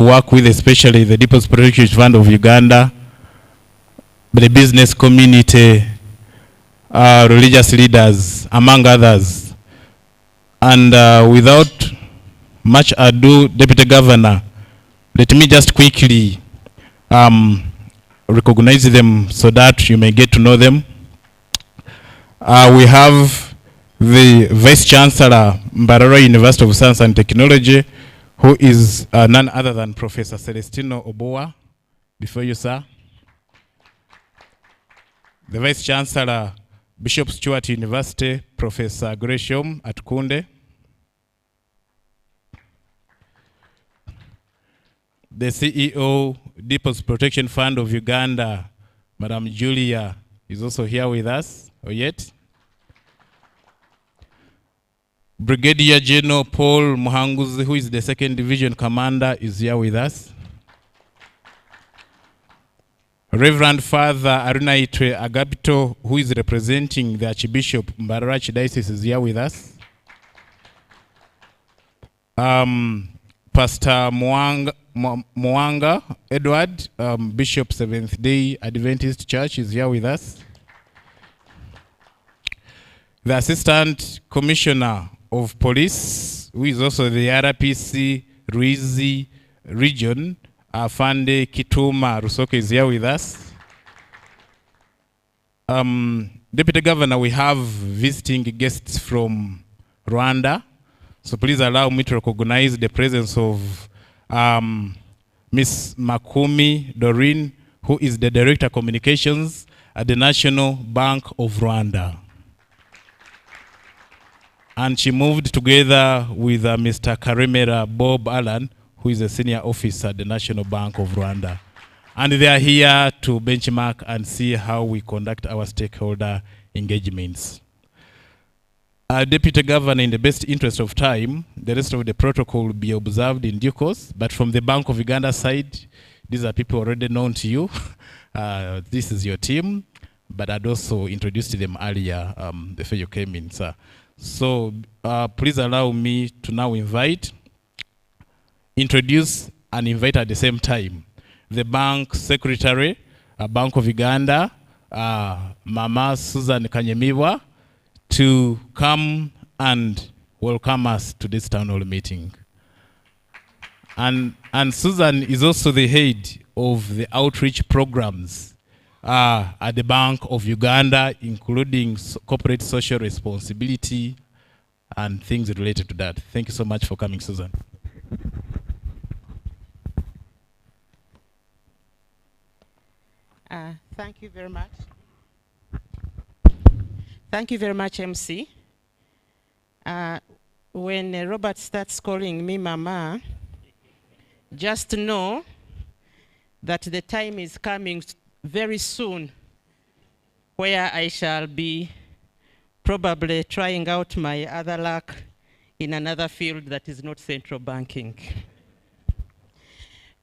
work with especially the Deposit Protection Fund of Uganda, the business community, religious leaders, among others. And without much ado, Deputy Governor, let me just quickly recognize them so that you may get to know them. We have the Vice Chancellor, Mbarara University of Science and Technology, who is none other than Professor Celestino Oboa. Before you, sir. The Vice Chancellor, Bishop Stewart University, Professor Gresham Atukunde. The CEO, Deposit Protection Fund of Uganda, Madam Julia, is also here with us, or yet. Brigadier General Paul Muhanguzi, who is the 2nd Division Commander, is here with us. Reverend Father Arunaitwe Agapito, who is representing the Archbishop Mbarara Archdiocese, is here with us. Pastor Mwanga Edward, Bishop Seventh-day Adventist Church, is here with us. The Assistant Commissioner of Police, who is also the RPC Ruizi region, Afande Kituma Rusoke, is here with us. Deputy Governor, we have visiting guests from Rwanda. So please allow me to recognize the presence of Ms. Makumi Doreen, who is the Director of Communications at the National Bank of Rwanda. And she moved together with Mr. Karemera Bob Allen, who is a senior officer at the National Bank of Rwanda. And they are here to benchmark and see how we conduct our stakeholder engagements. Deputy Governor, in the best interest of time, the rest of the protocol will be observed in due course, but from the Bank of Uganda side, these are people already known to you. This is your team, but I'd also introduced them earlier before you came in, sir. So please allow me to now introduce and invite at the same time the Bank Secretary, Bank of Uganda, Mama Susan Kanyemiwa, to come and welcome us to this town hall meeting. And Susan is also the head of the outreach programs at the Bank of Uganda, including corporate social responsibility and things related to that. Thank you so much for coming, Susan. Thank you very much. Thank you very much, MC. When Robert starts calling me Mama, just know that the time is coming very soon where I shall be probably trying out my other luck in another field that is not central banking.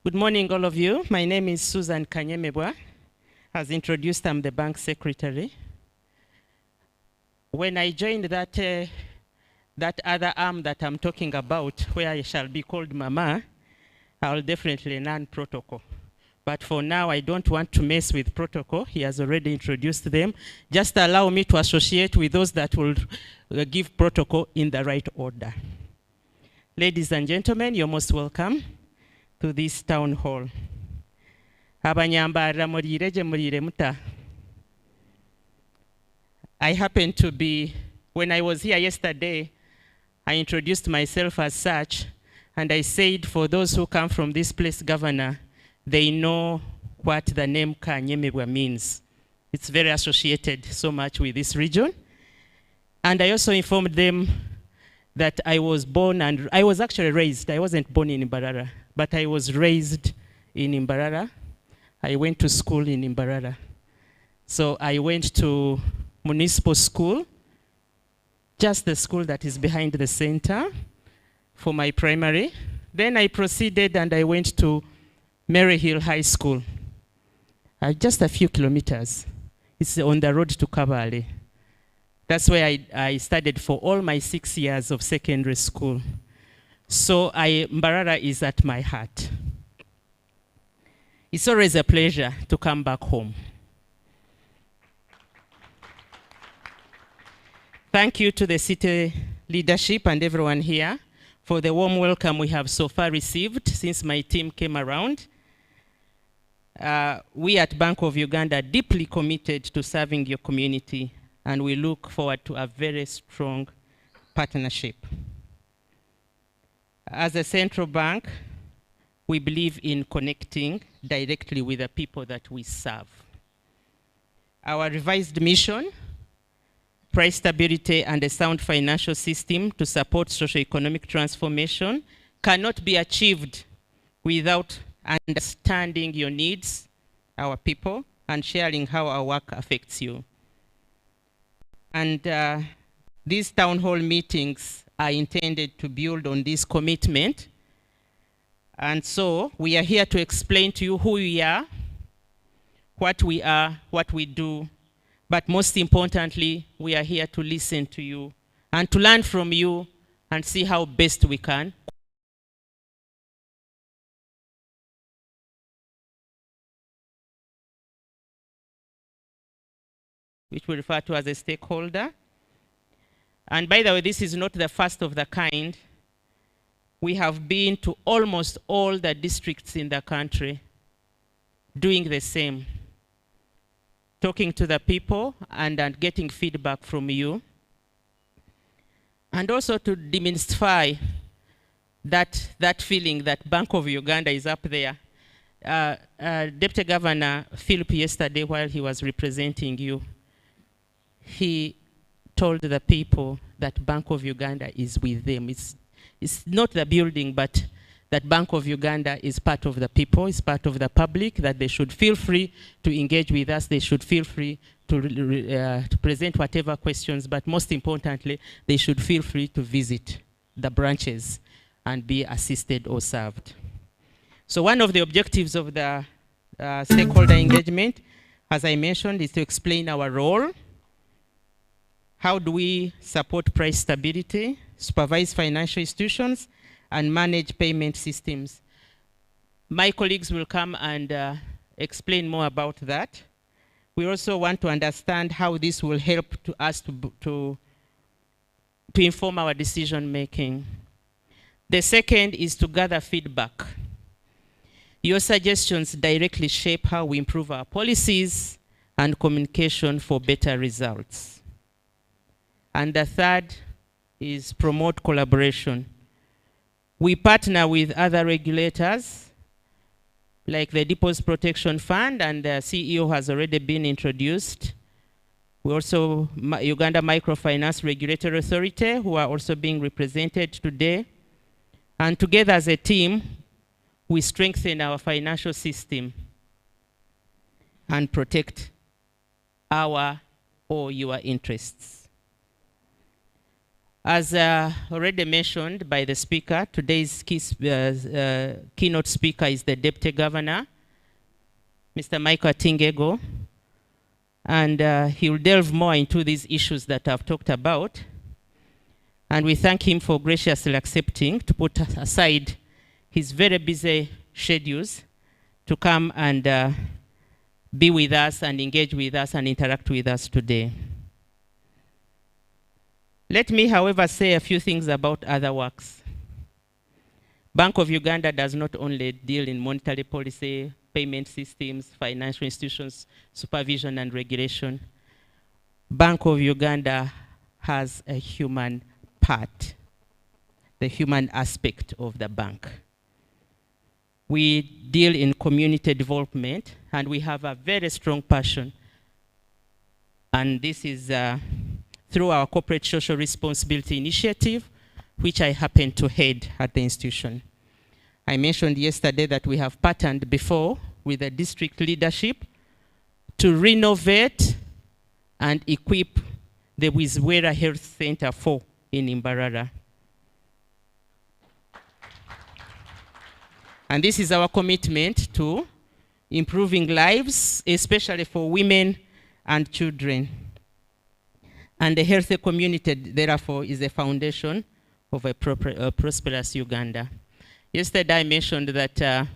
Good morning, all of you. My name is Susan Kanyemebwa. As introduced, I'm the bank secretary. When I joined that other arm that I'm talking about, where I shall be called Mama, I'll definitely learn protocol. But for now, I don't want to mess with protocol. He has already introduced them. Just allow me to associate with those that will give protocol in the right order. Ladies and gentlemen, you're most welcome to this town hall. Abanyambarara murire je murire muta. I happen to be, when I was here yesterday, I introduced myself as such, and I said for those who come from this place, Governor, they know what the name Kanyemebwa means. It's very associated so much with this region. And I also informed them that I was born and I was actually raised. I wasn't born in Mbarara, but I was raised in Mbarara. I went to school in Mbarara. So I went to municipal school, just the school that is behind the center for my primary. Then I proceeded and I went to Mary Hill High School, just a few kilometers. It's on the road to Kabale. That's where I studied for all my 6 years of secondary school. So Mbarara is at my heart. It's always a pleasure to come back home. Thank you to the city leadership and everyone here for the warm welcome we have so far received since my team came around. We at Bank of Uganda are deeply committed to serving your community, and we look forward to a very strong partnership. As a central bank, we believe in connecting directly with the people that we serve. Our revised mission, price stability and a sound financial system to support socio-economic transformation, cannot be achieved without understanding your needs, our people, and sharing how our work affects you. And these town hall meetings are intended to build on this commitment. And so we are here to explain to you who we are, what we do, but most importantly, we are here to listen to you and to learn from you and see how best we can which we refer to as a stakeholder. And by the way, this is not the first of the kind. We have been to almost all the districts in the country doing the same, talking to the people and getting feedback from you. And also to demystify that feeling that Bank of Uganda is up there. Deputy Governor Philip yesterday, while he was representing you, he told the people that Bank of Uganda is with them. It's not the building, but that Bank of Uganda is part of the people, is part of the public, that they should feel free to engage with us. They should feel free to present whatever questions, but most importantly, they should feel free to visit the branches and be assisted or served. So one of the objectives of the stakeholder engagement, as I mentioned, is to explain our role. How do we support price stability, supervise financial institutions, and manage payment systems? My colleagues will come and explain more about that. We also want to understand how this will help us to inform our decision making. The second is to gather feedback. Your suggestions directly shape how we improve our policies and communication for better results. And the third is promote collaboration. We partner with other regulators, like the Deposit Protection Fund, and the CEO has already been introduced. We also, Uganda Microfinance Regulatory Authority, who are also being represented today. And together as a team, we strengthen our financial system and protect our or your interests. As already mentioned by the speaker, today's keynote speaker is the Deputy Governor, Mr. Michael Atingego, and he will delve more into these issues that I've talked about. And we thank him for graciously accepting to put aside his very busy schedules to come and be with us and engage with us and interact with us today. Let me, however, say a few things about other works. Bank of Uganda does not only deal in monetary policy, payment systems, financial institutions, supervision and regulation. Bank of Uganda has a human part, the human aspect of the bank. We deal in community development, and we have a very strong passion. And this is through our Corporate Social Responsibility Initiative, which I happen to head at the institution. I mentioned yesterday that we have partnered before with the district leadership to renovate and equip the Wizwera Health Center 4 in Mbarara. And this is our commitment to improving lives, especially for women and children. And the healthy community, therefore, is the foundation of a prosperous Uganda. Yesterday I mentioned that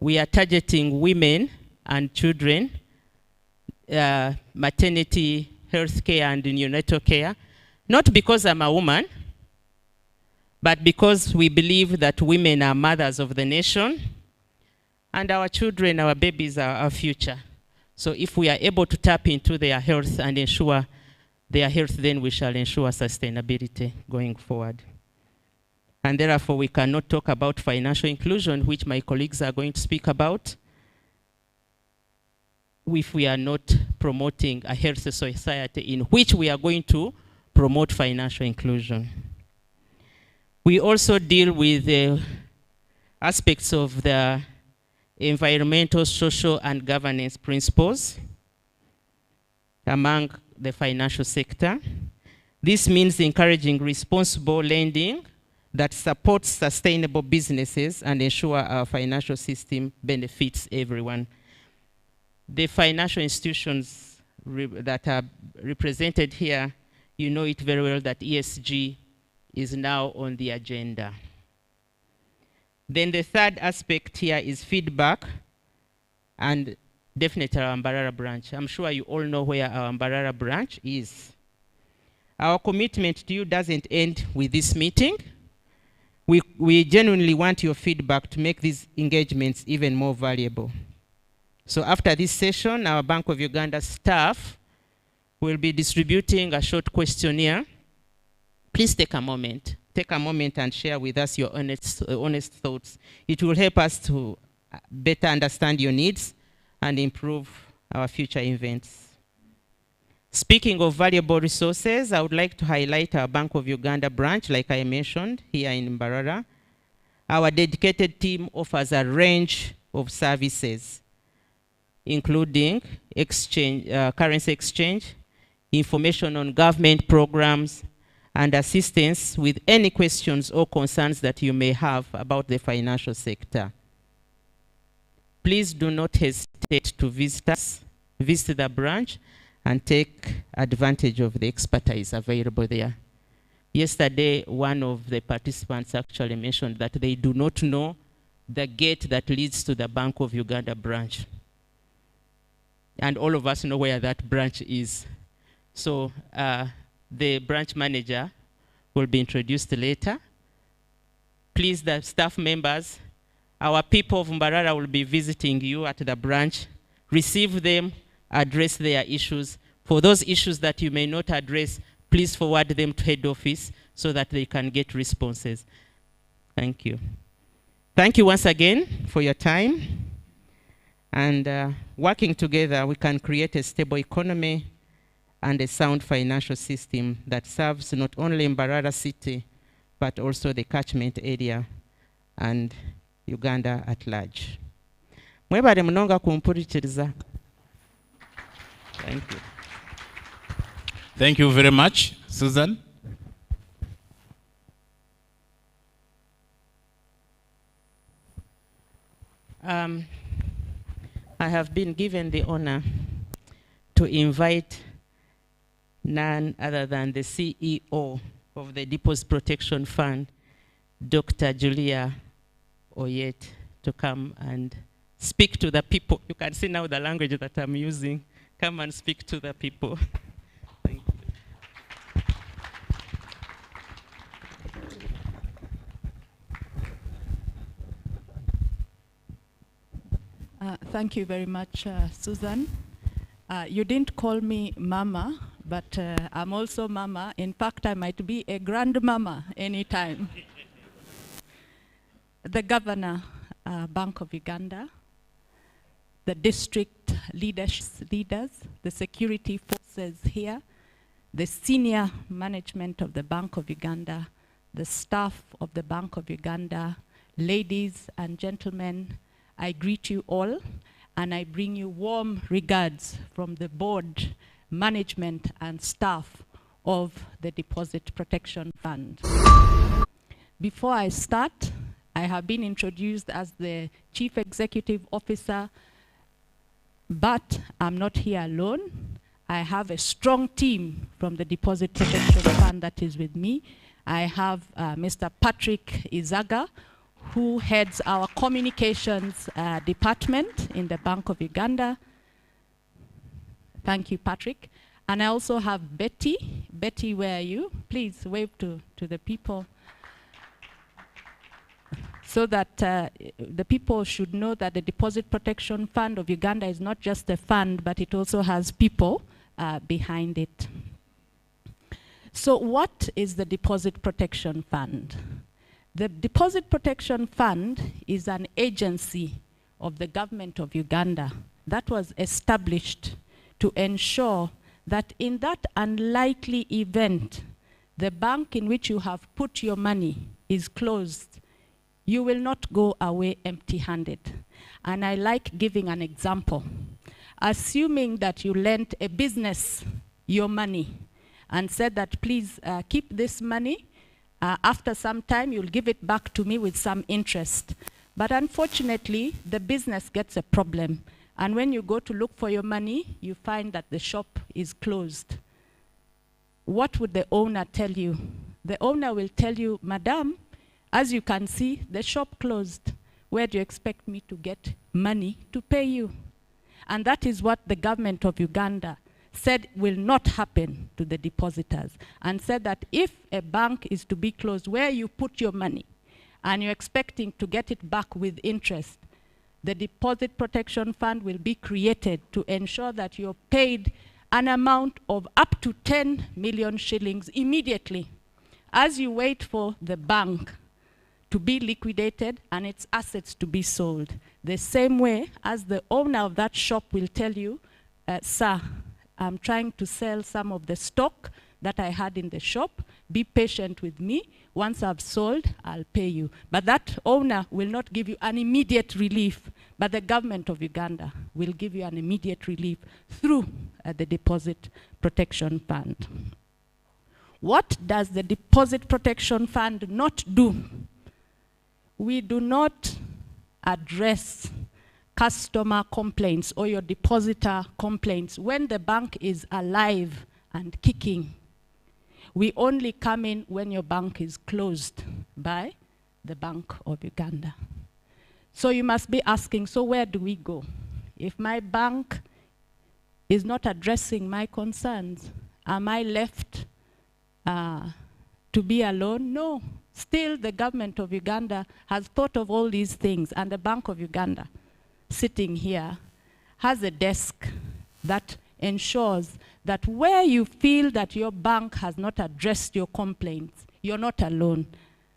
we are targeting women and children, maternity, health care, and neonatal care, not because I'm a woman, but because we believe that women are mothers of the nation, and our children, our babies are our future. So if we are able to tap into their health and ensure their health, then we shall ensure sustainability going forward. And therefore, we cannot talk about financial inclusion, which my colleagues are going to speak about, if we are not promoting a healthy society in which we are going to promote financial inclusion. We also deal with aspects of the environmental, social, and governance principles among the financial sector. This means encouraging responsible lending that supports sustainable businesses and ensure our financial system benefits everyone. The financial institutions that are represented here, you know it very well that ESG is now on the agenda. Then the third aspect here is feedback, and definitely our Mbarara branch. I'm sure you all know where our Mbarara branch is. Our commitment to you doesn't end with this meeting. We genuinely want your feedback to make these engagements even more valuable. So after this session, our Bank of Uganda staff will be distributing a short questionnaire. Please take a moment. Take a moment and share with us your honest thoughts. It will help us to better understand your needs and improve our future events. Speaking of valuable resources, I would like to highlight our Bank of Uganda branch, like I mentioned, here in Mbarara. Our dedicated team offers a range of services, including currency exchange, information on government programs, and assistance with any questions or concerns that you may have about the financial sector. Please do not hesitate to visit us, visit the branch, and take advantage of the expertise available there. Yesterday, one of the participants actually mentioned that they do not know the gate that leads to the Bank of Uganda branch. And all of us know where that branch is. So the branch manager will be introduced later. Please, the staff members, our people of Mbarara will be visiting you at the branch. Receive them, address their issues. For those issues that you may not address, please forward them to head office so that they can get responses. Thank you. Thank you once again for your time. And working together, we can create a stable economy and a sound financial system that serves not only Mbarara City, but also the catchment area and Uganda at large. Mwebale munonga kumpuliriza. Thank you. Thank you very much, Susan. I have been given the honor to invite none other than the CEO of the Deposit Protection Fund, Dr. Julia Oyet, to come and speak to the people. You can see now the language that I'm using. Come and speak to the people. Thank you. Thank you very much, Susan. You didn't call me Mama, but I'm also Mama. In fact, I might be a grandmama anytime. The Governor, Bank of Uganda, the district leaders, the security forces here, the senior management of the Bank of Uganda, the staff of the Bank of Uganda, ladies and gentlemen, I greet you all, and I bring you warm regards from the board, management, and staff of the Deposit Protection Fund. Before I start, I have been introduced as the Chief Executive Officer, but I'm not here alone. I have a strong team from the Deposit Protection Fund that is with me. I have Mr. Patrick Izaga, who heads our communications department in the Bank of Uganda. Thank you, Patrick. And I also have Betty. Betty, where are you? Please wave to the people, so that the people should know that the Deposit Protection Fund of Uganda is not just a fund, but it also has people behind it. So what is the Deposit Protection Fund? The Deposit Protection Fund is an agency of the government of Uganda that was established to ensure that in that unlikely event, the bank in which you have put your money is closed, you will not go away empty-handed. And I like giving an example. Assuming that you lent a business your money and said that, please keep this money, after some time you'll give it back to me with some interest. But unfortunately, the business gets a problem. And when you go to look for your money, you find that the shop is closed. What would the owner tell you? The owner will tell you, Madam, as you can see, the shop closed. Where do you expect me to get money to pay you? And that is what the government of Uganda said will not happen to the depositors, and said that if a bank is to be closed where you put your money and you're expecting to get it back with interest, the Deposit Protection Fund will be created to ensure that you're paid an amount of up to 10 million shillings immediately as you wait for the bank to be liquidated and its assets to be sold. The same way as the owner of that shop will tell you, sir, I'm trying to sell some of the stock that I had in the shop. Be patient with me. Once I've sold, I'll pay you. But that owner will not give you an immediate relief, but the government of Uganda will give you an immediate relief through the Deposit Protection Fund. What does the Deposit Protection Fund not do? We do not address customer complaints or your depositor complaints when the bank is alive and kicking. We only come in when your bank is closed by the Bank of Uganda. So you must be asking, so where do we go? If my bank is not addressing my concerns, am I left to be alone? No. Still, the government of Uganda has thought of all these things, and the Bank of Uganda, sitting here, has a desk that ensures that where you feel that your bank has not addressed your complaints, you're not alone.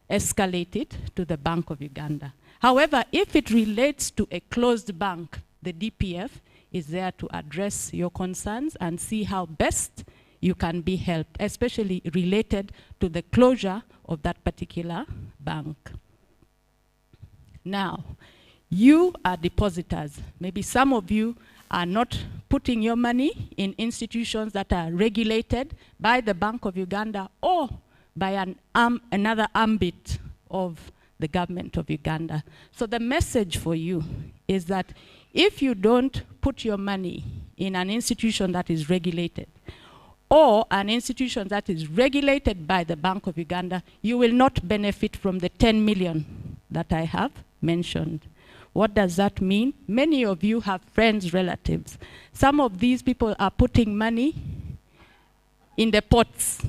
Escalate it to the Bank of Uganda. However, if it relates to a closed bank, the DPF is there to address your concerns and see how best you can be helped, especially related to the closure of that particular bank. Now, you are depositors. Maybe some of you are not putting your money in institutions that are regulated by the Bank of Uganda or by another ambit of the government of Uganda. So the message for you is that if you don't put your money in an institution that is regulated, or an institution that is regulated by the Bank of Uganda, you will not benefit from the 10 million that I have mentioned. What does that mean? Many of you have friends, relatives. Some of these people are putting money in the pots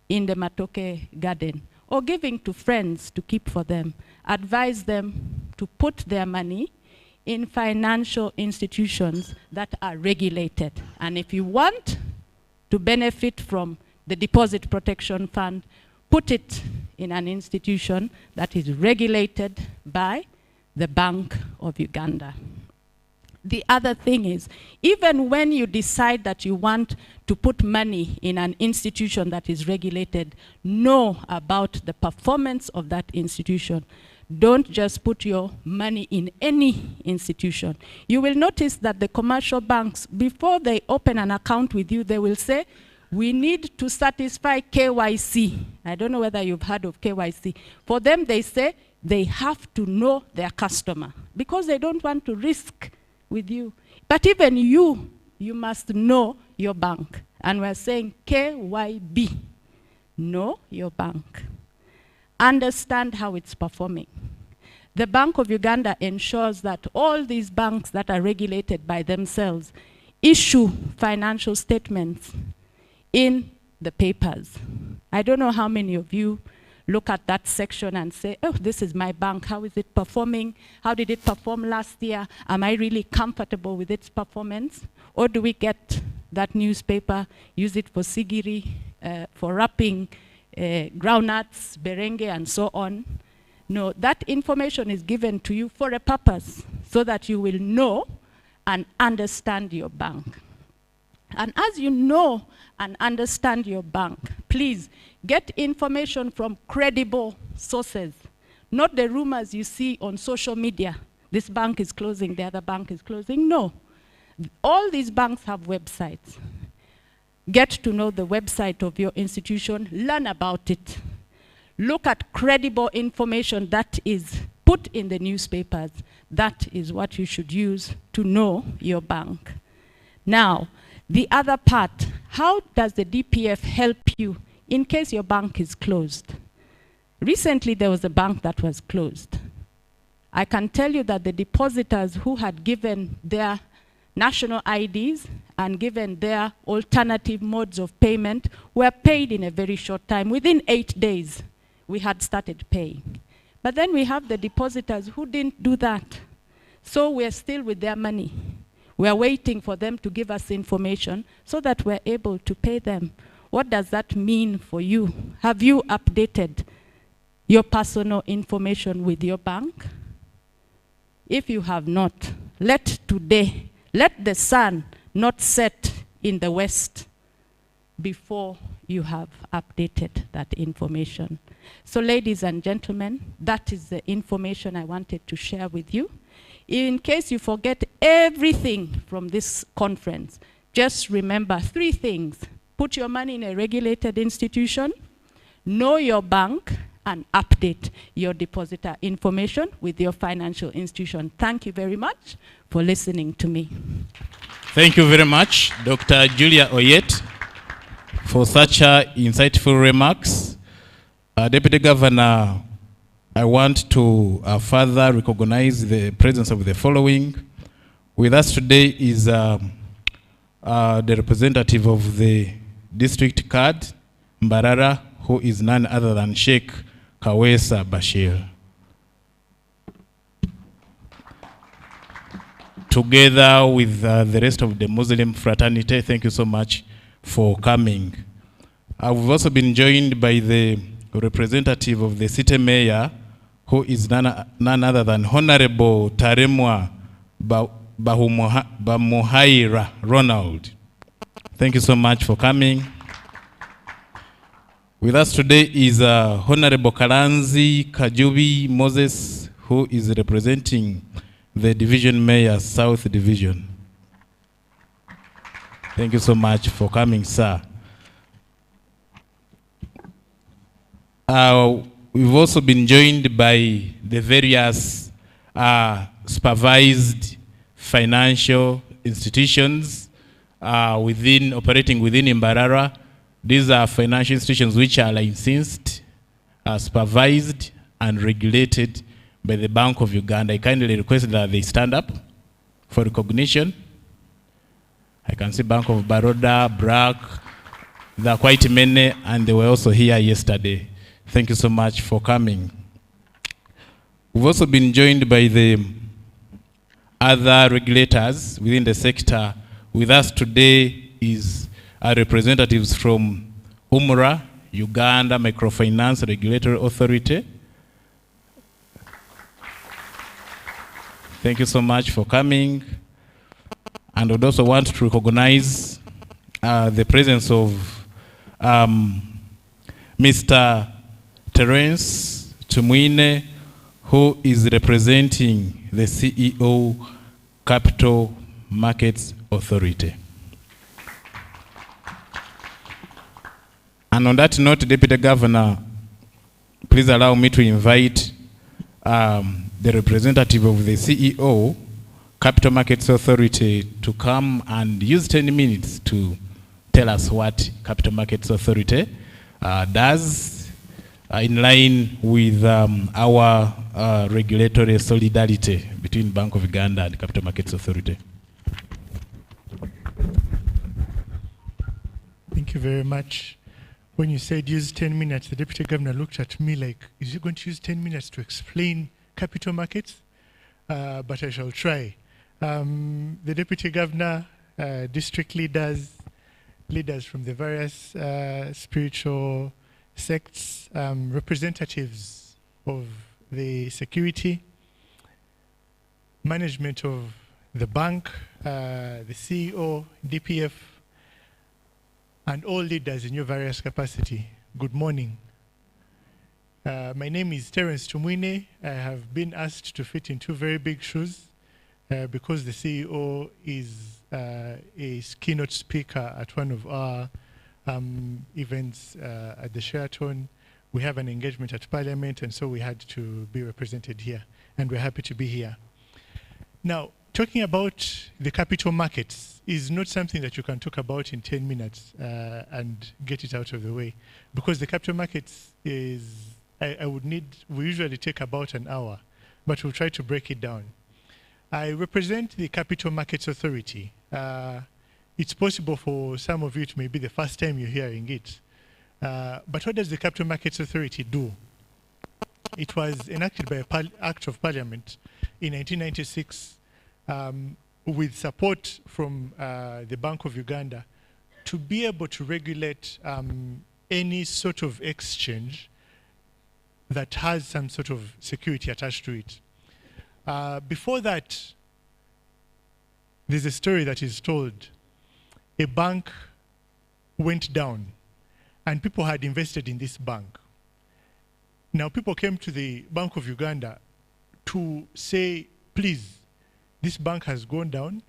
in the Matoke garden, or giving to friends to keep for them. Advise them to put their money in financial institutions that are regulated. And if you want to benefit from the Deposit Protection Fund, put it in an institution that is regulated by the Bank of Uganda. The other thing is, even when you decide that you want to put money in an institution that is regulated, know about the performance of that institution. Don't just put your money in any institution. You will notice that the commercial banks, before they open an account with you, they will say, we need to satisfy KYC. I don't know whether you've heard of KYC. For them, they say they have to know their customer because they don't want to risk with you. But even you must know your bank. And we're saying KYB, know your bank. Understand how it's performing. The Bank of Uganda ensures that all these banks that are regulated by themselves issue financial statements in the papers. I don't know how many of you look at that section and say, oh, this is my bank, how is it performing? How did it perform last year? Am I really comfortable with its performance? Or do we get that newspaper, use it for sigiri, for wrapping groundnuts, berenge, and so on? No, that information is given to you for a purpose, so that you will know and understand your bank. And as you know and understand your bank, please get information from credible sources, not the rumors you see on social media. This bank is closing, the other bank is closing. No. All these banks have websites. Get to know the website of your institution, learn about it. Look at credible information that is put in the newspapers. That is what you should use to know your bank. Now, the other part, how does the DPF help you in case your bank is closed? Recently, there was a bank that was closed. I can tell you that the depositors who had given their national IDs and given their alternative modes of payment were paid in a very short time. Within 8 days, we had started paying. But then we have the depositors who didn't do that. So we're still with their money. We're waiting for them to give us information so that we're able to pay them. What does that mean for you? Have you updated your personal information with your bank? If you have not, let the sun not set in the west before you have updated that information. So ladies and gentlemen, that is the information I wanted to share with you. In case you forget everything from this conference, just remember 3 things. Put your money in a regulated institution, know your bank, and update your depositor information with your financial institution. Thank you very much for listening to me. Thank you very much, Dr. Julia Oyet, for such insightful remarks. Deputy Governor, I want to further recognize the presence of the following. With us today is the representative of the district card, Mbarara, who is none other than Sheikh Kawesa Bashir. Together with the rest of the Muslim fraternity, thank you so much for coming. We've also been joined by the representative of the city mayor, who is none other than Honorable Taremwa Bamuhaira Ronald. Thank you so much for coming. With us today is Honorable Kalanzi Kajubi Moses, who is representing the Division Mayor, South Division. Thank you so much for coming, sir. We've also been joined by the various supervised financial institutions operating within Mbarara. These are financial institutions which are licensed, supervised, and regulated by the Bank of Uganda. I kindly request that they stand up for recognition. I can see Bank of Baroda, BRAC. There are quite many, and they were also here yesterday. Thank you so much for coming. We've also been joined by the other regulators within the sector. With us today is our representatives from UMRA, Uganda Microfinance Regulatory Authority. Thank you so much for coming. And we'd also want to recognize the presence of Mr. Terence Tumwine, who is representing the CEO, Capital Markets Authority. And on that note, Deputy Governor, please allow me to invite the representative of the CEO, Capital Markets Authority, to come and use 10 minutes to tell us what Capital Markets Authority does in line with our regulatory solidarity between Bank of Uganda and Capital Markets Authority. Thank you very much. When you said use 10 minutes, the Deputy Governor looked at me like, is he going to use 10 minutes to explain capital markets? But I shall try. The Deputy Governor, district leaders from the various spiritual sects, representatives of the security, management of the bank, the CEO, DPF, and all leaders in your various capacity. Good morning. My name is Terence Tumwine. I have been asked to fit in two very big shoes because the CEO is a keynote speaker at one of our events at the Sheraton. We have an engagement at Parliament, and so we had to be represented here, and we're happy to be here. Now, talking about the capital markets is not something that you can talk about in 10 minutes and get it out of the way, because the capital markets is, we usually take about an hour, but we'll try to break it down. I represent the Capital Markets Authority. It's possible for some of you it may be the first time you're hearing it. But what does the Capital Markets Authority do? It was enacted by an Act of Parliament in 1996 with support from the Bank of Uganda to be able to regulate any sort of exchange that has some sort of security attached to it. Before that, there's a story that is told. A bank went down and people had invested in this bank. Now people came to the Bank of Uganda to say, please, this bank has gone down,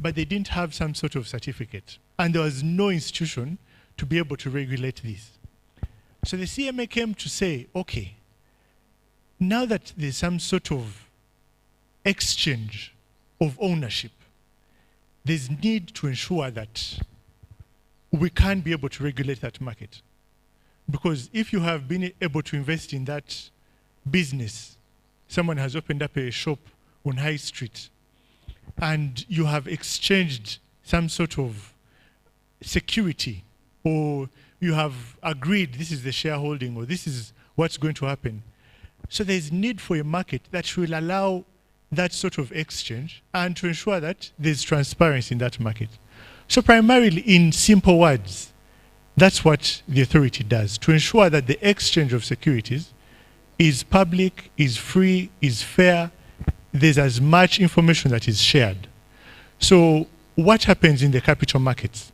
but they didn't have some sort of certificate. And there was no institution to be able to regulate this. So the CMA came to say, okay, now that there's some sort of exchange of ownership, there's need to ensure that we can be able to regulate that market. Because if you have been able to invest in that business, someone has opened up a shop on High Street, and you have exchanged some sort of security, or you have agreed this is the shareholding, or this is what's going to happen. So there's need for a market that will allow that sort of exchange and to ensure that there's transparency in that market. So primarily, in simple words, that's what the authority does, to ensure that the exchange of securities is public, is free, is fair, there's as much information that is shared. So what happens in the capital markets?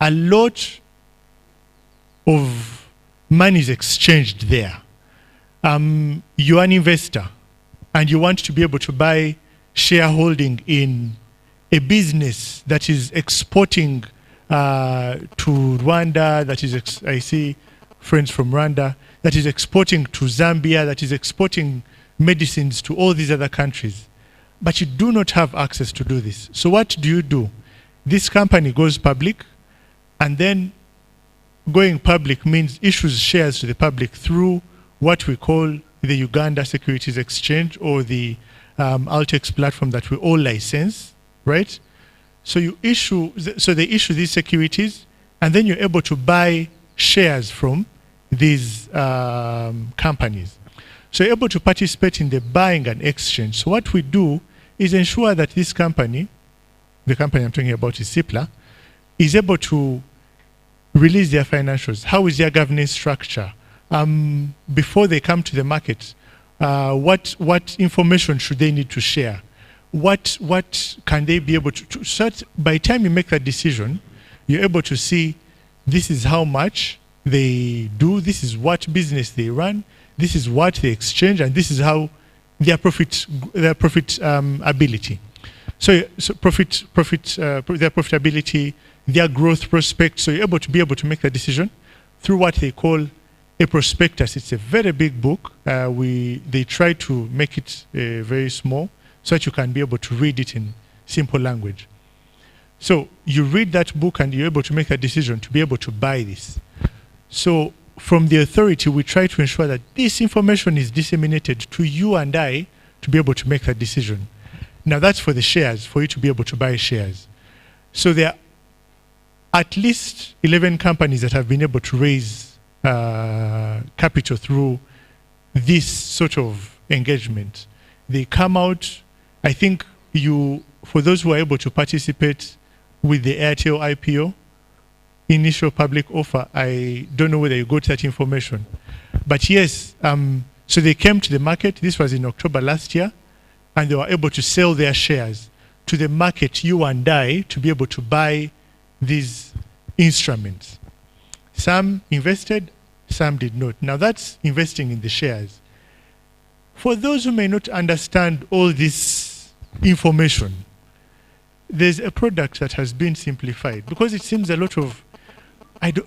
A lot of money is exchanged there. You're an investor and you want to be able to buy shareholding in a business that is exporting to Rwanda, that is, I see friends from Rwanda, that is exporting to Zambia, that is exporting medicines to all these other countries. But you do not have access to do this. So what do? This company goes public, and then going public means issues shares to the public through what we call the Uganda Securities Exchange, or the Altex platform that we all license, right? So they issue these securities, and then you're able to buy shares from these companies. So you're able to participate in the buying and exchange. So what we do is ensure that this company, the company I'm talking about is CIPLA, is able to release their financials. How is their governance structure? Before they come to the market, what information should they need to share? What can they be able to so by the time you make that decision, you're able to see this is how much they do, this is what business they run, this is what they exchange, and this is how their profitability. So their profitability, their growth prospects. So you're able to make that decision through what they call a prospectus. It's a very big book. They try to make it very small so that you can be able to read it in simple language. So you read that book and you're able to make a decision to be able to buy this. So from the authority, we try to ensure that this information is disseminated to you and I to be able to make that decision. Now that's for the shares, for you to be able to buy shares. So there are at least 11 companies that have been able to raise capital through this sort of engagement. They come out, I think for those who are able to participate with the Airtel IPO, initial public offer, I don't know whether you got that information. But yes, so they came to the market, this was in October last year, and they were able to sell their shares to the market, you and I, to be able to buy these instruments. Some invested, some did not. Now that's investing in the shares. For those who may not understand all this information, there's a product that has been simplified because it seems a lot of,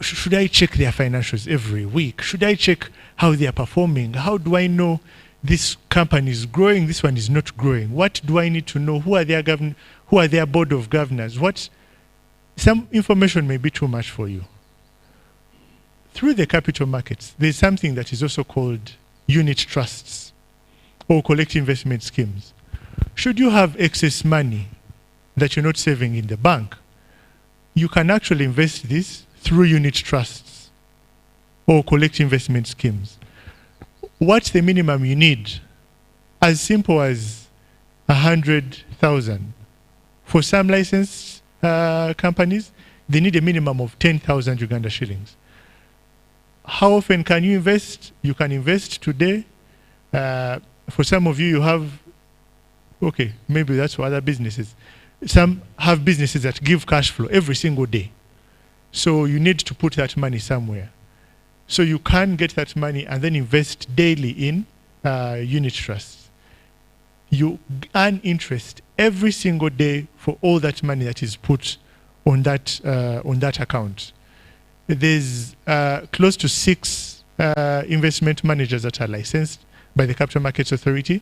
should I check their financials every week? Should I check how they are performing? How do I know this company is growing, this one is not growing? What do I need to know? Who are their board of governors? Some information may be too much for you. Through the capital markets, there's something that is also called unit trusts or collective investment schemes. Should you have excess money that you're not saving in the bank, you can actually invest this through unit trusts or collective investment schemes. What's the minimum you need? As simple as 100,000. For some licensed companies, they need a minimum of 10,000 Uganda shillings. How often can you invest? You can invest today. For some of you have, okay, maybe that's for other businesses. Some have businesses that give cash flow every single day. So you need to put that money somewhere. So you can get that money and then invest daily in unit trusts. You earn interest every single day for all that money that is put on that account. There's close to 6 investment managers that are licensed by the Capital Markets Authority,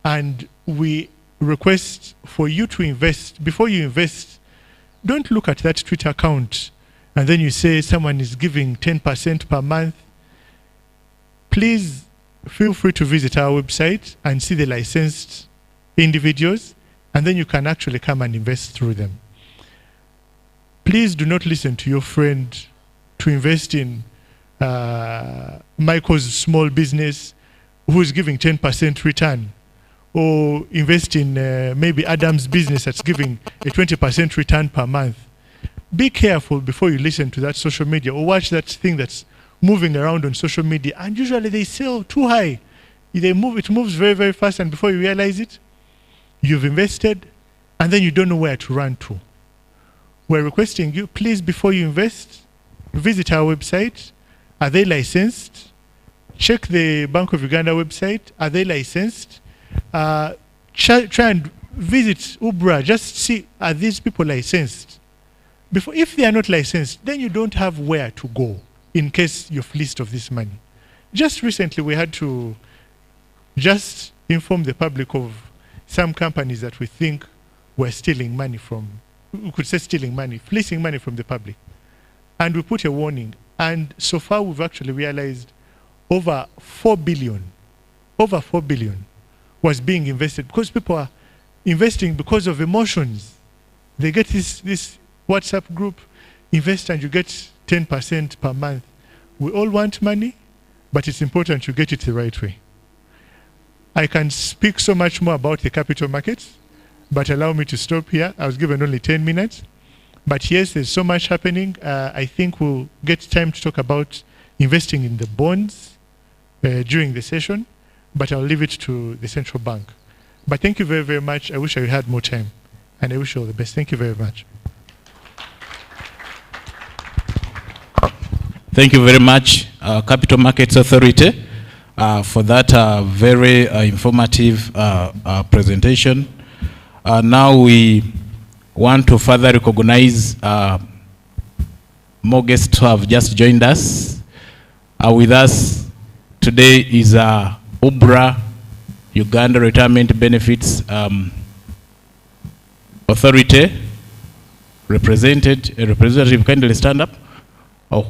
and we request for you to invest. Before you invest, don't look at that Twitter account and then you say someone is giving 10% per month. Please feel free to visit our website and see the licensed individuals, and then you can actually come and invest through them. Please do not listen to your friend to invest in Michael's small business who is giving 10% return, or invest in maybe Adam's business that's giving a 20% return per month. Be careful before you listen to that social media or watch that thing that's moving around on social media, and usually they sell too high. It moves very, very fast, and before you realize it, you've invested and then you don't know where to run to. We're requesting you, please, before you invest, visit our website. Are they licensed? Check the Bank of Uganda website. Are they licensed? Try and visit Ubra. Just see, are these people licensed? If they are not licensed, then you don't have where to go in case you're fleeced of this money. Just recently, we had to just inform the public of some companies that we think were stealing money from, we could say stealing money, fleecing money from the public. And we put a warning. And so far, we've actually realized over 4 billion was being invested, because people are investing because of emotions. They get this WhatsApp group, invest and you get 10% per month. We all want money, but it's important you get it the right way. I can speak so much more about the capital markets, but allow me to stop here. I was given only 10 minutes. But yes, there's so much happening. I think we'll get time to talk about investing in the bonds during the session, but I'll leave it to the central bank. But thank you very, very much. I wish I had more time, and I wish you all the best. Thank you very much. Thank you very much, Capital Markets Authority, for that very informative presentation. Now we want to further recognize more guests who have just joined us. With us today is UBRA, Uganda Retirement Benefits Authority, representative. Kindly stand up.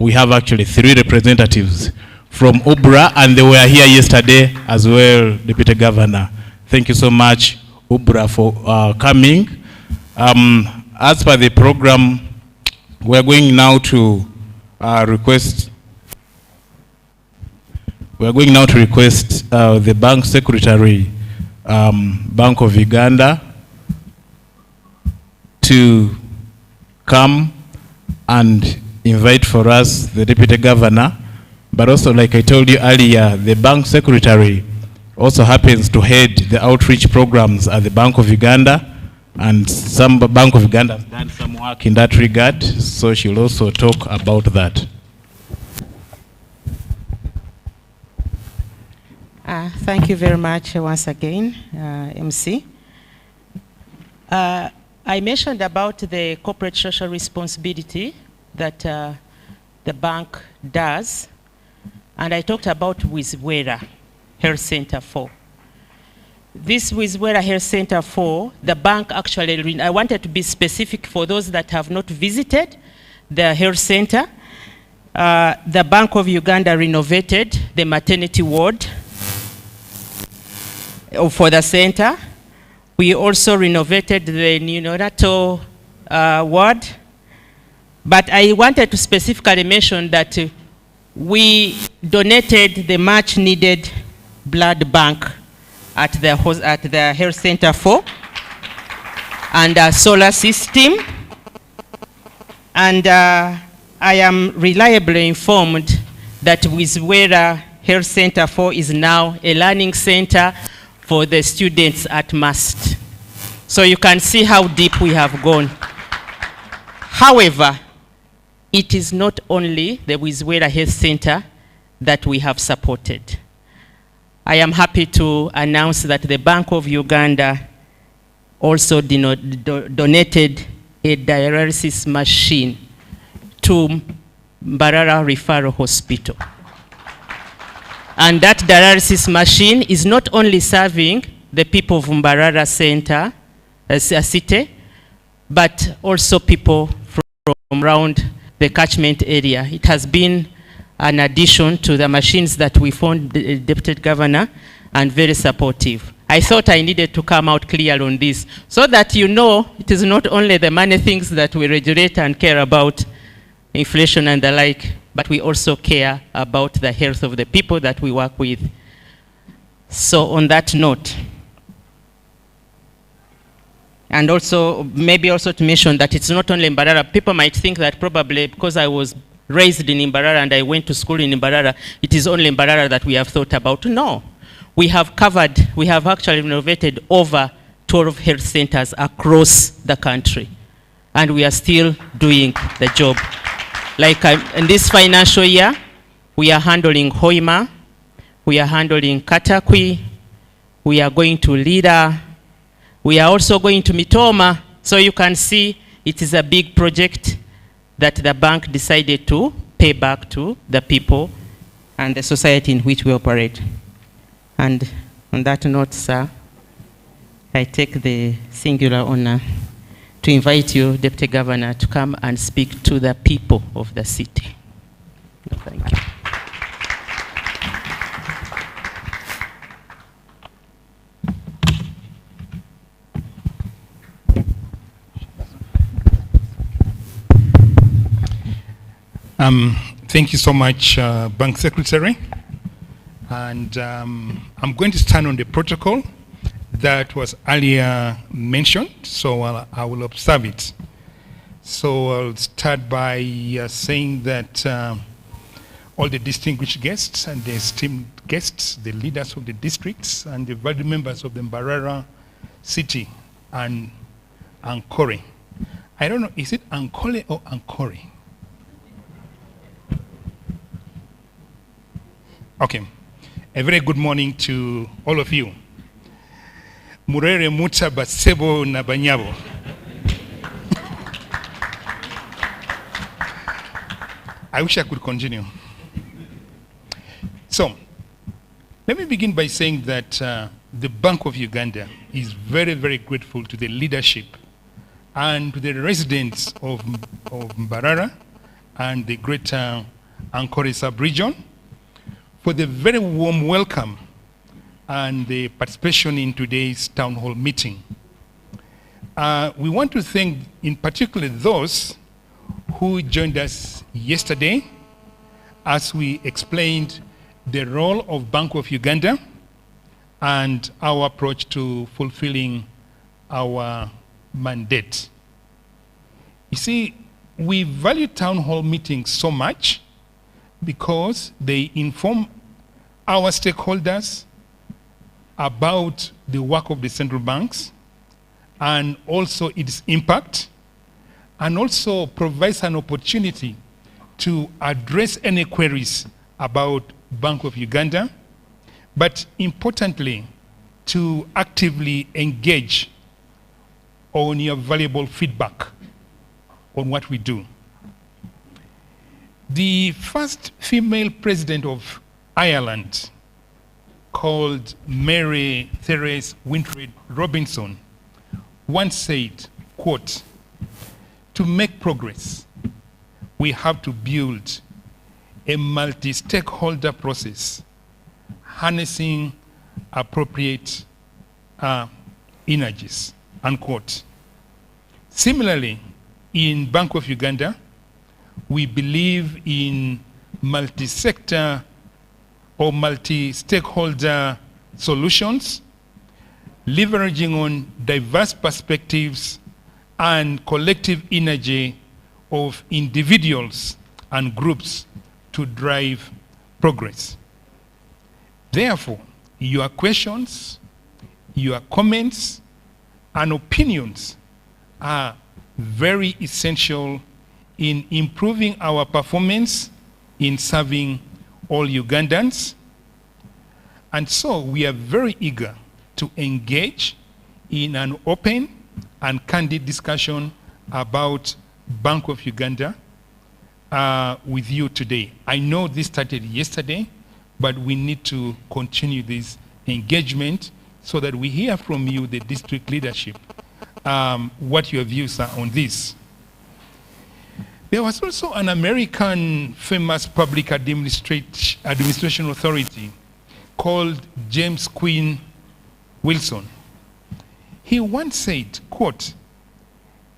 we have actually 3 representatives from UBRA, and they were here yesterday as well, Deputy Governor. Thank you so much, UBRA, for coming. As per the program, we are going now to request the Bank Secretary, Bank of Uganda, to come and invite for us the Deputy Governor. But also, like I told you earlier, the Bank Secretary also happens to head the outreach programs at the Bank of Uganda, and some Bank of Uganda has done some work in that regard, so she'll also talk about that. Thank you very much once again, MC. I mentioned about the corporate social responsibility that the bank does, and I talked about Wizwera Health Center 4. This Wizwera Health Center 4, the bank actually, I wanted to be specific for those that have not visited the health center. The Bank of Uganda renovated the maternity ward for the center. We also renovated the neonatal ward. But I wanted to specifically mention that we donated the much needed blood bank at the health center 4 and a solar system. And I am reliably informed that Wizwera Health Center 4 is now a learning center for the students at MUST. So you can see how deep we have gone. However, it is not only the Wizwera Health Center that we have supported. I am happy to announce that the Bank of Uganda also donated a dialysis machine to Mbarara Referral Hospital. And that dialysis machine is not only serving the people of Mbarara Center, as a city, but also people from around the catchment area. It has been an addition to the machines that we found, the Deputy Governor, and very supportive. I thought I needed to come out clear on this so that you know it is not only the money things that we regulate and care about, inflation and the like, but we also care about the health of the people that we work with. So on that note, and also, maybe also to mention that it's not only Mbarara. People might think that probably because I was raised in Mbarara and I went to school in Mbarara, it is only Mbarara that we have thought about. No. We have actually renovated over 12 health centers across the country. And we are still doing the job. Like in this financial year, we are handling Hoima, we are handling Katakwi, we are going to Lida, we are also going to Mitoma. So you can see it is a big project that the bank decided to pay back to the people and the society in which we operate. And on that note, sir, I take the singular honor to invite you, Deputy Governor, to come and speak to the people of the city. Thank you. Thank you so much, Bank Secretary. And I'm going to stand on the protocol that was earlier mentioned, so I will observe it. So I'll start by saying that all the distinguished guests and the esteemed guests, the leaders of the districts and the valued members of the Mbarara city and Ankore. I don't know, is it Ankole or Ankore? Okay. A very good morning to all of you. Murere muta basebo na banyabo. I wish I could continue. So, let me begin by saying that the Bank of Uganda is very, very grateful to the leadership and to the residents of Mbarara and the Greater Ankole sub-region for the very warm welcome and the participation in today's town hall meeting. We want to thank in particular those who joined us yesterday as we explained the role of Bank of Uganda and our approach to fulfilling our mandate. You see, we value town hall meetings so much because they inform our stakeholders about the work of the central banks and also its impact, and also provides an opportunity to address any queries about Bank of Uganda, but importantly, to actively engage on your valuable feedback on what we do. The first female president of Ireland, called Mary Therese Winfred Robinson, once said, quote, "To make progress, we have to build a multi-stakeholder process, harnessing appropriate energies," unquote. Similarly, in Bank of Uganda, we believe in multi-sector or multi-stakeholder solutions, leveraging on diverse perspectives and collective energy of individuals and groups to drive progress. Therefore, your questions, your comments, and opinions are very essential in improving our performance in serving all Ugandans. And so we are very eager to engage in an open and candid discussion about Bank of Uganda with you today. I know this started yesterday, but we need to continue this engagement so that we hear from you, the district leadership, what your views are on this. There was also an American famous public administration authority called James Quinn Wilson. He once said, quote,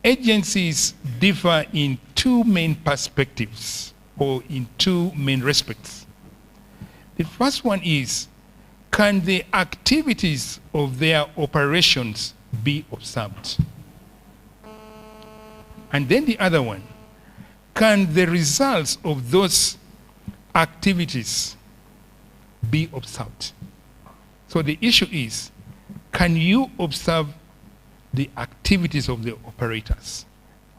"Agencies differ in two main perspectives, or in two main respects. The first one is, can the activities of their operations be observed? And then the other one, can the results of those activities be observed?" So the issue is, can you observe the activities of the operators?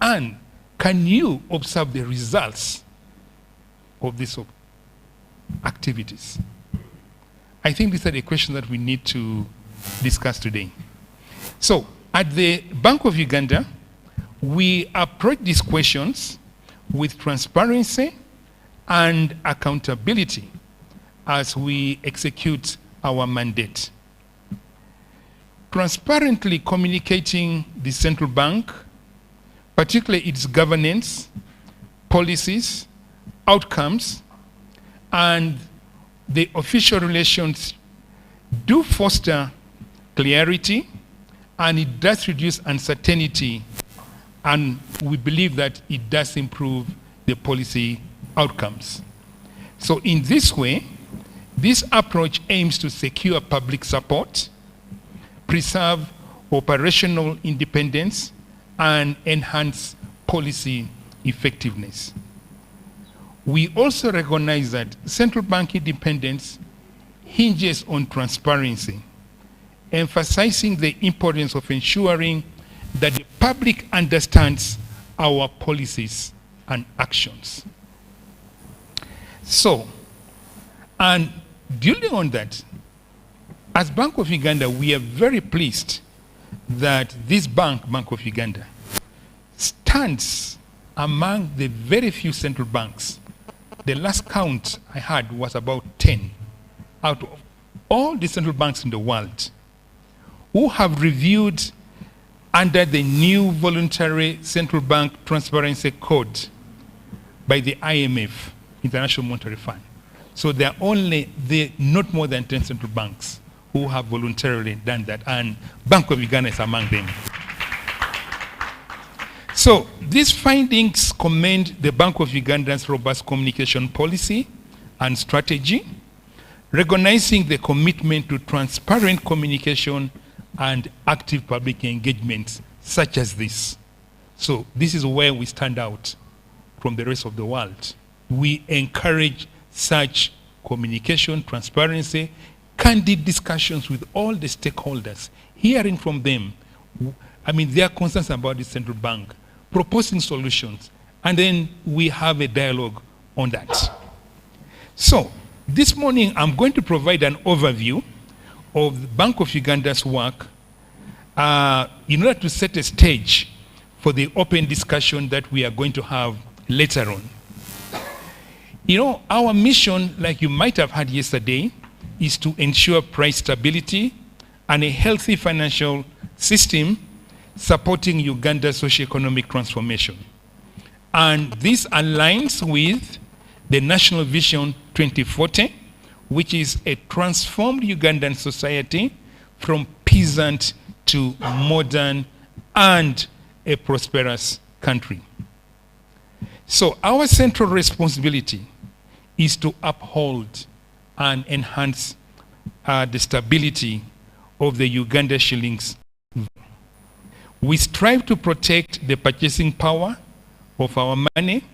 And can you observe the results of these activities? I think these are the questions that we need to discuss today. So at the Bank of Uganda, we approach these questions with transparency and accountability as we execute our mandate. Transparently communicating the central bank, particularly its governance, policies, outcomes, and the official relations do foster clarity, and it does reduce uncertainty, and we believe that it does improve the policy outcomes. So in this way, this approach aims to secure public support, preserve operational independence, and enhance policy effectiveness. We also recognize that central bank independence hinges on transparency, emphasizing the importance of ensuring that the public understands our policies and actions. So, and building on that, as Bank of Uganda, we are very pleased that this bank, Bank of Uganda, stands among the very few central banks. The last count I had was about 10 out of all the central banks in the world who have reviewed under the new voluntary central bank transparency code by the IMF, International Monetary Fund. So there are not more than 10 central banks who have voluntarily done that, and Bank of Uganda is among them. So these findings commend the Bank of Uganda's robust communication policy and strategy, recognizing the commitment to transparent communication and active public engagement such as this. So this is where we stand out from the rest of the world. We encourage such communication, transparency, candid discussions with all the stakeholders, hearing from them, their concerns about the central bank, proposing solutions, and then we have a dialogue on that. So this morning, I'm going to provide an overview of the Bank of Uganda's work in order to set a stage for the open discussion that we are going to have later on. Our mission, like you might have heard yesterday, is to ensure price stability and a healthy financial system supporting Uganda's socio-economic transformation. And this aligns with the National Vision 2040, which is a transformed Ugandan society from peasant to modern and a prosperous country. So our central responsibility is to uphold and enhance the stability of the Uganda shillings. We strive to protect the purchasing power of our money,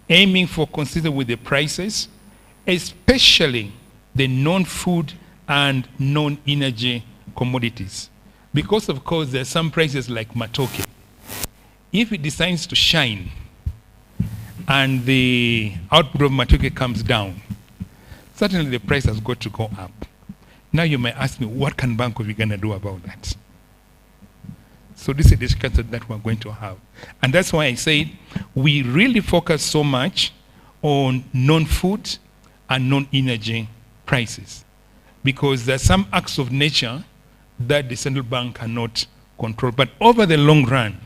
aiming for consistency with the prices, especially the non-food and non-energy commodities. Because, of course, there are some prices like matoke. If it decides to shine and the output of matoke comes down, certainly the price has got to go up. Now you may ask me, what can Bank of Uganda do about that? So this is a discussion that we're going to have. And that's why I said we really focus so much on non-food and non-energy prices, because there are some acts of nature that the central bank cannot control. But over the long run,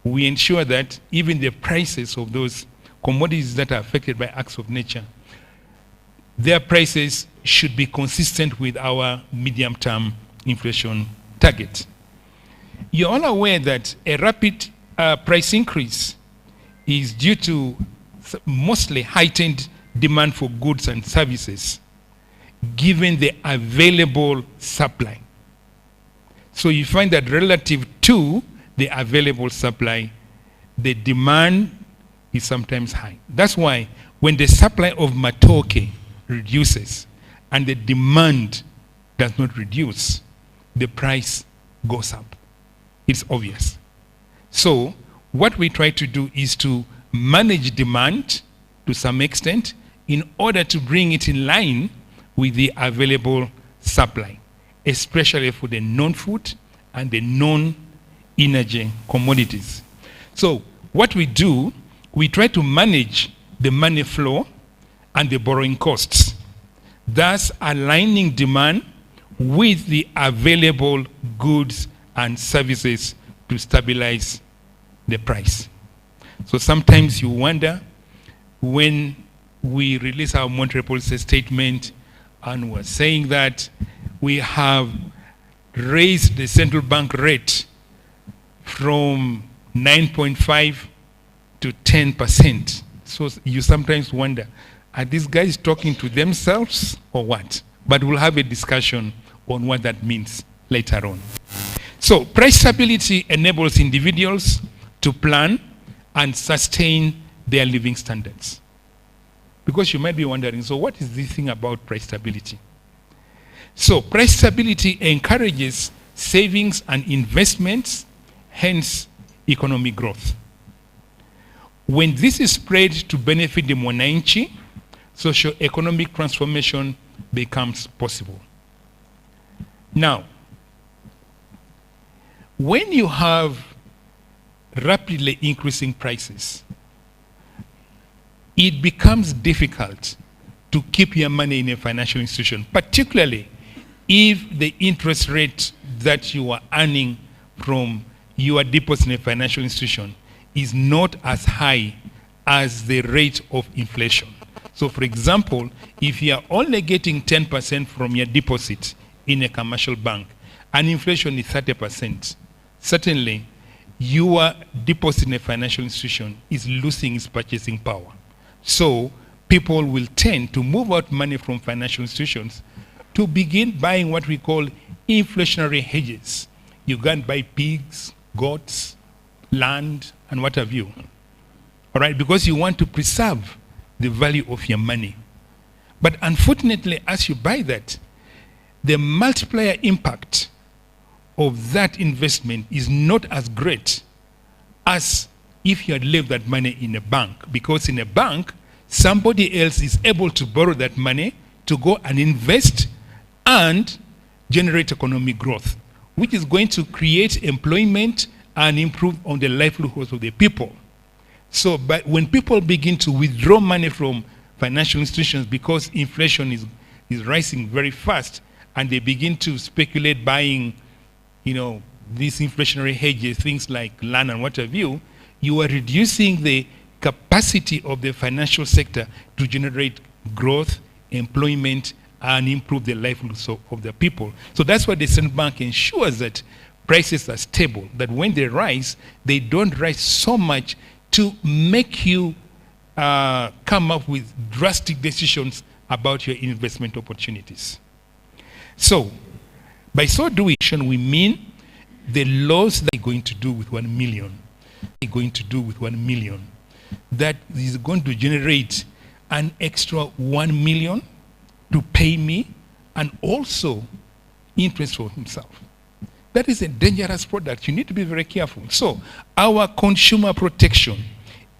we ensure that even the prices of those commodities that are affected by acts of nature, their prices should be consistent with our medium-term inflation target. You're all aware that a rapid price increase is due to mostly heightened demand for goods and services, given the available supply. So you find that relative to the available supply, the demand is sometimes high. That's why when the supply of matoke reduces and the demand does not reduce, the price goes up. It's obvious. So what we try to do is to manage demand to some extent in order to bring it in line with the available supply, especially for the non-food and the non-energy commodities. So what we do, we try to manage the money flow and the borrowing costs, thus aligning demand with the available goods and services to stabilize the price. So sometimes you wonder, when we release our monetary policy statement and we're saying that we have raised the central bank rate from 9.5 to 10%. So you sometimes wonder, are these guys talking to themselves or what? But we'll have a discussion on what that means later on. So price stability enables individuals to plan and sustain their living standards. Because you might be wondering, so what is this thing about price stability? So price stability encourages savings and investments, hence economic growth. When this is spread to benefit the mwananchi, socio-economic transformation becomes possible. Now, when you have rapidly increasing prices, it becomes difficult to keep your money in a financial institution, particularly if the interest rate that you are earning from your deposit in a financial institution is not as high as the rate of inflation. So for example, if you are only getting 10% from your deposit in a commercial bank and inflation is 30%, certainly your deposit in a financial institution is losing its purchasing power. So people will tend to move out money from financial institutions to begin buying what we call inflationary hedges. You go and buy pigs, goats, land, and what have you. All right, because you want to preserve the value of your money. But unfortunately, as you buy that, the multiplier impact of that investment is not as great as if you had left that money in a bank. Because in a bank, somebody else is able to borrow that money to go and invest and generate economic growth, which is going to create employment and improve on the livelihoods of the people. So but when people begin to withdraw money from financial institutions because inflation is rising very fast, and they begin to speculate buying, these inflationary hedges, things like land and what have you, you are reducing the capacity of the financial sector to generate growth, employment, and improve the livelihoods of the people. So that's why the central bank ensures that prices are stable, that when they rise, they don't rise so much to make you come up with drastic decisions about your investment opportunities. So, by so doing, we mean the laws that are going to do with 1 million, that is going to generate an extra 1 million to pay me and also interest for himself. That is a dangerous product. You need to be very careful. So our consumer protection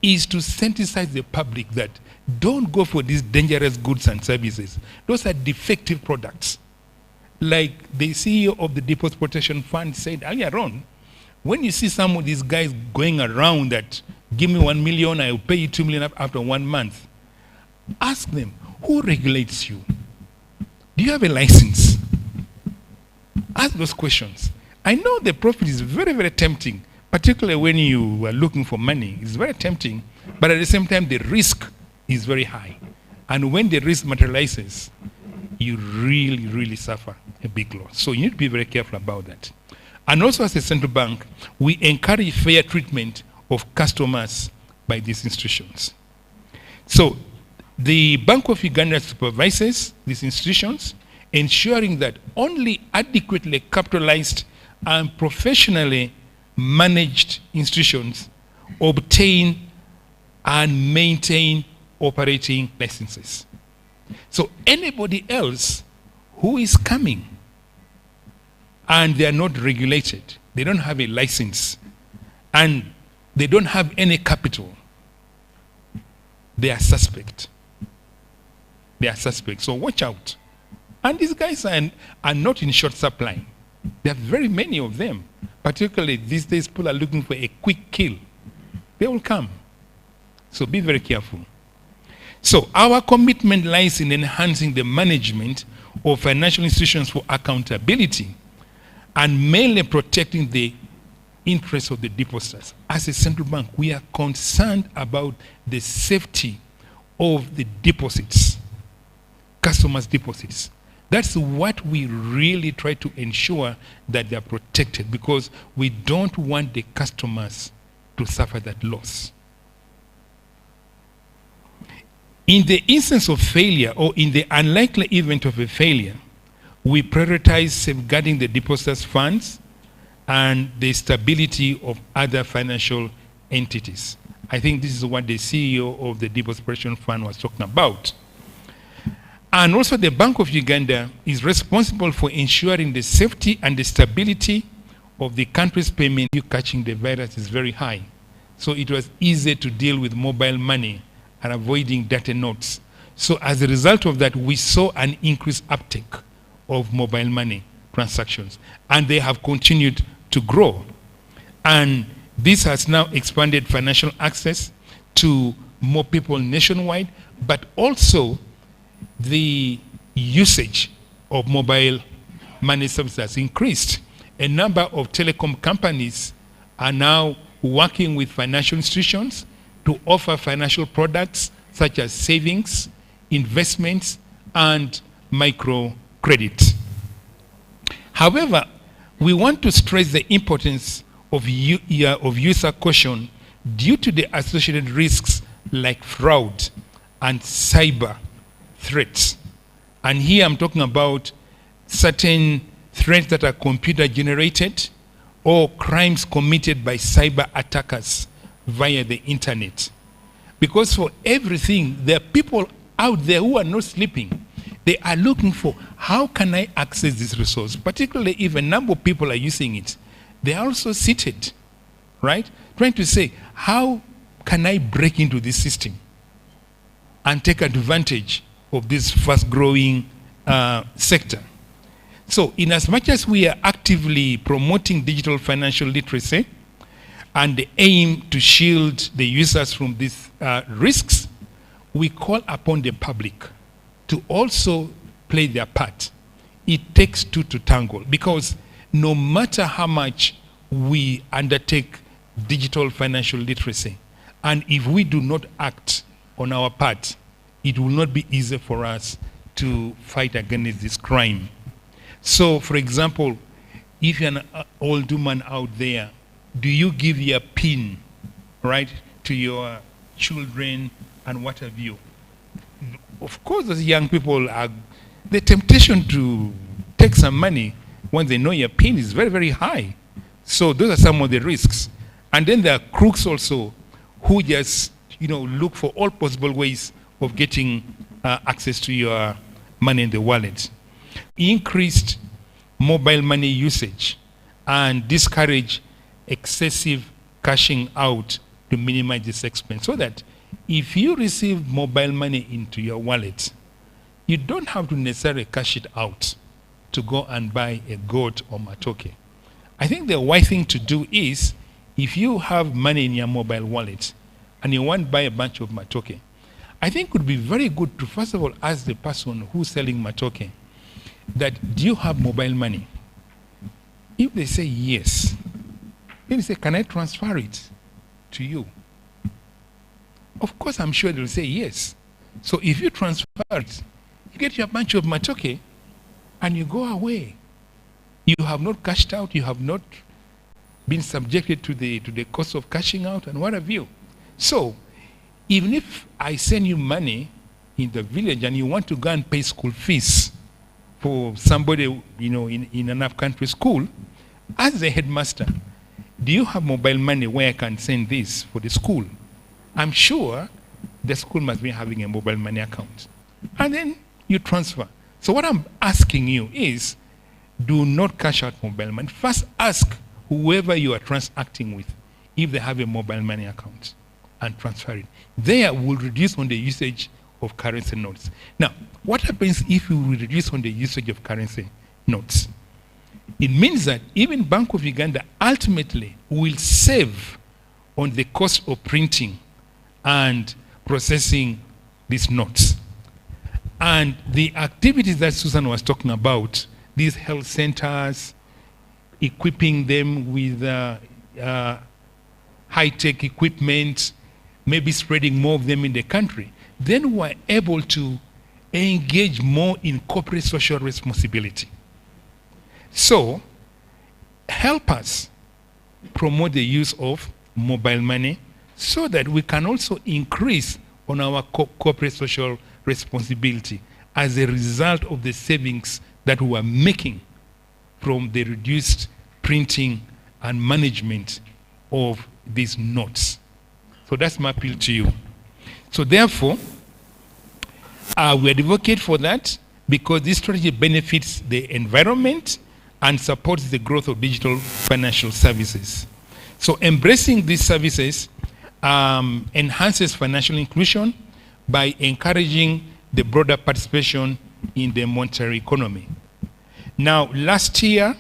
is to sensitize the public that don't go for these dangerous goods and services. Those are defective products. Like the CEO of the Deposit Protection Fund said earlier on, when you see some of these guys going around that, give me 1 million, I will pay you 2 million after 1 month, ask them, who regulates you? Do you have a license? Ask those questions. I know the profit is very, very tempting, particularly when you are looking for money. It's very tempting, but at the same time, the risk is very high. And when the risk materializes, you really, really suffer a big loss. So you need to be very careful about that. And also as a central bank, we encourage fair treatment of customers by these institutions. So the Bank of Uganda supervises these institutions, ensuring that only adequately capitalized and professionally managed institutions obtain and maintain operating licenses. So anybody else who is coming and they are not regulated, they don't have a license, and they don't have any capital, they are suspect. They are suspect. So watch out. And these guys are not in short supply. There are very many of them. Particularly these days, people are looking for a quick kill. They will come. So be very careful. So our commitment lies in enhancing the management of financial institutions for accountability and mainly protecting the interests of the depositors. As a central bank, we are concerned about the safety of the deposits, customers' deposits. That's what we really try to ensure, that they are protected, because we don't want the customers to suffer that loss. In the instance of failure, or in the unlikely event of a failure, we prioritize safeguarding the depositors' funds and the stability of other financial entities. I think this is what the CEO of the Deposit Protection Fund was talking about. And also the Bank of Uganda is responsible for ensuring the safety and the stability of the country's payment. Catching the virus is very high. So it was easy to deal with mobile money and avoiding dirty notes. So as a result of that, we saw an increased uptake of mobile money transactions, and they have continued to grow. And this has now expanded financial access to more people nationwide, but also the usage of mobile money services has increased. A number of telecom companies are now working with financial institutions to offer financial products such as savings, investments, and microcredit. However, we want to stress the importance of user caution due to the associated risks like fraud and cyber threats. And here I'm talking about certain threats that are computer generated or crimes committed by cyber attackers via the internet. Because for everything, there are people out there who are not sleeping. They are looking for, how can I access this resource? Particularly if a number of people are using it. They are also seated, right? Trying to say, how can I break into this system and take advantage of this fast-growing sector? So in as much as we are actively promoting digital financial literacy and the aim to shield the users from these risks, we call upon the public to also play their part. It takes two to tango, because no matter how much we undertake digital financial literacy, and if we do not act on our part, it will not be easy for us to fight against this crime. So, for example, if you're an old woman out there, do you give your PIN, right, to your children and what have you? Of course, those young people are, the temptation to take some money when they know your PIN is very, very high. So those are some of the risks. And then there are crooks also who just, look for all possible ways of getting access to your money in the wallet. Increased mobile money usage and discourage excessive cashing out to minimize this expense, so that if you receive mobile money into your wallet, you don't have to necessarily cash it out to go and buy a goat or matoke. I think the wise thing to do is, if you have money in your mobile wallet and you want to buy a bunch of matoke, I think it would be very good to first of all ask the person who's selling matoke that, do you have mobile money? If they say yes, then they say, can I transfer it to you? Of course, I'm sure they'll say yes. So if you transfer it, you get your bunch of matoke and you go away. You have not cashed out, you have not been subjected to the cost of cashing out and what have you. So even if I send you money in the village and you want to go and pay school fees for somebody, in an up-country school, as the headmaster, do you have mobile money where I can send this for the school? I'm sure the school must be having a mobile money account. And then you transfer. So what I'm asking you is, do not cash out mobile money. First ask whoever you are transacting with if they have a mobile money account and transfer it. There will reduce on the usage of currency notes. Now, what happens if we reduce on the usage of currency notes? It means that even Bank of Uganda ultimately will save on the cost of printing and processing these notes. And the activities that Susan was talking about, these health centers, equipping them with high-tech equipment, maybe spreading more of them in the country, then we're able to engage more in corporate social responsibility. So, help us promote the use of mobile money so that we can also increase on our corporate social responsibility as a result of the savings that we are making from the reduced printing and management of these notes. So that's my appeal to you. So therefore, we advocate for that because this strategy benefits the environment and supports the growth of digital financial services. So embracing these services enhances financial inclusion by encouraging the broader participation in the monetary economy. Now, last year,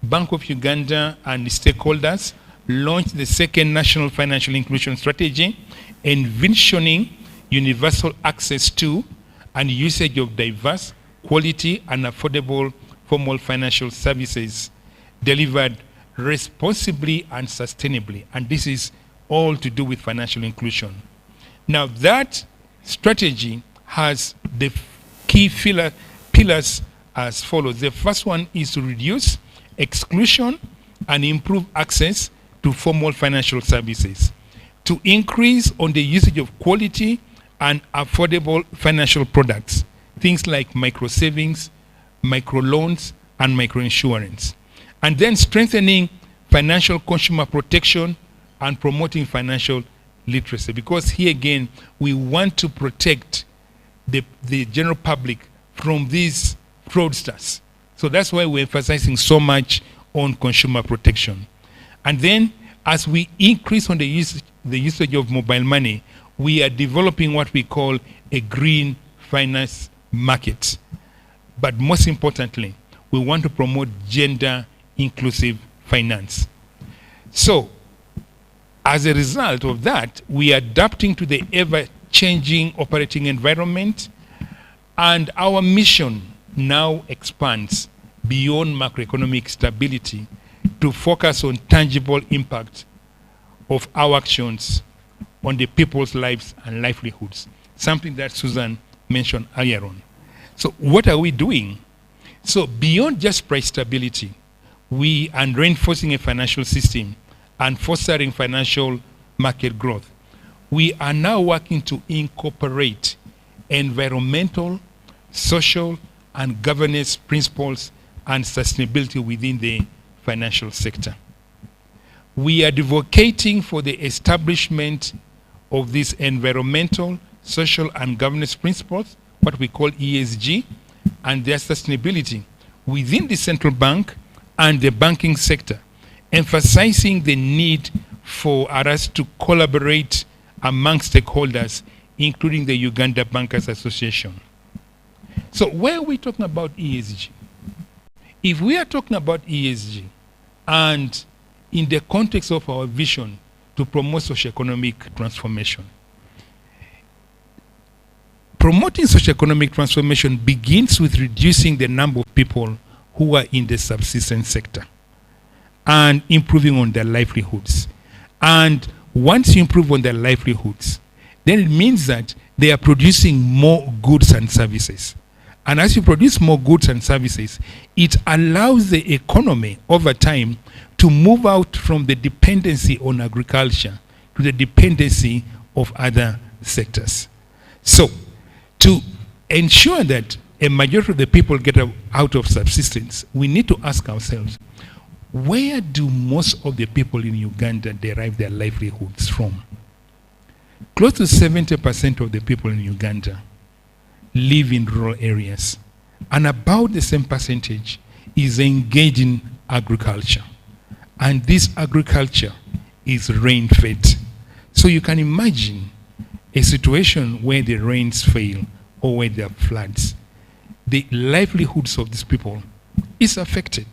Bank of Uganda and stakeholders launched the second National Financial Inclusion Strategy, envisioning universal access to and usage of diverse, quality, and affordable formal financial services delivered responsibly and sustainably. And this is all to do with financial inclusion. Now that strategy has the key pillars as follows. The first one is to reduce exclusion and improve access to formal financial services, to increase on the usage of quality and affordable financial products, things like micro savings, micro loans, and micro insurance, and then strengthening financial consumer protection and promoting financial literacy, because here again we want to protect the general public from these fraudsters. So that's why we're emphasizing so much on consumer protection. And then as we increase on the usage of mobile money, we are developing what we call a green finance market. But most importantly, we want to promote gender inclusive finance. So as a result of that, we are adapting to the ever-changing operating environment, and our mission now expands beyond macroeconomic stability to focus on tangible impact of our actions on the people's lives and livelihoods, something that Susan mentioned earlier on. So what are we doing? So beyond just price stability, we are reinforcing a financial system and fostering financial market growth. We are now working to incorporate environmental, social, and governance principles and sustainability within the financial sector. We are advocating for the establishment of these environmental, social, and governance principles, what we call ESG, and their sustainability within the central bank and the banking sector, emphasizing the need for us to collaborate among stakeholders, including the Uganda Bankers Association. So where are we talking about ESG? If we are talking about ESG and in the context of our vision to promote socioeconomic transformation, promoting socioeconomic transformation begins with reducing the number of people who are in the subsistence sector and improving on their livelihoods. And once you improve on their livelihoods, then it means that they are producing more goods and services. And as you produce more goods and services, it allows the economy over time to move out from the dependency on agriculture to the dependency of other sectors. So, to ensure that a majority of the people get out of subsistence, we need to ask ourselves, where do most of the people in Uganda derive their livelihoods from? Close to 70% of the people in Uganda live in rural areas, and about the same percentage is engaged in agriculture. And this agriculture is rain-fed. So you can imagine a situation where the rains fail or where there are floods. The livelihoods of these people is affected.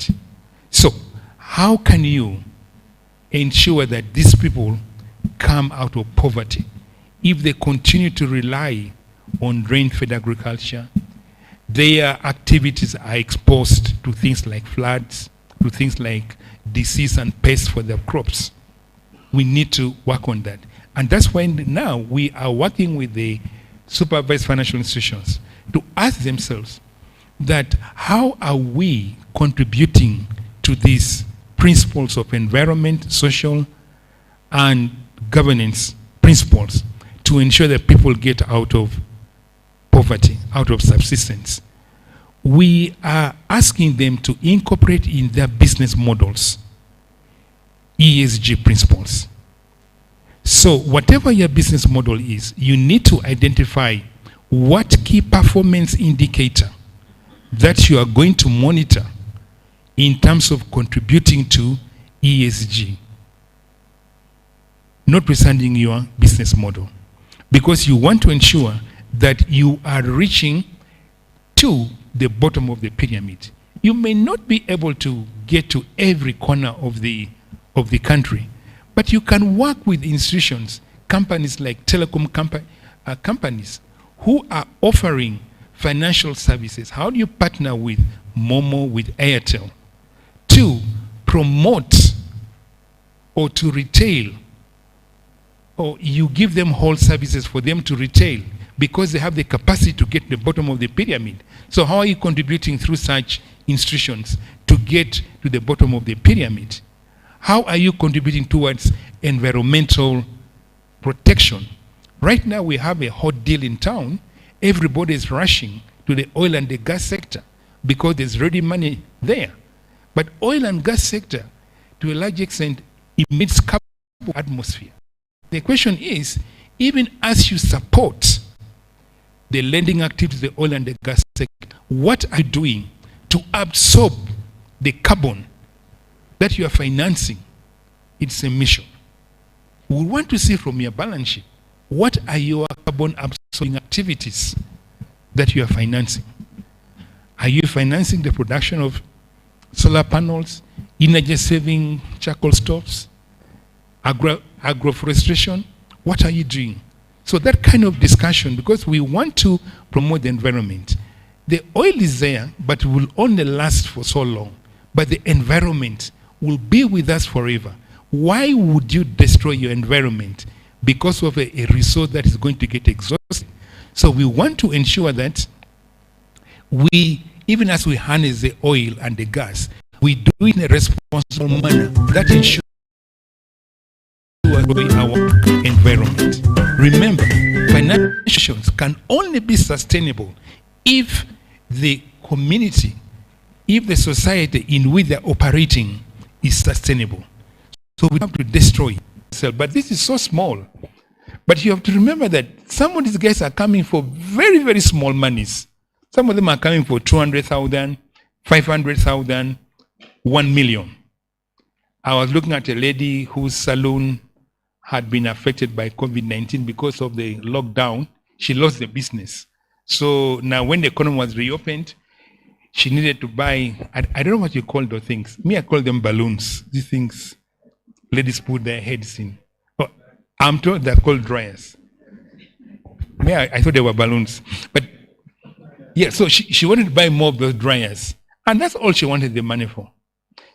So how can you ensure that these people come out of poverty if they continue to rely on rain-fed agriculture? Their activities are exposed to things like floods, to things like disease and pests for their crops. We need to work on that. And that's why now we are working with the supervised financial institutions to ask themselves that how are we contributing to these principles of environment, social, and governance principles to ensure that people get out of poverty, out of subsistence. We are asking them to incorporate in their business models ESG principles. So whatever your business model is, you need to identify what key performance indicator that you are going to monitor in terms of contributing to ESG, notwithstanding your business model, because you want to ensure that you are reaching to the bottom of the pyramid. You may not be able to get to every corner of the country, but you can work with institutions, companies like telecom companies who are offering financial services. How do you partner with Momo, with Airtel, to promote or to retail or you give them whole services for them to retail because they have the capacity to get to the bottom of the pyramid. So how are you contributing through such institutions to get to the bottom of the pyramid? How are you contributing towards environmental protection? Right now we have a hot deal in town. Everybody is rushing to the oil and the gas sector because there's ready money there. But oil and gas sector, to a large extent, emits carbon atmosphere. The question is, even as you support the lending activities of the oil and the gas sector, what are you doing to absorb the carbon that you are financing its emission? We want to see from your balance sheet, what are your carbon absorbing activities that you are financing? Are you financing the production of solar panels, energy saving charcoal stoves, agroforestation? What are you doing? So that kind of discussion, because we want to promote the environment. The oil is there, but will only last for so long. But the environment will be with us forever. Why would you destroy your environment because of a resource that is going to get exhausted? So we want to ensure that we, even as we harness the oil and the gas, we do it in a responsible manner that ensures our environment. Remember, financial institutions can only be sustainable if the community, if the society in which they're operating is sustainable. So we have to destroy itself. But this is so small. But you have to remember that some of these guys are coming for very, very small monies. Some of them are coming for 200,000, 500,000, 1 million. I was looking at a lady whose salon had been affected by COVID-19 because of the lockdown. She lost the business. So now when the economy was reopened, she needed to buy, I don't know what you call those things. Me, I call them balloons. These things ladies put their heads in. Oh, I'm told they're called dryers. Me, I thought they were balloons. But yeah, so she wanted to buy more of those dryers. And that's all she wanted the money for.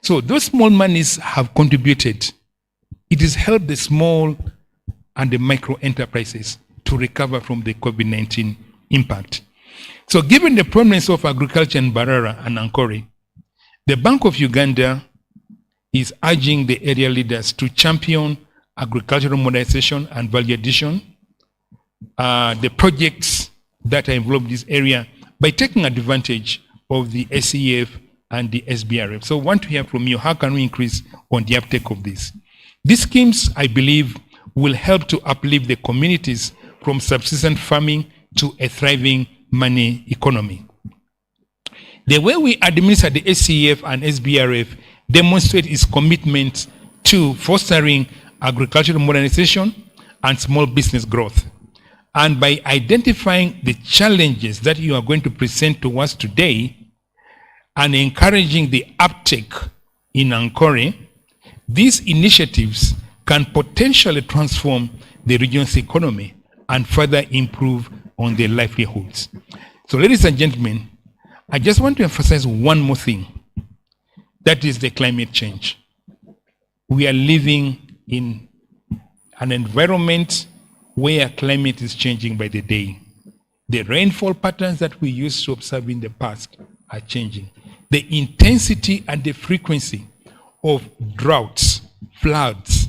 So those small monies have contributed. It has helped the small and the micro enterprises to recover from the COVID-19 impact. So given the prominence of agriculture in Mbarara and Ankole, the Bank of Uganda is urging the area leaders to champion agricultural modernization and value addition, the projects that are involved in this area, by taking advantage of the SEF and the SBRF. So I want to hear from you, how can we increase on the uptake of this? These schemes, I believe, will help to uplift the communities from subsistence farming to a thriving money economy. The way we administer the SEF and SBRF demonstrate its commitment to fostering agricultural modernization and small business growth. And by identifying the challenges that you are going to present to us today and encouraging the uptake in Ankole, these initiatives can potentially transform the region's economy and further improve on their livelihoods. So ladies and gentlemen, I just want to emphasize one more thing. That is the climate change. We are living in an environment where climate is changing by the day. The rainfall patterns that we used to observe in the past are changing. The intensity and the frequency of droughts, floods,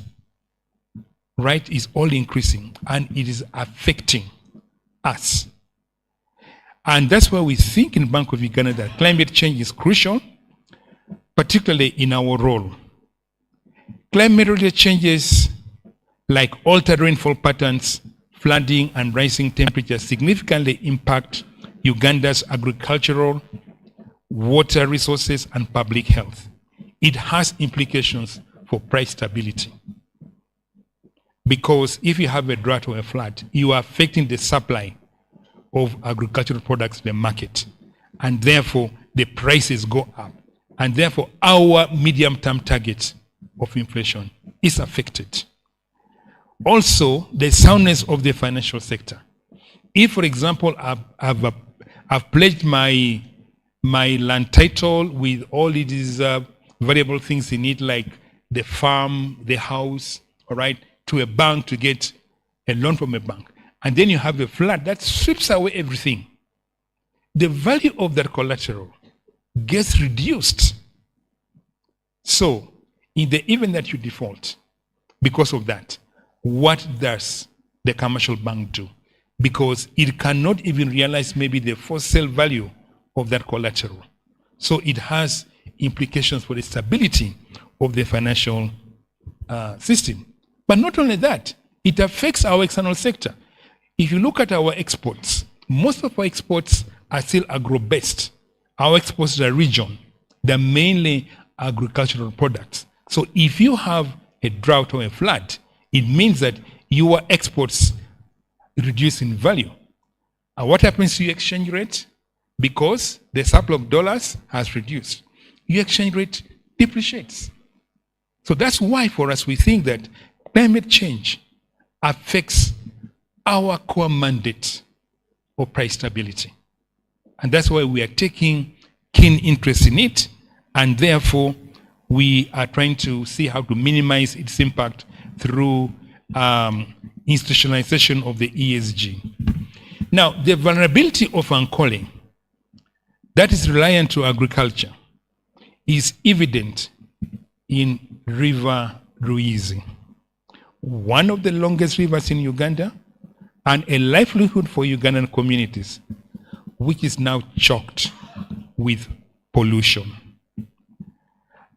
right, is all increasing, and it is affecting us. And that's why we think in Bank of Uganda that climate change is crucial, particularly in our role. Climate-related changes like altered rainfall patterns, flooding, and rising temperatures significantly impact Uganda's agricultural, water resources, and public health. It has implications for price stability. Because if you have a drought or a flood, you are affecting the supply of agricultural products in the market. And therefore, the prices go up. And therefore, our medium-term target of inflation is affected. Also, the soundness of the financial sector. If, for example, I've pledged my land title with all these variable things in it, like the farm, the house, all right, to a bank to get a loan from a bank, and then you have a flood that sweeps away everything, the value of that collateral gets reduced. So, in the event that you default, because of that, what does the commercial bank do? Because it cannot even realize maybe the for sale value of that collateral. So it has implications for the stability of the financial system. But not only that, it affects our external sector. If you look at our exports, most of our exports are still agro-based. Our exports to the region, they're mainly agricultural products. So if you have a drought or a flood, it means that your exports reduce in value. And what happens to your exchange rate? Because the supply of dollars has reduced, your exchange rate depreciates. So that's why for us we think that climate change affects our core mandate of price stability. And that's why we are taking keen interest in it, and therefore we are trying to see how to minimize its impact through institutionalization of the ESG. Now, the vulnerability of Ankole that is reliant to agriculture is evident in River Ruizi, one of the longest rivers in Uganda and a livelihood for Ugandan communities, which is now choked with pollution.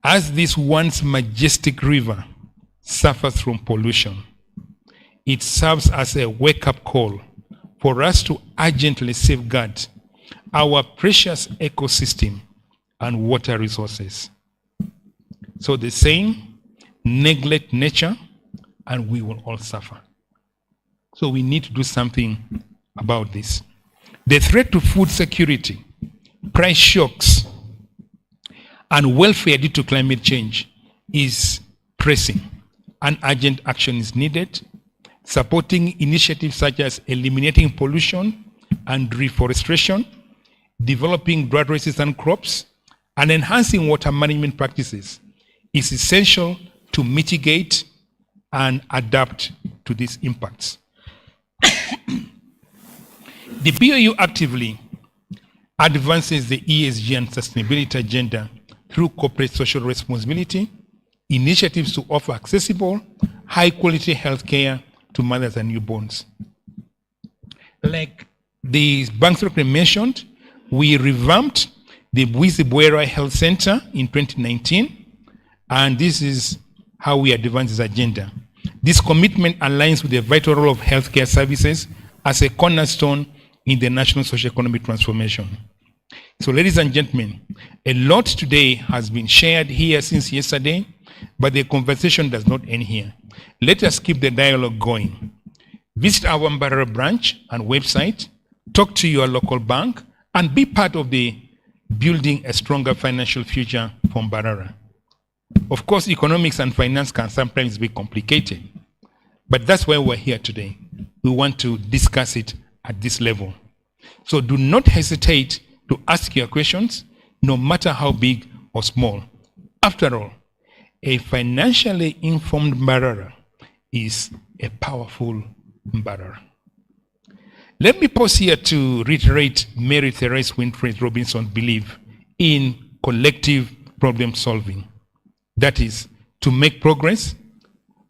As this once majestic river suffers from pollution, it serves as a wake-up call for us to urgently safeguard our precious ecosystem and water resources. So the saying, neglect nature and we will all suffer. So we need to do something about this. The threat to food security, price shocks, and welfare due to climate change is pressing, and urgent action is needed. Supporting initiatives such as eliminating pollution and reforestation, developing drought-resistant crops, and enhancing water management practices is essential to mitigate and adapt to these impacts. The BOU actively advances the ESG and sustainability agenda through corporate social responsibility, initiatives to offer accessible, high-quality healthcare to mothers and newborns. Like the bank secretary mentioned, we revamped the Mbarara Health Center in 2019, and this is how we advance this agenda. This commitment aligns with the vital role of healthcare services as a cornerstone in the national socio-economic transformation. So, ladies and gentlemen, a lot today has been shared here since yesterday, but the conversation does not end here. Let us keep the dialogue going. Visit our Mbarara branch and website, talk to your local bank, and be part of the building a stronger financial future for Mbarara. Of course, economics and finance can sometimes be complicated, but that's why we're here today. We want to discuss it at this level. So do not hesitate to ask your questions, no matter how big or small. After all, a financially informed Mbarara is a powerful Mbarara. Let me pause here to reiterate Mary Therese Winfrey Robinson's belief in collective problem solving. That is, to make progress,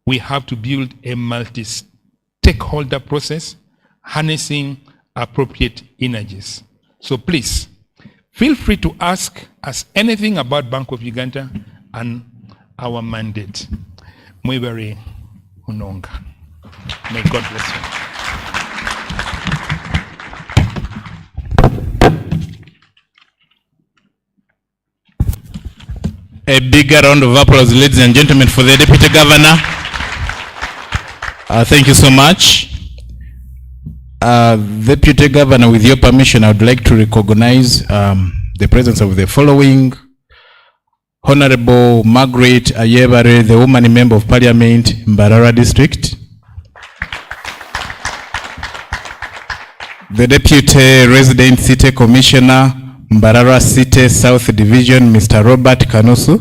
we have to build a multi-stakeholder process, harnessing appropriate energies. So please, feel free to ask us anything about Bank of Uganda and our mandate. Mwebare Unonga. May God bless you. A bigger round of applause, ladies and gentlemen, for the Deputy Governor. Thank you so much. Deputy Governor, with your permission, I would like to recognize the presence of the following. Honorable Margaret Ayebare, the woman member of Parliament, Mbarara District. The Deputy Resident City Commissioner, Mbarara City South Division, Mr. Robert Kanusu.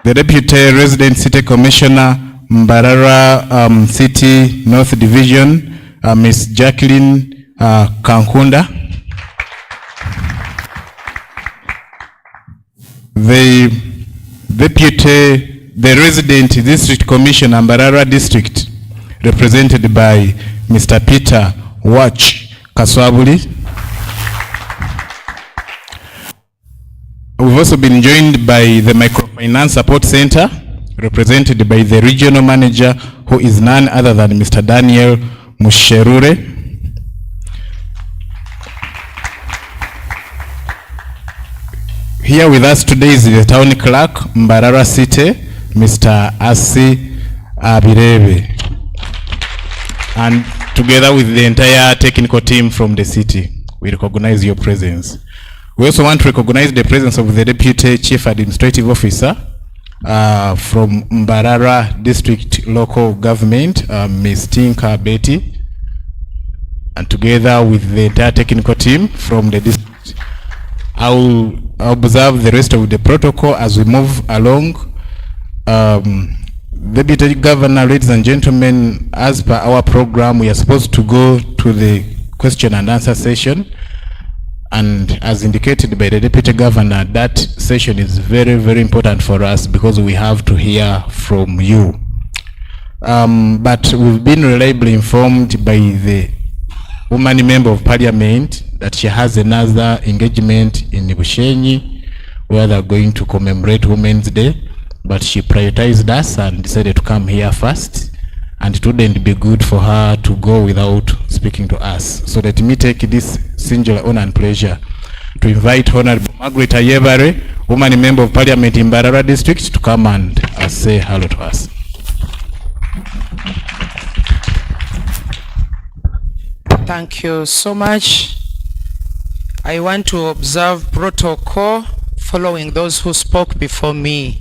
The Deputy Resident City Commissioner, Mbarara City North Division, Ms. Jacqueline Kankunda. The resident district commissioner, Mbarara district, represented by Mr. Peter Watch Kaswabuli. We've also been joined by the Microfinance Support Center, represented by the regional manager, who is none other than Mr. Daniel Musherure. Here with us today is the town clerk, Mbarara City, Mr. Asi Abirebe, and together with the entire technical team from the city, we recognize your presence. We also want to recognize the presence of the Deputy Chief Administrative Officer from Mbarara District Local Government, Ms. Tinka Betty, and together with the entire technical team from the district. I will observe the rest of the protocol as we move along. Deputy Governor, ladies and gentlemen, as per our program, we are supposed to go to the question and answer session. And as indicated by the Deputy Governor, that session is very, very important for us because we have to hear from you. But we've been reliably informed by the woman member of parliament that she has another engagement in Bushenyi where they're going to commemorate Women's Day, but she prioritized us and decided to come here first, and it wouldn't be good for her to go without speaking to us. So let me take this singular honor and pleasure to invite Honorable Margaret Ayebare, woman member of parliament in Mbarara district, to come and say hello to us. Thank you so much. I want to observe protocol following those who spoke before me.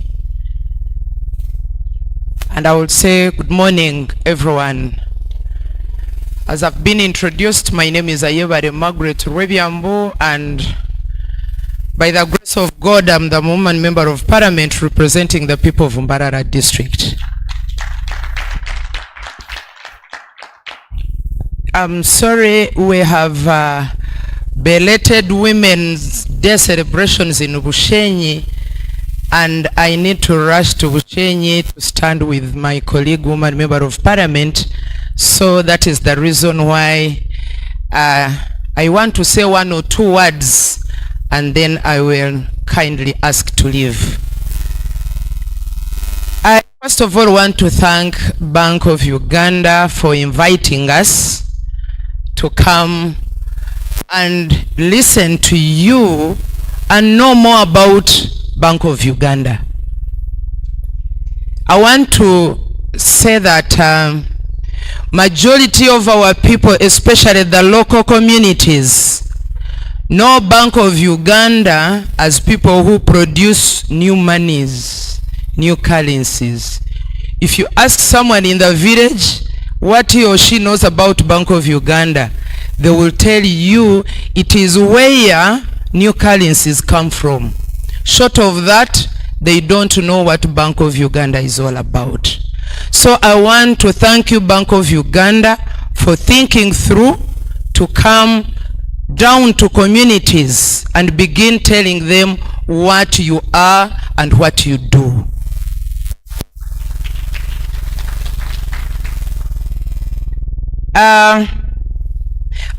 And I will say good morning, everyone. As I've been introduced, my name is Ayebare Margaret Rebiambo, and by the grace of God, I'm the woman member of parliament representing the people of Mbarara district. I'm sorry, we have belated Women's Day celebrations in Bushenyi, and I need to rush to Bushenyi to stand with my colleague, woman member of parliament. So that is the reason why I want to say one or two words, and then I will kindly ask to leave. I first of all want to thank Bank of Uganda for inviting us to come and listen to you and know more about Bank of Uganda. I want to say that majority of our people, especially the local communities, know Bank of Uganda as people who produce new monies, new currencies. If you ask someone in the village what he or she knows about Bank of Uganda, they will tell you it is where new currencies come from. Short of that, they don't know what Bank of Uganda is all about. So I want to thank you, Bank of Uganda, for thinking through to come down to communities and begin telling them what you are and what you do.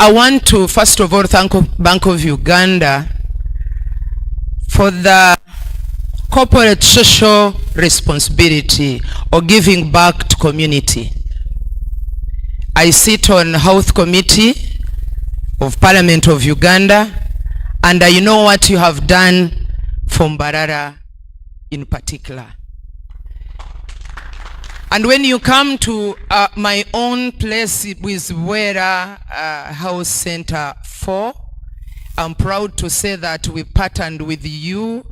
I want to first of all thank Bank of Uganda for the corporate social responsibility or giving back to community. I sit on Health Committee of Parliament of Uganda, and I know what you have done for Mbarara in particular. And when you come to my own place with Wera House Center 4, I'm proud to say that we partnered with you.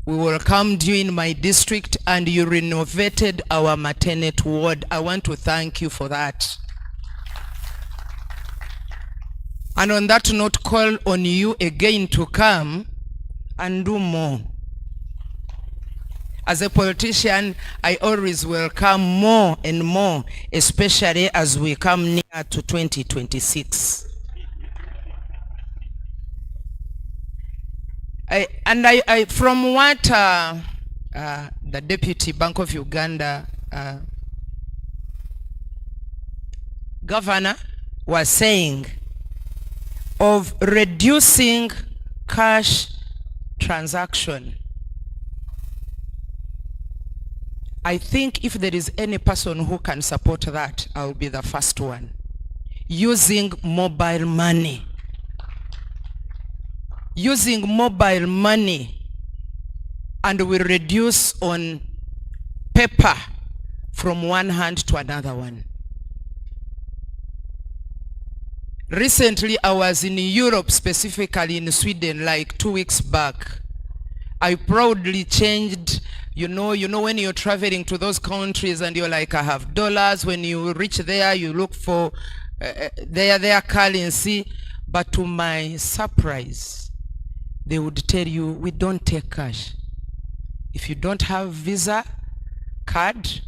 We welcomed you in my district and you renovated our maternity ward. I want to thank you for that. And on that note, call on you again to come and do more. As a politician, I always welcome more and more, especially as we come near to 2026. From what the Deputy Bank of Uganda Governor was saying of reducing cash transaction, I think if there is any person who can support that, I'll be the first one. Using mobile money. Using mobile money, and we reduce on paper from one hand to another one. Recently, I was in Europe, specifically in Sweden, like 2 weeks back. I proudly changed, you know when you're traveling to those countries and you're like, I have dollars. When you reach there, you look for their currency. But to my surprise, they would tell you, we don't take cash. If you don't have Visa card,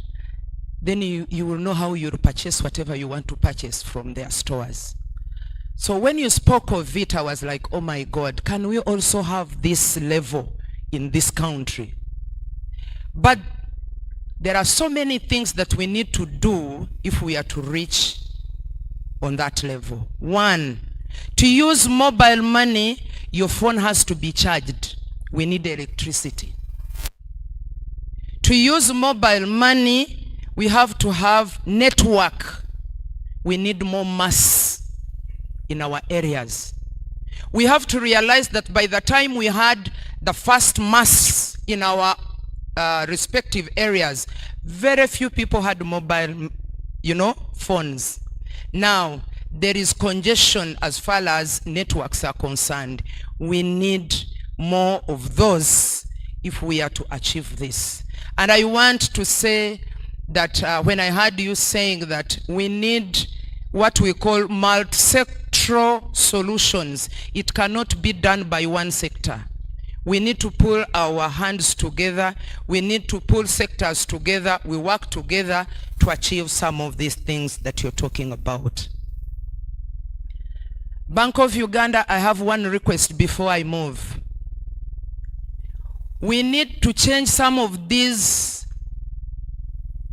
then you will know how you'll purchase whatever you want to purchase from their stores. So when you spoke of it, I was like, oh my God, can we also have this level in this country? But there are so many things that we need to do if we are to reach on that level. One, to use mobile money, your phone has to be charged. We need electricity. To use mobile money, we have to have network. We need more mass in our areas. We have to realize that by the time we had the first mass in our respective areas, very few people had mobile, phones. Now, there is congestion as far as networks are concerned. We need more of those if we are to achieve this. And I want to say that when I heard you saying that we need what we call multi-sectoral solutions, it cannot be done by one sector. We need to pull our hands together. We need to pull sectors together. We work together to achieve some of these things that you're talking about. Bank of Uganda, I have one request before I move. We need to change some of these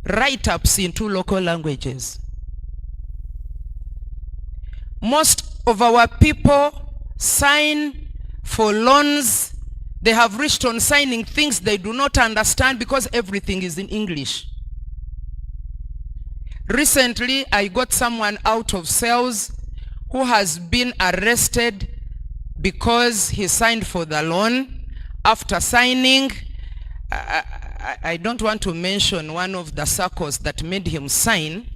write-ups into local languages. Most of our people sign for loans. They have reached on signing things they do not understand because everything is in English. Recently, I got someone out of sales who has been arrested because he signed for the loan. After signing, I don't want to mention one of the circles that made him sign.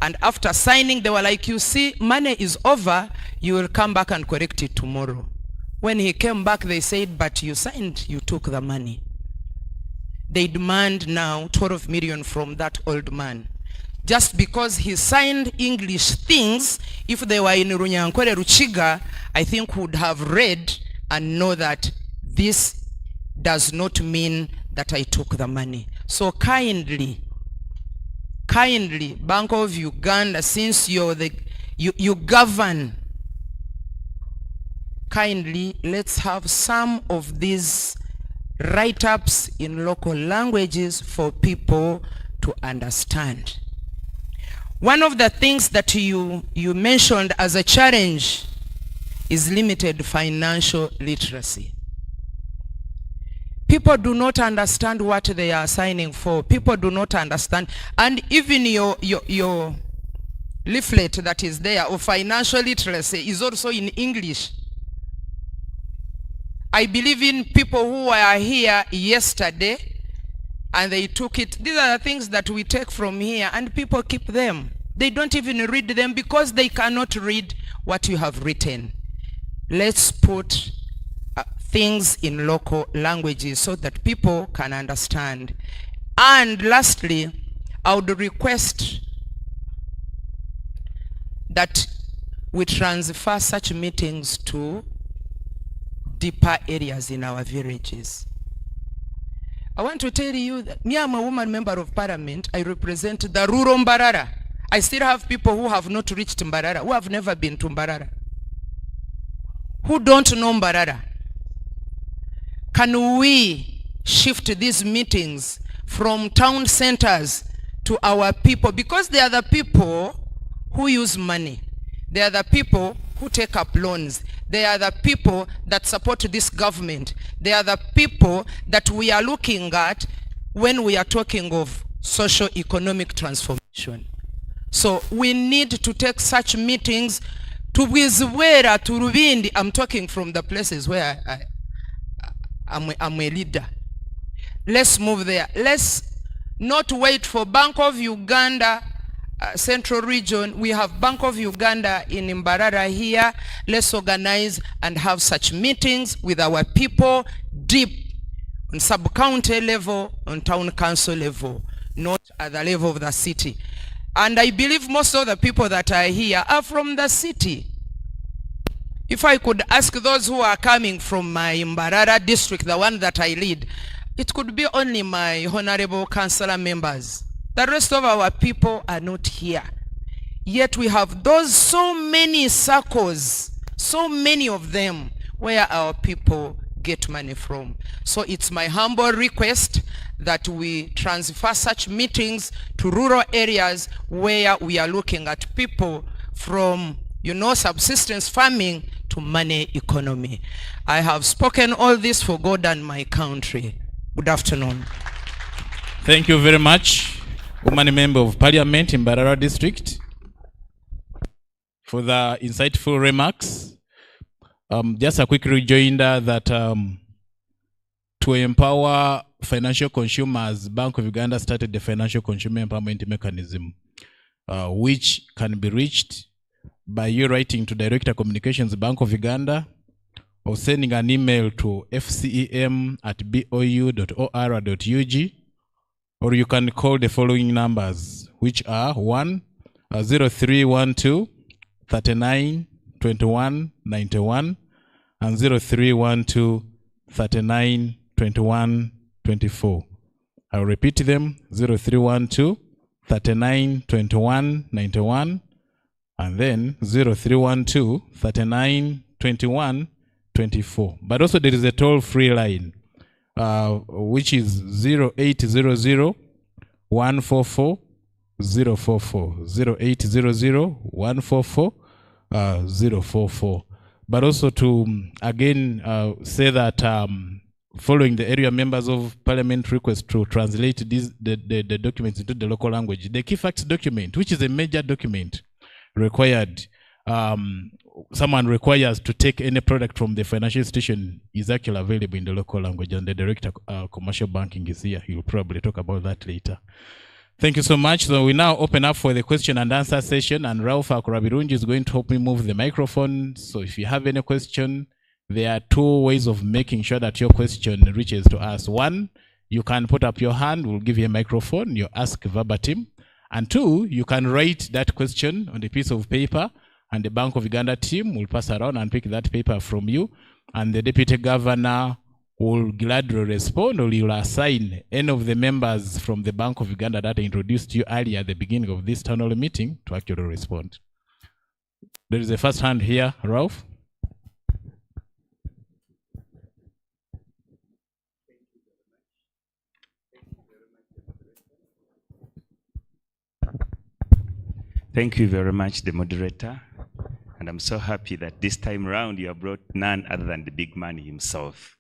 And after signing, they were like, you see, money is over. You will come back and correct it tomorrow. When he came back, they said, but you signed, you took the money. They demand now 12 million from that old man. Just because he signed English things, if they were in Runyankore Ruchiga, I think would have read and know that this does not mean that I took the money. So kindly, Bank of Uganda, since you govern, kindly let's have some of these write-ups in local languages for people to understand. One of the things that you mentioned as a challenge is limited financial literacy. People do not understand what they are signing for. People do not understand. And even your leaflet that is there of financial literacy is also in English. I believe in people who were here yesterday and they took it. These are the things that we take from here and people keep them. They don't even read them because they cannot read what you have written. Let's put things in local languages so that people can understand. And lastly, I would request that we transfer such meetings to deeper areas in our villages. I want to tell you that me, I'm a woman member of parliament. I represent the rural Mbarara. I still have people who have not reached Mbarara, who have never been to Mbarara, who don't know Mbarara. Can we shift these meetings from town centers to our people? Because they are the people who use money. They are the people who take up loans. They are the people that support this government. They are the people that we are looking at when we are talking of socio-economic transformation. So we need to take such meetings to Bwizwera, to Rubindi. I'm talking from the places where I'm a leader. Let's move there. Let's not wait for Bank of Uganda, Central Region. We have Bank of Uganda in Mbarara here. Let's organize and have such meetings with our people deep on sub-county level, on town council level, not at the level of the city. And I believe most of the people that are here are from the city. If I could ask those who are coming from my Mbarara district, the one that I lead, it could be only my honorable councillor members. The rest of our people are not here. Yet we have those so many circles, so many of them, where our people get money from. So it's my humble request that we transfer such meetings to rural areas where we are looking at people from, subsistence farming to money economy. I have spoken all this for God and my country. Good afternoon. Thank you very much, Woman Member of Parliament in Mbarara District, for the insightful remarks. Just a quick rejoinder that to empower financial consumers, Bank of Uganda started the Financial Consumer Empowerment Mechanism, which can be reached by you writing to Director Communications, Bank of Uganda, or sending an email to fcem@bou.or.ug, or you can call the following numbers, which are 0312 39 21 91 and 0312 39 21 24. I'll repeat them: 0312 39 21 91 and then 0312 39 21 24. But also there is a toll-free line, which is 0800 144 044, 0800 144 044. But also to again say that following the area members of parliament request to translate the documents into the local language, the key facts document, which is a major document required, someone requires to take any product from the financial institution, is actually available in the local language, and the Director Commercial Banking is here. He'll probably talk about that later. Thank you so much. So we now open up for the question and answer session, and Ralph Akurabirunji is going to help me move the microphone. So if you have any question, there are two ways of making sure that your question reaches to us. One, you can put up your hand, we'll give you a microphone, you ask verbatim. And two, you can write that question on a piece of paper, and the Bank of Uganda team will pass around and pick that paper from you, and the Deputy Governor will gladly respond, or you will assign any of the members from the Bank of Uganda that I introduced you earlier at the beginning of this town hall meeting to actually respond. There is a first hand here, Ralph. Thank you very much, the moderator. And I'm so happy that this time around you have brought none other than the big man himself.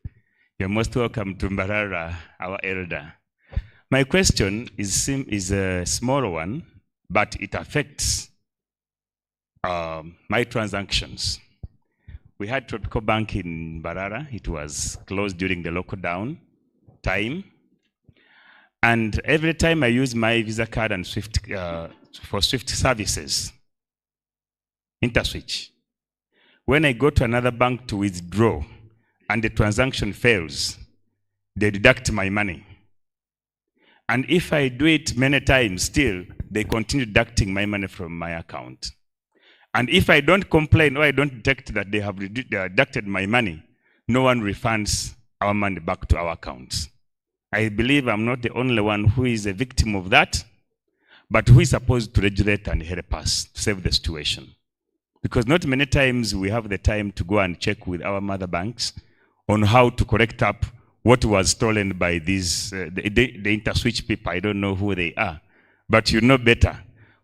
You're most welcome to Mbarara, our elder. My question is a small one, but it affects my transactions. We had Tropical Bank in Mbarara. It was closed during the lockdown time. And every time I use my Visa card and Swift for Swift services, InterSwitch, when I go to another bank to withdraw and the transaction fails, they deduct my money. And if I do it many times, still, they continue deducting my money from my account. And if I don't complain or I don't detect that they have deducted my money, no one refunds our money back to our accounts. I believe I'm not the only one who is a victim of that, but who is supposed to regulate and help us to save the situation. Because not many times we have the time to go and check with our mother banks on how to correct up what was stolen by these, the interswitch people. I don't know who they are, but you know better.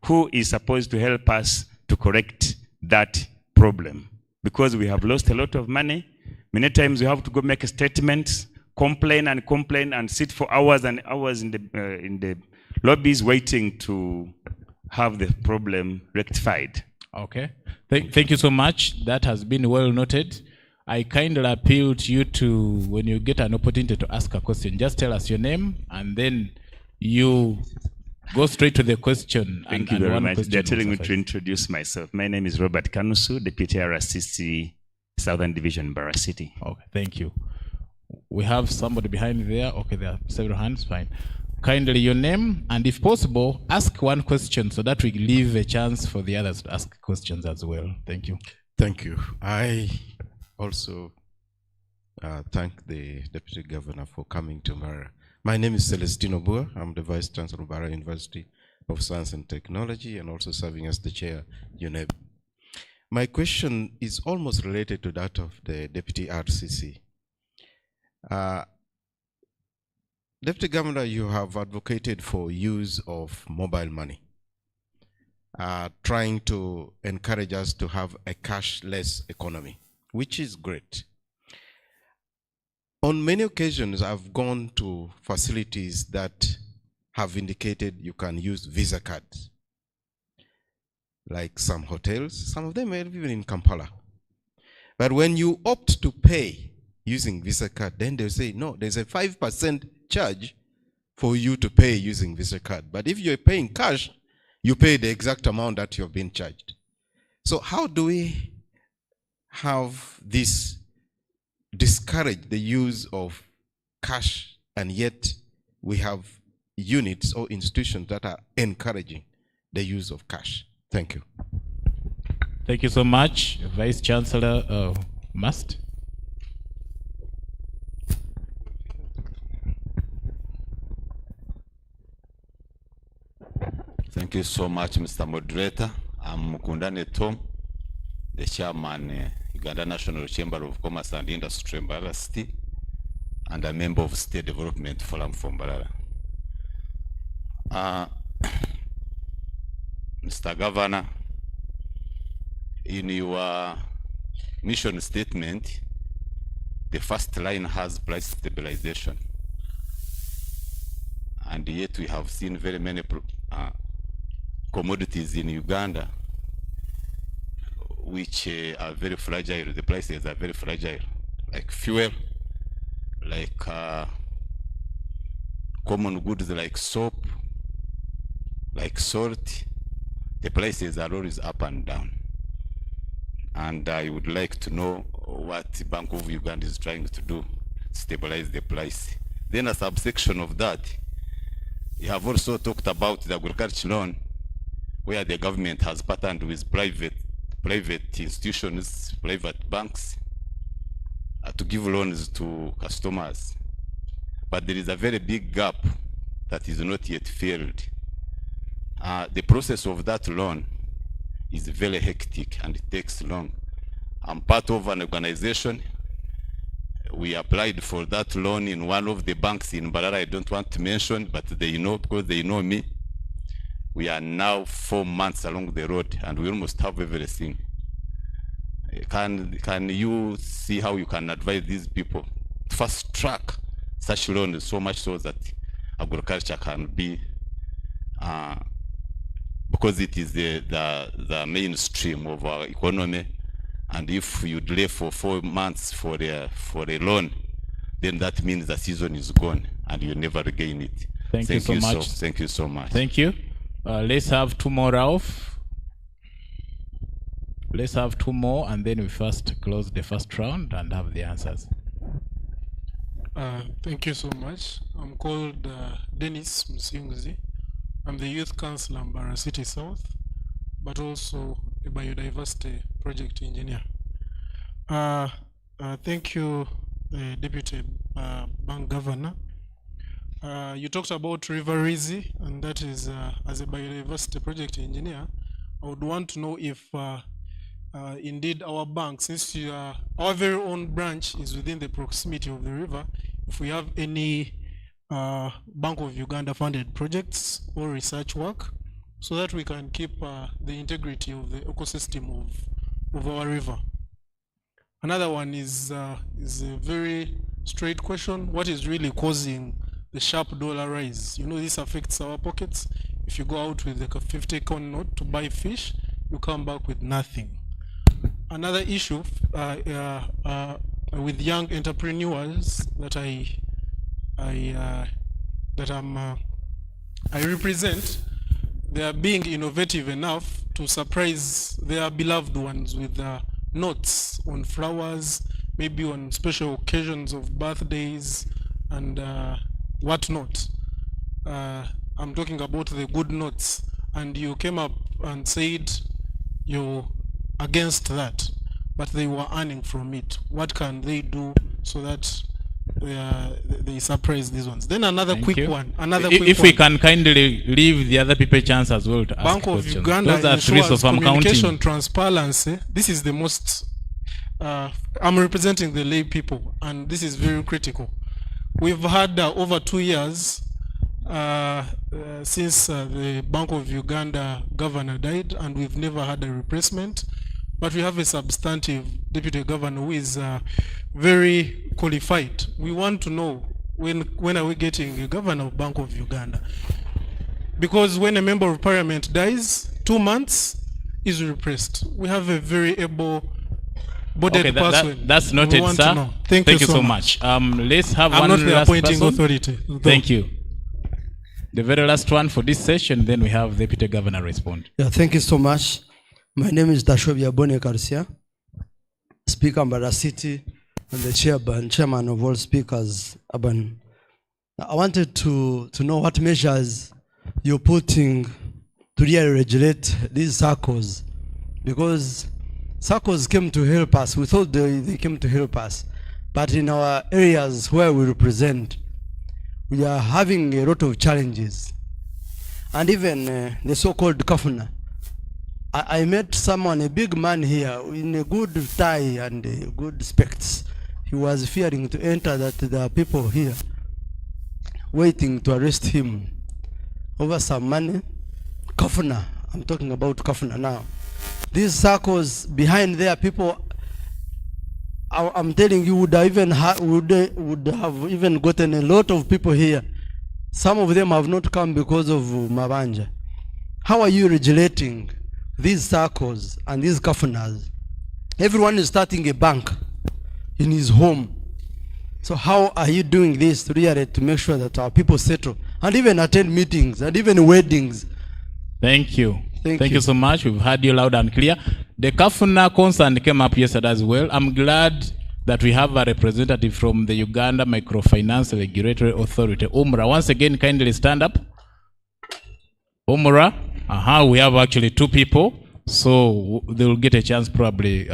Who is supposed to help us to correct that problem? Because we have lost a lot of money. Many times we have to go make statements, complain and sit for hours and hours in the lobbies waiting to have the problem rectified. Okay. Thank you so much. That has been well noted. I kindly appeal to you to, when you get an opportunity to ask a question, just tell us your name and then you go straight to the question. Thank you very much. They're telling me to introduce myself. My name is Robert Kanusu, Deputy RCC, Southern Division, Mbarara City. Okay, thank you. We have somebody behind there. Okay, there are several hands. Fine. Kindly your name, and if possible, ask one question so that we leave a chance for the others to ask questions as well. Thank you. Thank you. I also thank the Deputy Governor for coming to Mbarara. My name is Celestino Bua. I'm the Vice Chancellor of Mbarara University of Science and Technology and also serving as the Chair, UNEB. My question is almost related to that of the Deputy RCC. Deputy Governor, you have advocated for use of mobile money, trying to encourage us to have a cashless economy, which is great. On many occasions, I've gone to facilities that have indicated you can use Visa cards, like some hotels, some of them are even in Kampala. But when you opt to pay using Visa card, then they'll say, no, there's a 5% charge for you to pay using Visa card. But if you're paying cash, you pay the exact amount that you've been charged. So how do we have this discourage the use of cash, and yet we have units or institutions that are encouraging the use of cash? Thank you. Thank you so much, Vice Chancellor Must. Thank you so much, Mr. Moderator. I'm Mukundane Tom, the Chairman, Uganda National Chamber of Commerce and Industry, Mbarara City, and a member of State Development Forum for Mbarara. Mr. Governor, in your mission statement, the first line has price stabilization. And yet we have seen very many commodities in Uganda which are very fragile. The prices are very fragile, like fuel, like common goods like soap, like salt. The prices are always up and down. And I would like to know what the Bank of Uganda is trying to do to stabilize the price. Then a subsection of that, you have also talked about the agriculture loan, where the government has partnered with private institutions, private banks, to give loans to customers. But there is a very big gap that is not yet filled. The process of that loan is very hectic and it takes long. I'm part of an organization. We applied for that loan in one of the banks in Mbarara. I don't want to mention, but they know because they know me. We are now 4 months along the road and we almost have everything. Can you see how you can advise these people to fast track such loans so much so that agriculture can be, because it is the mainstream of our economy, and if you delay for 4 months for a loan, then that means the season is gone and you never regain it. Thank you so much. Thank you so much. Thank you. Let's have 2 more, Ralph. Let's have 2 more, and then we first close the first round and have the answers. Thank you so much. I'm called Dennis Msinguzi. I'm the Youth Councillor Mbarara City South, but also a biodiversity project engineer. Thank you, Deputy Bank Governor, You talked about River Rizzi, and that is, as a biodiversity project engineer, I would want to know if indeed our bank, since our very own branch is within the proximity of the river, if we have any Bank of Uganda funded projects or research work, so that we can keep the integrity of the ecosystem of our river. Another one is a very straight question. What is really causing the sharp dollar rise? You know, this affects our pockets. If you go out with like a 50 con note to buy fish, you come back with nothing. Another issue with young entrepreneurs that I represent, they are being innovative enough to surprise their beloved ones with notes on flowers, maybe on special occasions of birthdays and whatnot. I'm talking about the good notes, and you came up and said you're against that, but they were earning from it. What can they do so that they surprise these ones? Then another Thank quick you. one. Another If we can kindly leave the other people a chance as well to ask Bank of questions. Uganda Those are three, so ensures I'm communication counting. transparency. This is the most, I'm representing the lay people, and this is very critical. We've had over 2 years since the Bank of Uganda governor died, and we've never had a replacement. But we have a substantive deputy governor who is very qualified. We want to know when are we getting a governor of Bank of Uganda? Because when a member of parliament dies, 2 months is replaced. We have a very able-bodied person. That's We noted, want to sir. know. Thank you so much. Let's have I'm one not the last appointing person. authority, though. Thank you. The very last one for this session, then we have Deputy Governor respond. Yeah, thank you so much. My name is Dashobia Bone Karsia, Speaker Mbarara City, and the chairman of all speakers, Urban. I wanted to know what measures you're putting to really regulate these circles, because circles came to help us. We thought they came to help us, but in our areas where we represent, we are having a lot of challenges. And even the so-called kafuna. I met someone, a big man here, in a good tie and good specs. He was fearing to enter, that there are people here waiting to arrest him over some money. Kafuna, I'm talking about kafuna now. These circles behind there, people, I'm telling you, would have even gotten a lot of people here. Some of them have not come because of Mabanja. How are you regulating these circles and these kafunas? Everyone is starting a bank in his home. So how are you doing this really to make sure that our people settle and even attend meetings and even weddings? Thank you. Thank you so much. We've heard you loud and clear. The Kafuna concern came up yesterday as well. I'm glad that we have a representative from the Uganda Microfinance Regulatory Authority, UMRA. Once again, kindly stand up. UMRA. We have actually 2 people, so they will get a chance probably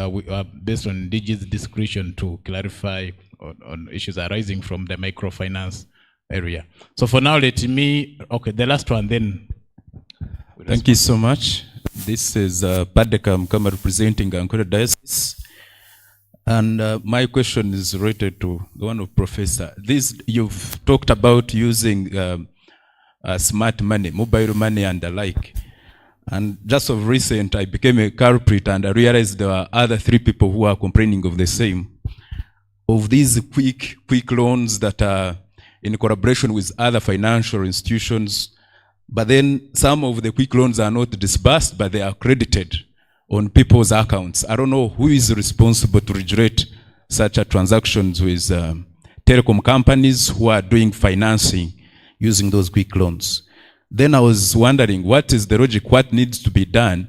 based on DG's discretion to clarify on issues arising from the microfinance area. So for now, let me, the last one then. Thank you so much. This is Padekam Kama representing Ankara Diocese. And my question is related to the one of Professor. You've talked about using smart money, mobile money and the like. And just of recent, I became a culprit and I realized there were other 3 people who are complaining of the same. Of these quick loans that are in collaboration with other financial institutions, but then some of the quick loans are not disbursed, but they are credited on people's accounts. I don't know who is responsible to regulate such transactions with telecom companies who are doing financing using those quick loans. Then I was wondering, what is the logic, what needs to be done?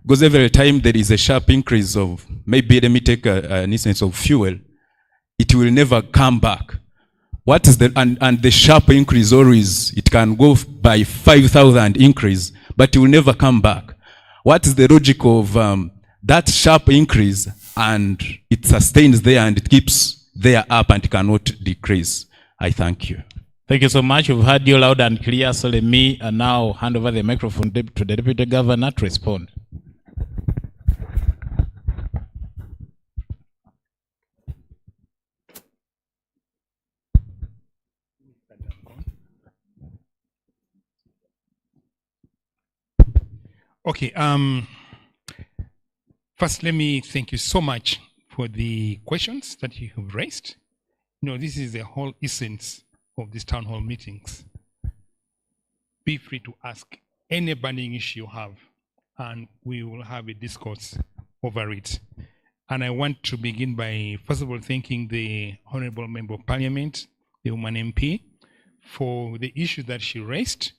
Because every time there is a sharp increase of, maybe let me take an instance of fuel, it will never come back. What is the, and the sharp increase always, it can go by 5,000 increase, but it will never come back. What is the logic of that sharp increase and it sustains there and it keeps there up and cannot decrease? I thank you. Thank you so much. We've heard you loud and clear. So let me now hand over the microphone to the Deputy Governor to respond. Okay. First, let me thank you so much for the questions that you have raised. You know, this is the whole essence of these town hall meetings. Be free to ask any burning issue you have, and we will have a discourse over it. And I want to begin by, first of all, thanking the Honorable Member of Parliament, the woman MP, for the issue that she raised.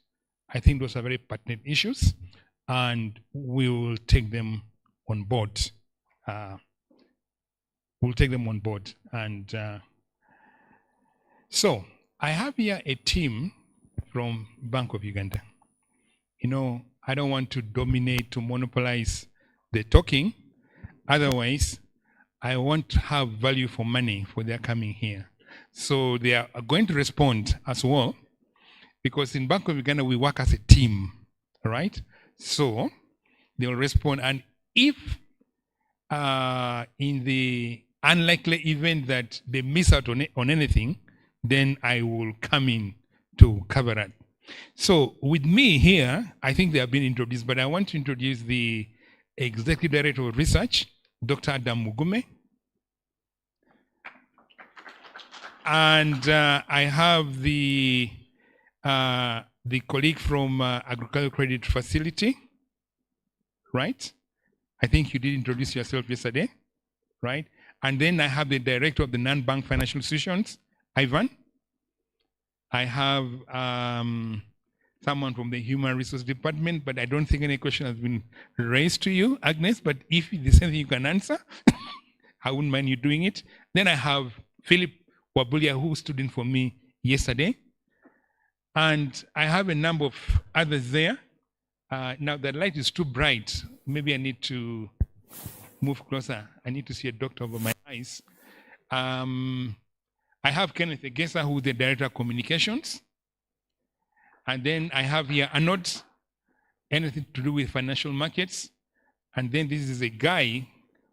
I think those are very pertinent issues, and we will take them on board. We'll take them on board. And so I have here a team from Bank of Uganda. You know, I don't want to dominate, to monopolize the talking. Otherwise, I want to have value for money for their coming here. So they are going to respond as well, because in Bank of Uganda, we work as a team, all right? So they will respond. And if in the unlikely event that they miss out on anything, then I will come in to cover that. So with me here, I think they have been introduced, but I want to introduce the Executive Director of Research, Dr. Adam Mugume. And I have the colleague from Agricultural Credit Facility, right? I think you did introduce yourself yesterday, right? And then I have the Director of the Non-Bank Financial Institutions, Ivan. I have someone from the Human Resource Department, but I don't think any question has been raised to you, Agnes, but if there's anything you can answer, I wouldn't mind you doing it. Then I have Philip Wabulia, who stood in for me yesterday. And I have a number of others there. Now the light is too bright. Maybe I need to move closer. I need to see a doctor over my eyes. I have Kenneth Egesa, who is the Director of Communications. And then I have here Anod, anything to do with financial markets. And then this is a guy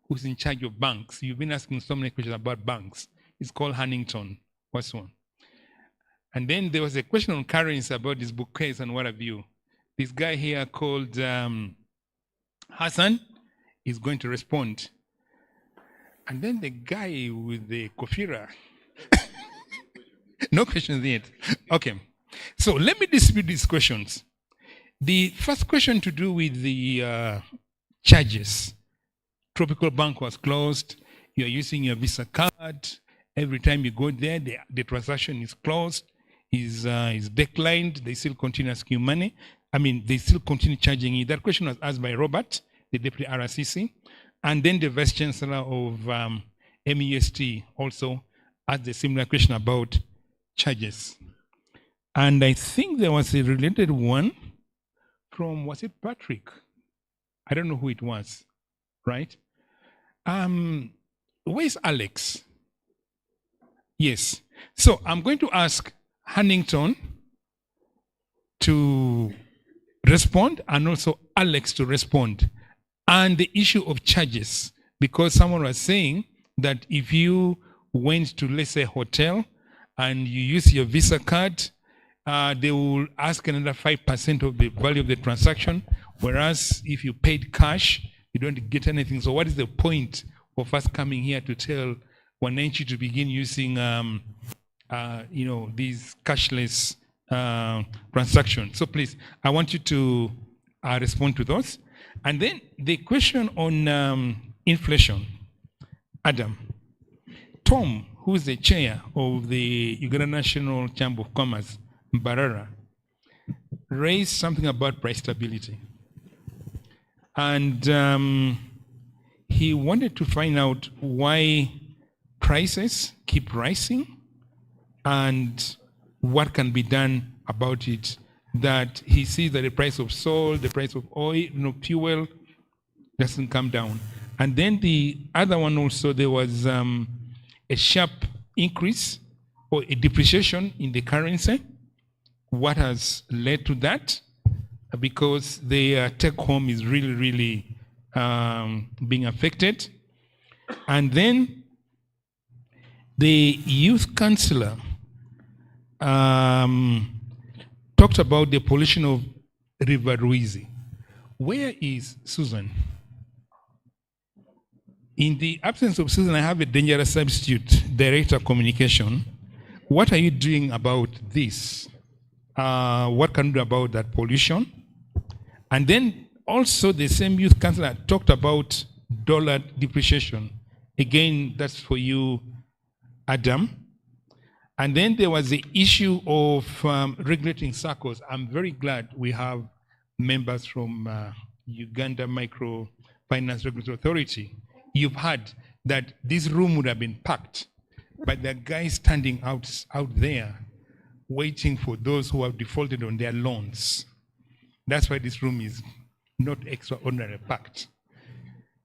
who's in charge of banks. You've been asking so many questions about banks. It's called Huntington. What's one? And then there was a question on currency about this bookcase and what have you. This guy here called Hassan is going to respond. And then the guy with the kofira. No questions yet. Okay. So let me distribute these questions. The first question to do with the charges. Tropical Bank was closed. You're using your Visa card. Every time you go there, the transaction is closed, is declined. They still continue asking you money. I mean, they still continue charging you. That question was asked by Robert, the Deputy RCC. And then the Vice Chancellor of MEST also asked a similar question about charges. And I think there was a related one from, was it Patrick? I don't know who it was, right? Where's Alex? Yes. So I'm going to ask Huntington to respond and also Alex to respond. And the issue of charges, because someone was saying that if you went to, let's say, a hotel and you use your Visa card, they will ask another 5% of the value of the transaction, whereas if you paid cash, you don't get anything. So what is the point of us coming here to tell Wananchi to begin using, these cashless transactions? So please, I want you to respond to those. And then the question on inflation, Adam. Tom, who is the chair of the Uganda National Chamber of Commerce, Mbarara, raised something about price stability. And he wanted to find out why prices keep rising and what can be done about it. That he sees that the price of salt, the price of oil, fuel doesn't come down. And then the other one also, there was a sharp increase or a depreciation in the currency. What has led to that? Because the take home is really being affected. And then the youth councillor talked about the pollution of River Ruizi. Where is Susan? In the absence of Susan, I have a dangerous substitute, Director Communication. What are you doing about this? What can you do about that pollution? And then also the same youth councillor talked about dollar depreciation. Again, that's for you, Adam. And then there was the issue of regulating SACCOs. I'm very glad we have members from Uganda Microfinance Regulatory Authority. You've heard that this room would have been packed, but there are guys standing out there waiting for those who have defaulted on their loans. That's why this room is not extraordinarily packed.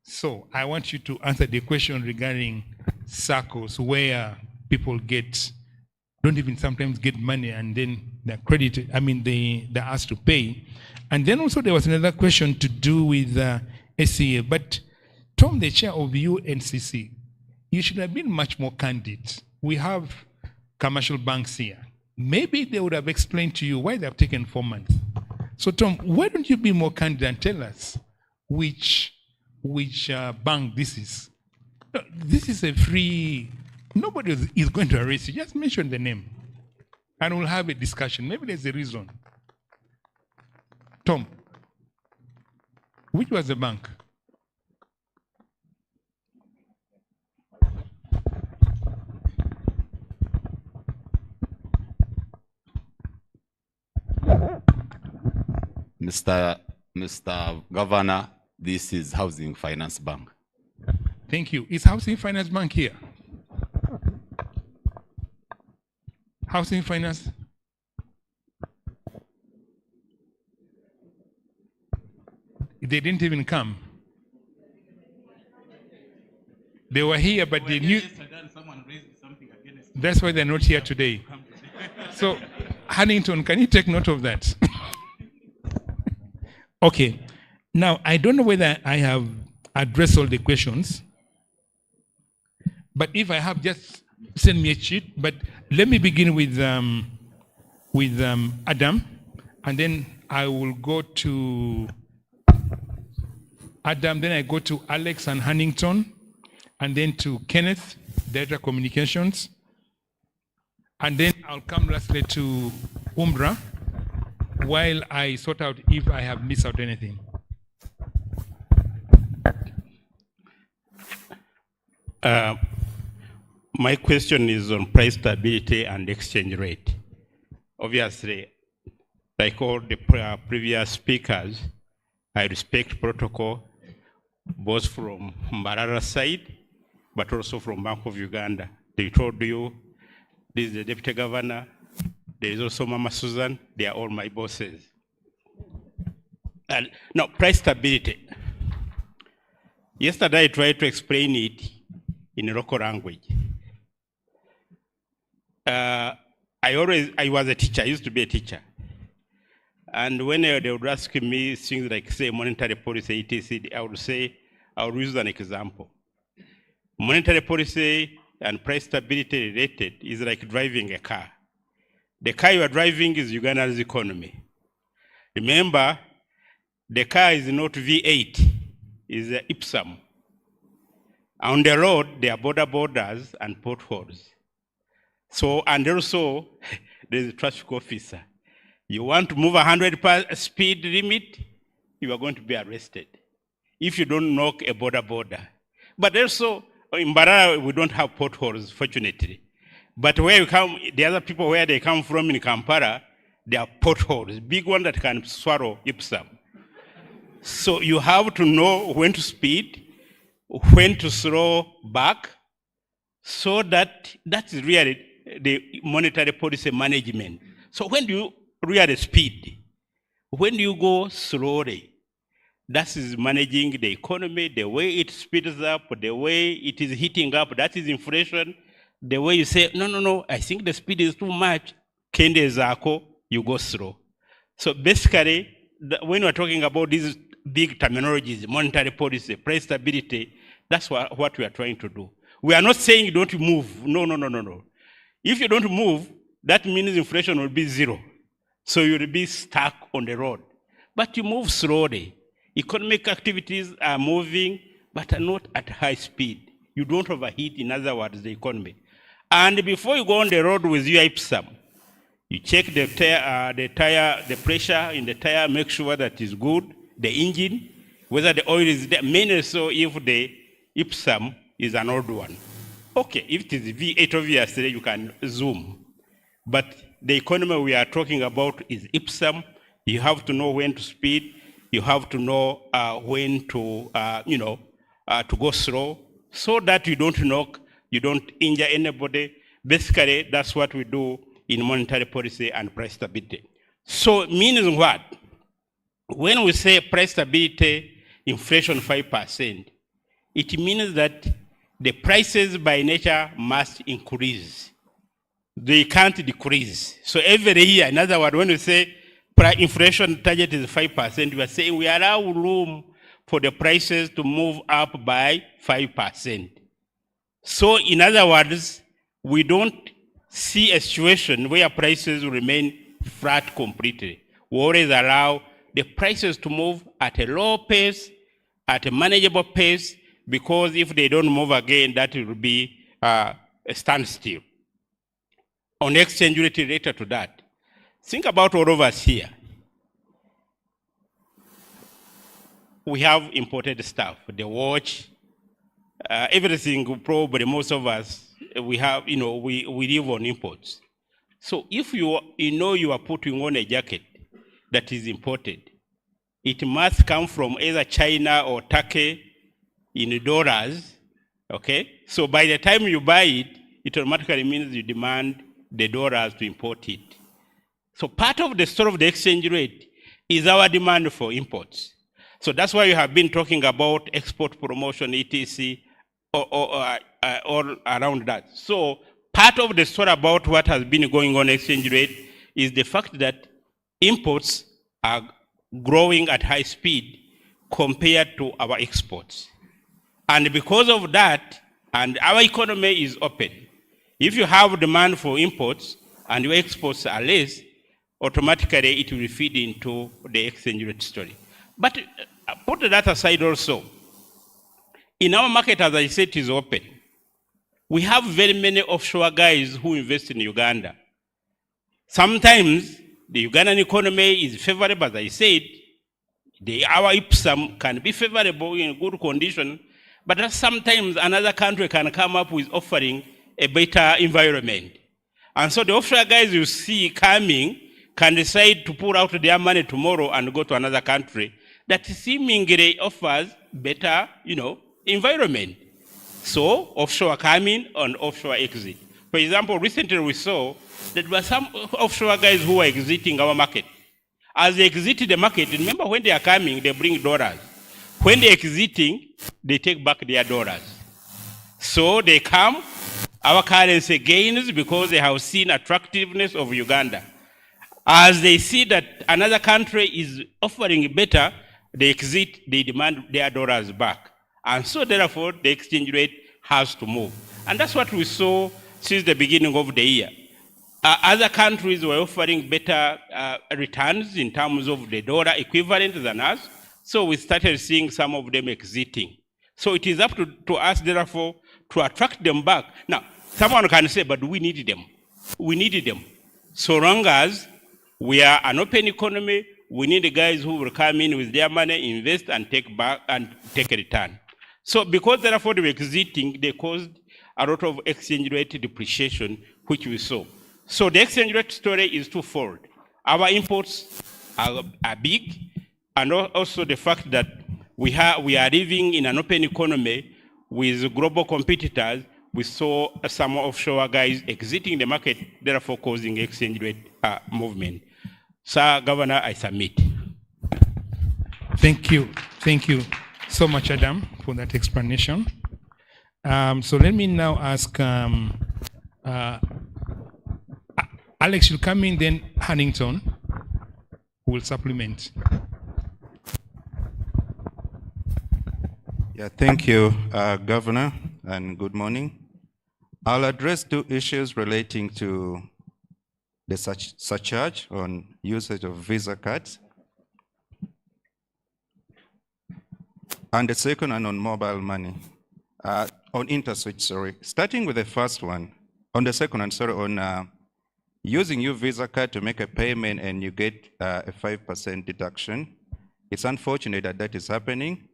So I want you to answer the question regarding SACCOs, where people don't even sometimes get money, and then they're they're asked to pay. And then also there was another question to do with SCA. But Tom, the chair of UNCC, you should have been much more candid. We have commercial banks here. Maybe they would have explained to you why they have taken 4 months. So Tom, why don't you be more candid and tell us which bank this is? This is a free, nobody is going to arrest you. Just mention the name and we'll have a discussion. Maybe there's a reason. Tom, which was the bank? Mr. Governor, this is Housing Finance Bank. Thank you. Is Housing Finance Bank here? Housing Finance? They didn't even come. They were here, but they knew. That's why they're not here today. So, Huntington, can you take note of that? Okay. Now, I don't know whether I have addressed all the questions, but if I have, just send me a sheet. But let me begin with Adam, and then I will go to Adam, then I go to Alex and Huntington, and then to Kenneth, Data Communications, and then I'll come lastly to Umbra, while I sort out if I have missed out anything. My question is on price stability and exchange rate. Obviously, like all the previous speakers, I respect protocol, both from Mbarara side, but also from Bank of Uganda. They told you, this is the Deputy Governor, there is also Mama Susan, they are all my bosses. And now, price stability. Yesterday I tried to explain it in local language. I was a teacher, I used to be a teacher. And when they would ask me things like, say, monetary policy, etc., I would use an example. Monetary policy and price stability related is like driving a car. The car you are driving is Uganda's economy. Remember, the car is not V8, it's Ipsum. On the road, there are borders and potholes. So, and also, there's a traffic officer. You want to move 100 speed limit, you are going to be arrested if you don't knock a border. But also, in Mbarara, we don't have potholes, fortunately. But where you come, the other people where they come from in Kampala, there are potholes, big one that can swallow Ipsum. So you have to know when to speed, when to slow back, so that is really the monetary policy management. So when do you really speed? When you go slowly? That is managing the economy, the way it speeds up, the way it is heating up, that is inflation. The way you say, no, I think the speed is too much, kende zako, you go slow. So basically, when we're talking about these big terminologies, monetary policy, price stability, that's what we are trying to do. We are not saying don't move. No. If you don't move, that means inflation will be zero. So you'll be stuck on the road. But you move slowly. Economic activities are moving, but are not at high speed. You don't overheat, in other words, the economy. And before you go on the road with your IPSAM, you check the tire, the pressure in the tire, make sure that it's good, the engine, whether the oil is there, mainly so if the IPSAM is an old one. Okay, if it is V8, obviously you can zoom. But the economy we are talking about is IPSAM. You have to know when to speed. You have to know when to, to go slow, so that you don't knock, you don't injure anybody. Basically, that's what we do in monetary policy and price stability. So, meaning what? When we say price stability, inflation 5%, it means that the prices by nature must increase. They can't decrease. So every year, in other words, when we say inflation target is 5%, we are saying we allow room for the prices to move up by 5%. So in other words, we don't see a situation where prices will remain flat completely. We always allow the prices to move at a low pace, at a manageable pace, because if they don't move again, that will be a standstill. On exchange rate related to that, think about all of us here. We have imported stuff, the watch, everything, probably most of us, we have, we live on imports. So if you are putting on a jacket that is imported, it must come from either China or Turkey in dollars, okay? So by the time you buy it, it automatically means you demand the dollars to import it. So part of the story of the exchange rate is our demand for imports. So that's why you have been talking about export promotion, etc., all around that. So part of the story about what has been going on exchange rate is the fact that imports are growing at high speed compared to our exports. And because of that, and our economy is open. If you have demand for imports and your exports are less, automatically it will feed into the exchange rate story. But put that aside also. In our market, as I said, it is open. We have very many offshore guys who invest in Uganda. Sometimes the Ugandan economy is favorable, as I said. Our IPSAM can be favorable in good condition, but sometimes another country can come up with offering a better environment. And so the offshore guys you see coming can decide to pull out their money tomorrow and go to another country that seemingly offers better, environment. So offshore coming and offshore exit. For example, recently we saw that there were some offshore guys who were exiting our market. As they exited the market, remember when they are coming, they bring dollars. When they're exiting, they take back their dollars. So they come, our currency gains because they have seen attractiveness of Uganda. As they see that another country is offering better, they exit, they demand their dollars back. And so therefore, the exchange rate has to move. And that's what we saw since the beginning of the year. Other countries were offering better returns in terms of the dollar equivalent than us. So we started seeing some of them exiting. So it is up to us, therefore, to attract them back. Now, someone can say, but we needed them. We needed them. So long as we are an open economy, we need the guys who will come in with their money, invest, and take back and take a return. So because therefore they were exiting, they caused a lot of exchange rate depreciation, which we saw. So the exchange rate story is twofold. Our imports are big, and also the fact that we are living in an open economy with global competitors. We saw some offshore guys exiting the market, therefore causing exchange rate movement. Sir Governor, I submit. Thank you so much, Adam, for that explanation. So let me now ask Alex will come in, then Huntington will supplement. Yeah, thank you, Governor, and good morning. I'll address two issues relating to the surcharge on usage of Visa cards, and the second one on mobile money, on InterSwitch, sorry. Starting with the first one, on the second one, sorry, on using your Visa card to make a payment and you get a 5% deduction. It's unfortunate that that is happening.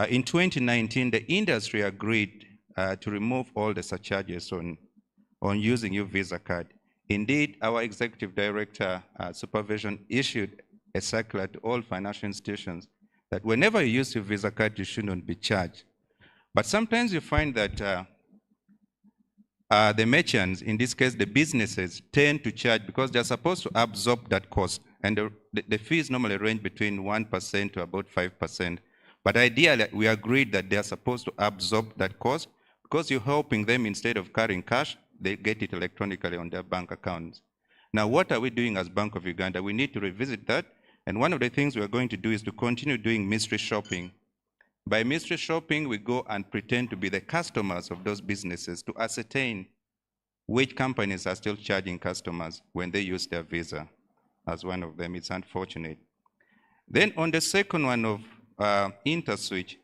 In 2019, the industry agreed to remove all the surcharges on using your Visa card. Indeed, our executive director, supervision, issued a circular to all financial institutions that whenever you use your Visa card, you shouldn't be charged. But sometimes you find that the merchants, in this case the businesses, tend to charge because they're supposed to absorb that cost. And the fees normally range between 1% to about 5%. But ideally, we agreed that they're supposed to absorb that cost because you're helping them, instead of carrying cash, they get it electronically on their bank accounts. Now, what are we doing as Bank of Uganda? We need to revisit that. And one of the things we're going to do is to continue doing mystery shopping. By mystery shopping, we go and pretend to be the customers of those businesses to ascertain which companies are still charging customers when they use their Visa. As one of them, it's unfortunate. Then on the second one of InterSwitch,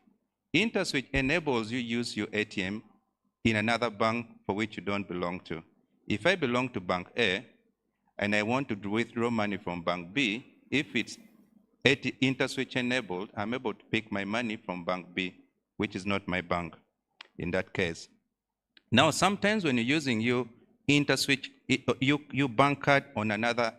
InterSwitch enables you use your ATM in another bank for which you don't belong to. If I belong to Bank A and I want to withdraw money from Bank B, if it's InterSwitch enabled, I'm able to pick my money from Bank B, which is not my bank in that case. Now, sometimes when you're using your InterSwitch, your bank card on another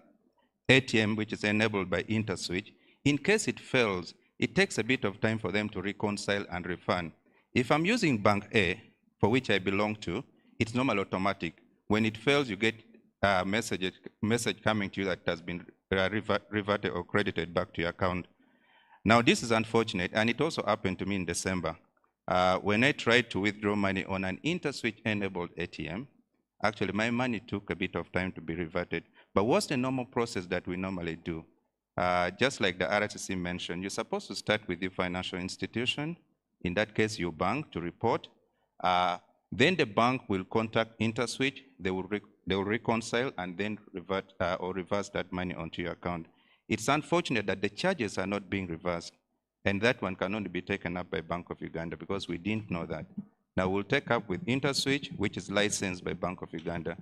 ATM, which is enabled by InterSwitch, in case it fails, it takes a bit of time for them to reconcile and refund. If I'm using Bank A, for which I belong to, it's normally automatic. When it fails, you get a message coming to you that has been reverted or credited back to your account. Now, this is unfortunate, and it also happened to me in December. When I tried to withdraw money on an InterSwitch-enabled ATM, actually my money took a bit of time to be reverted. But what's the normal process that we normally do? Just like the RSC mentioned, you're supposed to start with your financial institution, in that case your bank, to report. Then the bank will contact InterSwitch, they will reconcile and then revert or reverse that money onto your account. It's unfortunate that the charges are not being reversed, and that one can only be taken up by Bank of Uganda because we didn't know that. Now we'll take up with InterSwitch, which is licensed by Bank of Uganda,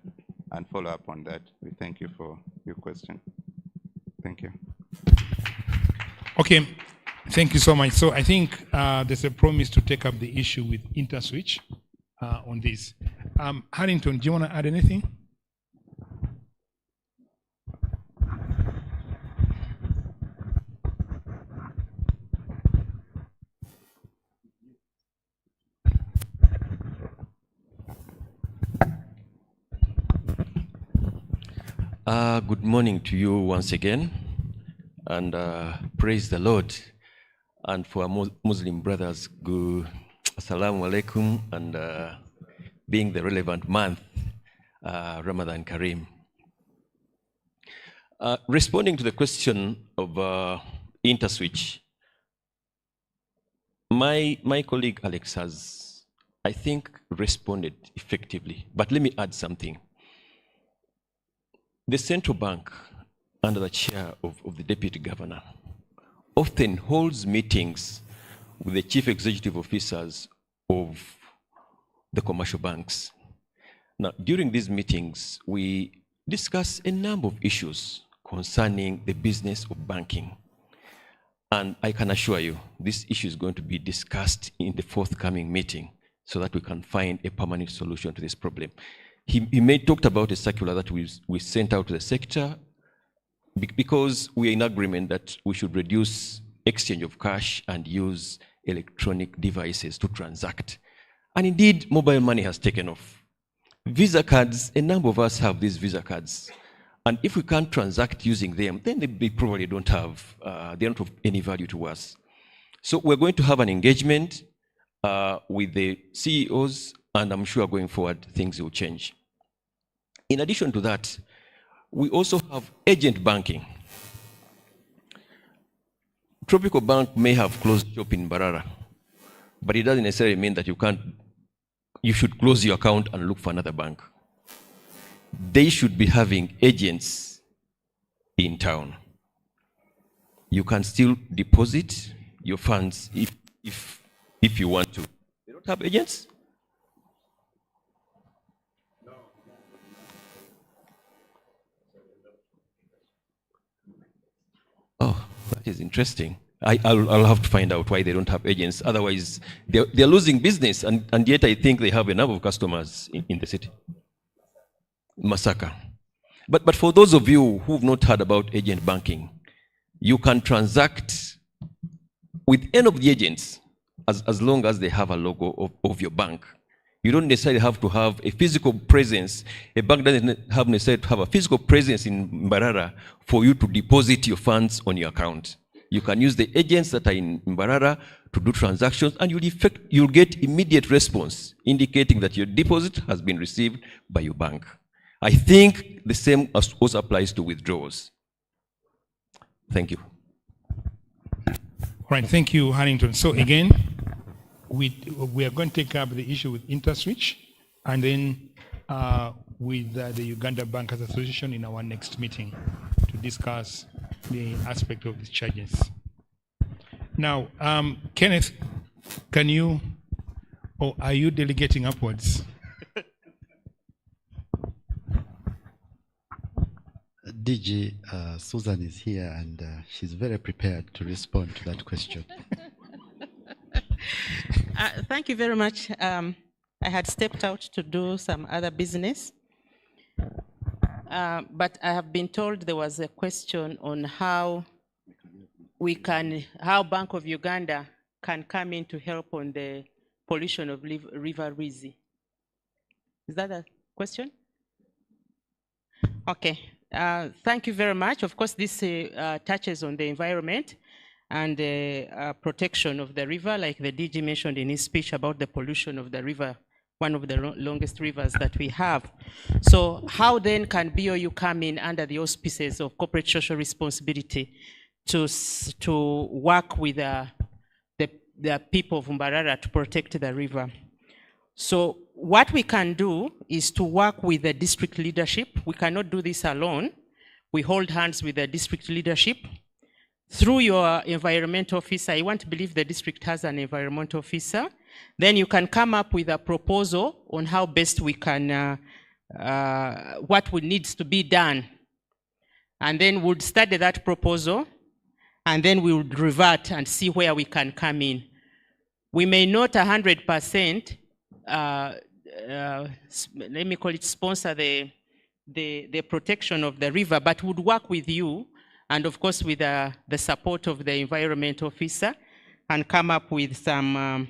and follow up on that. We thank you for your question. Thank you. Okay, thank you so much. So I think there's a promise to take up the issue with InterSwitch on this. Harrington, do you want to add anything? Good morning to you once again, and praise the Lord. And for our Muslim brothers, good assalamu alaikum, and being the relevant month, Ramadan Kareem. Responding to the question of InterSwitch, my colleague Alex has, I think, responded effectively, but let me add something. The central bank, under the chair of the deputy governor, often holds meetings with the chief executive officers of the commercial banks. Now, during these meetings, we discuss a number of issues concerning the business of banking. And I can assure you, this issue is going to be discussed in the forthcoming meeting so that we can find a permanent solution to this problem. He talked about a circular that we sent out to the sector because we are in agreement that we should reduce exchange of cash and use electronic devices to transact. And indeed, mobile money has taken off. Visa cards, a number of us have these Visa cards. And if we can't transact using them, then they probably don't have, they don't have any value to us. So we're going to have an engagement with the CEOs, and I'm sure going forward, things will change. In addition to that, we also have agent banking. Tropical Bank may have closed shop in Mbarara, but it doesn't necessarily mean that you should close your account and look for another bank. They should be having agents in town. You can still deposit your funds if you want to. They don't have agents? Oh, that is interesting. I'll have to find out why they don't have agents. Otherwise, they're losing business, and yet I think they have enough of customers in the city. Masaka. But for those of you who've not heard about agent banking, you can transact with any of the agents as long as they have a logo of your bank. You don't necessarily have to have a physical presence. A bank doesn't have necessarily to have a physical presence in Mbarara for you to deposit your funds on your account. You can use the agents that are in Mbarara to do transactions, and you'll get immediate response indicating that your deposit has been received by your bank. I think the same also applies to withdrawals. Thank you. All right, thank you, Harrington. So again, we are going to take up the issue with InterSwitch, and then with the Uganda Bankers Association in our next meeting to discuss the aspect of these charges. Now, Kenneth, can you, or are you delegating upwards? DG, Susan is here, and she's very prepared to respond to that question. Thank you very much. I had stepped out to do some other business, but I have been told there was a question on how Bank of Uganda can come in to help on the pollution of River Rizi. Is that a question? Okay. Thank you very much. Of course, this touches on the environment and the protection of the river, like the DG mentioned in his speech about the pollution of the river, one of the longest rivers that we have. So how then can BOU come in under the auspices of corporate social responsibility to work with the people of Mbarara to protect the river? So what we can do is to work with the district leadership. We cannot do this alone. We hold hands with the district leadership. Through your environment officer, I want to believe the district has an environment officer. Then you can come up with a proposal on how best we can, what needs to be done. And then we'll study that proposal, and then we would revert and see where we can come in. We may not 100%, let me call it, sponsor the protection of the river, but would work with you, and of course with the support of the environment officer, and come up with some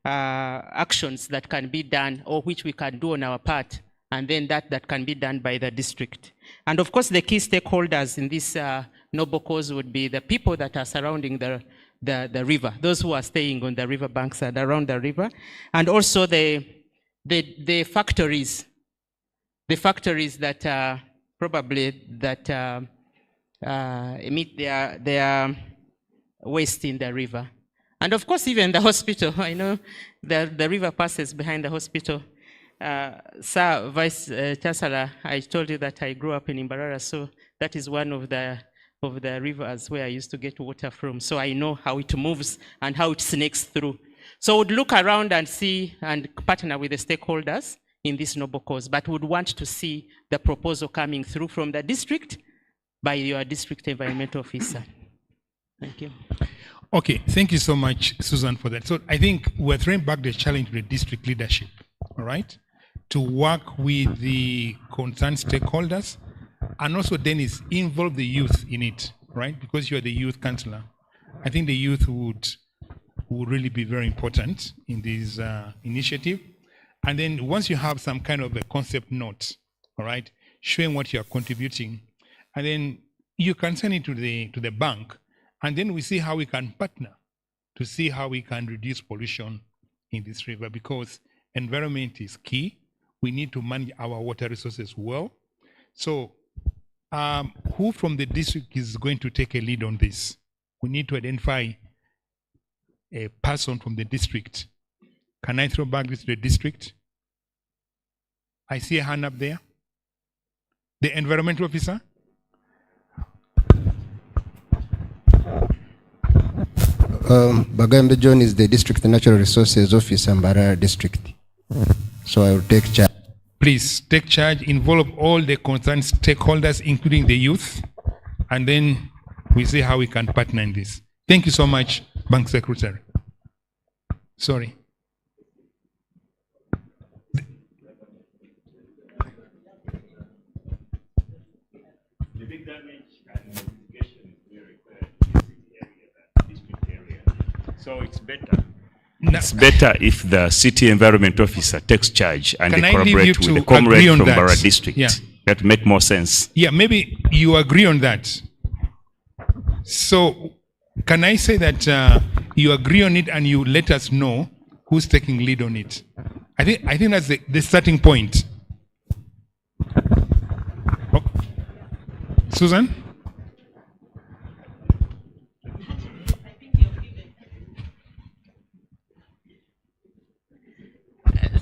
actions that can be done, or which we can do on our part, and then that can be done by the district. And of course the key stakeholders in this noble cause would be the people that are surrounding the river, those who are staying on the river banks and around the river, and also the factories that probably that emit their waste in the river. And of course, even the hospital. I know the river passes behind the hospital. Sir Vice Chancellor, I told you that I grew up in Mbarara, so that is one of the rivers where I used to get water from. So I know how it moves and how it snakes through. So we'd look around and see and partner with the stakeholders in this noble cause, but would want to see the proposal coming through from the district by your district environment officer. Thank you. Okay, thank you so much, Susan, for that. So I think we're throwing back the challenge to the district leadership, all right, to work with the concerned stakeholders, and also then is involve the youth in it, right? Because you're the youth councillor. I think the youth would really be very important in this initiative. And then once you have some kind of a concept note, all right, showing what you're contributing, and then you can send it to the bank, and then we see how we can partner to see how we can reduce pollution in this river, because environment is key. we need to manage our water resources well. So who from the district is going to take a lead on this? We need to identify a person from the district. Can I throw back this to the district? I see a hand up there. The environmental officer. Bagambe John is the District Natural Resources Officer, Mbarara District. So I will take charge. Please take charge, involve all the concerned stakeholders, including the youth, and then we see how we can partner in this. Thank you so much, Bank Secretary. Sorry. So it's better. It's better if the city environment officer takes charge and they collaborate with the comrade from Mbarara district. Yeah. That make more sense. Yeah, maybe you agree on that. So can I say that you agree on it and you let us know who's taking lead on it? I think that's the starting point. Oh. Susan?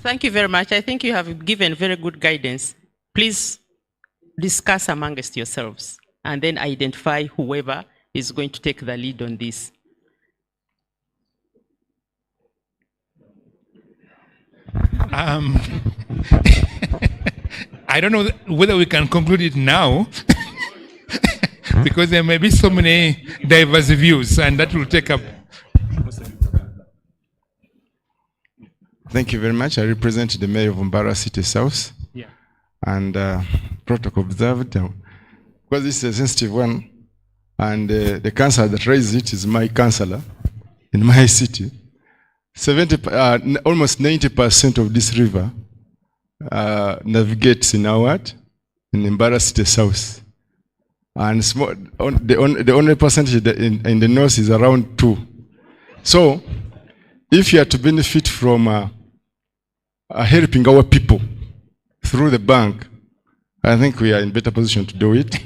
Thank you very much. I think you have given very good guidance. Please discuss amongst yourselves and then identify whoever is going to take the lead on this. I don't know whether we can conclude it now because there may be so many diverse views and that will take up. Thank you very much. I represent the Mayor of Mbarara City South. Yeah. And protocol observed. Because this is a sensitive one, and the councillor that raised it is my councillor in my city. Almost 90% of this river navigates in our in Mbarara City South. And the only percentage in the north is around 2%. So, if you are to benefit from helping our people through the bank, I think we are in better position to do it.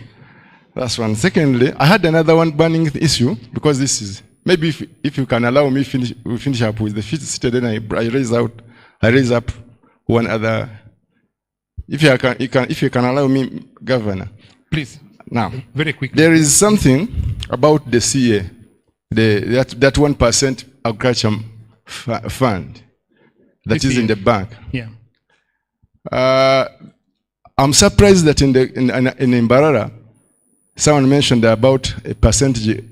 That's one. Secondly, I had another one burning issue because this is maybe if you can allow me finish up with the fifth city, then I raise up one other. If you can allow me, Governor. Please. Now, very quickly. There is something about the CA, that 1% agriculture fund that is in the bank. Yeah. I'm surprised that in Mbarara, someone mentioned about a percentage,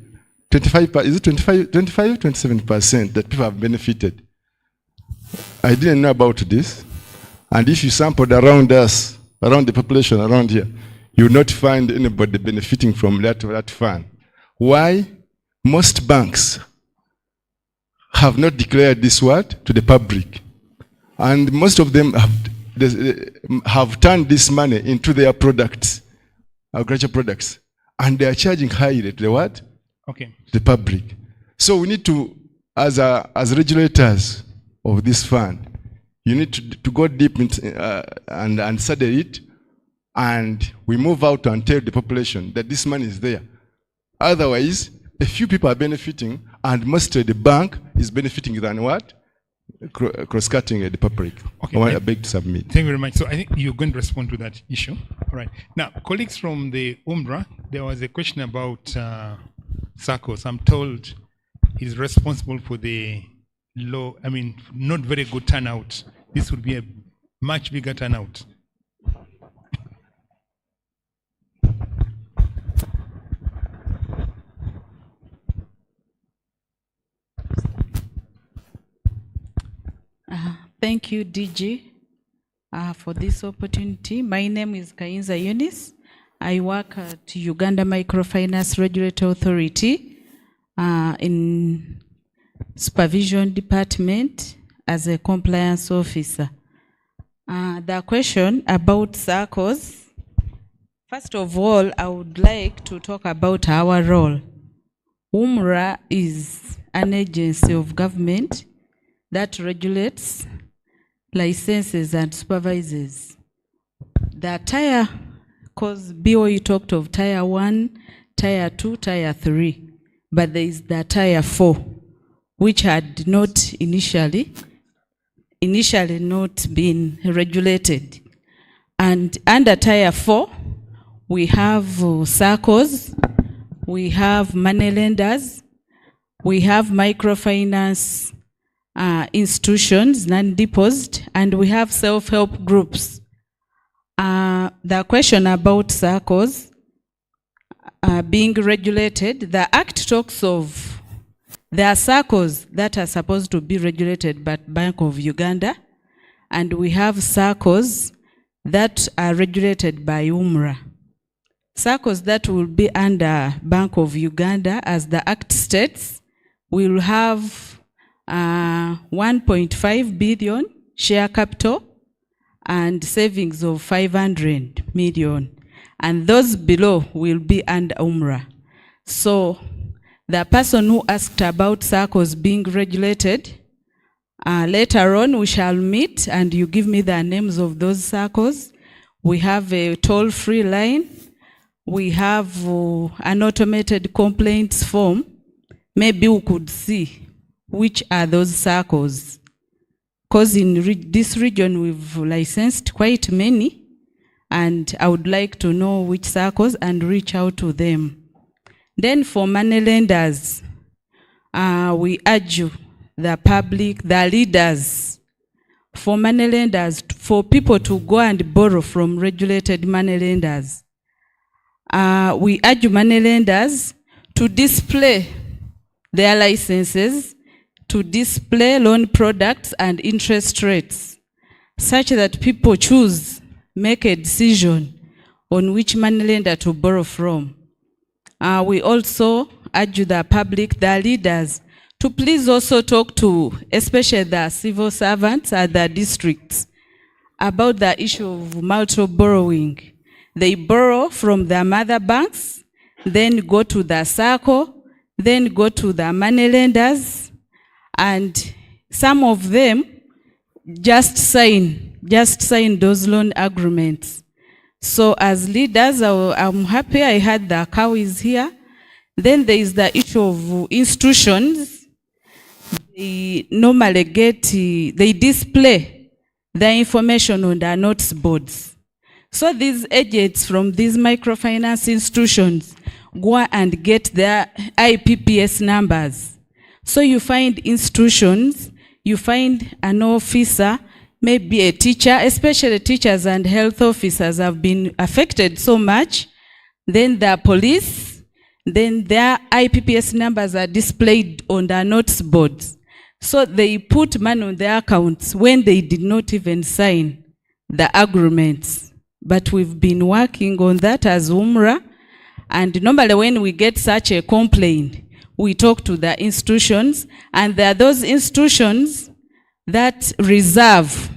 25, is it 27% that people have benefited. I didn't know about this. And if you sampled around us, around the population around here, you will not find anybody benefiting from that fund. Why? Most banks have not declared this to the public. And most of them have turned this money into their products, agricultural products. And they are charging highly to the Okay. The public. So we need to, as regulators of this fund, you need to go deep and study it, and we move out and tell the population that this money is there. Otherwise, a few people are benefiting, and mostly the bank is benefiting than cross-cutting the public. Okay. I beg to submit. Thank you very much. So I think you're going to respond to that issue. All right. Now, colleagues from the UMRA, there was a question about SACCOs. I'm told he's responsible for the not very good turnout. This would be a much bigger turnout. Thank you, DG, for this opportunity. My name is Kainza Eunice. I work at Uganda Microfinance Regulatory Authority in Supervision Department as a compliance officer. The question about SACCOs, first of all, I would like to talk about our role. UMRA is an agency of government that regulates licenses and supervisors. The tier, because BOE talked of tier 1, tier 2, tier 3, but there is the tier 4, which had not initially not been regulated. And under tier 4, we have SACCOs, we have money lenders, we have microfinance institutions, non-deposit, and we have self-help groups. The question about SACCOs being regulated, the Act talks of there are SACCOs that are supposed to be regulated by Bank of Uganda, and we have SACCOs that are regulated by UMRA. SACCOs that will be under Bank of Uganda, as the Act states, will have 1.5 billion share capital and savings of 500 million. And those below will be under UMRA. So the person who asked about SACCOs being regulated, later on we shall meet and you give me the names of those SACCOs. We have a toll-free line. We have an automated complaints form. Maybe we could see which are those SACCOs. Because in this region we've licensed quite many, and I would like to know which SACCOs and reach out to them. Then for money lenders, we urge you, the public, the leaders, for money lenders, for people to go and borrow from regulated money lenders. We urge money lenders to display their licenses, to display loan products and interest rates, such that people make a decision on which money lender to borrow from. We also urge the public, the leaders, to please also talk to, especially the civil servants at the districts, about the issue of multiple borrowing. They borrow from their mother banks, then go to the SACCO, then go to the money lenders, and some of them just sign those loan agreements. So as leaders, I'm happy I had the cow is here. Then there is the issue of institutions. They normally they display the information on their notice boards. So these agents from these microfinance institutions go and get their IPPS numbers. So you find institutions, you find an officer, maybe a teacher, especially teachers and health officers have been affected so much. Then the police, then their IPPS numbers are displayed on their notice boards. So they put money on their accounts when they did not even sign the agreements. But we've been working on that as UMRA. And normally when we get such a complaint, we talk to the institutions, and there are those institutions that reserve.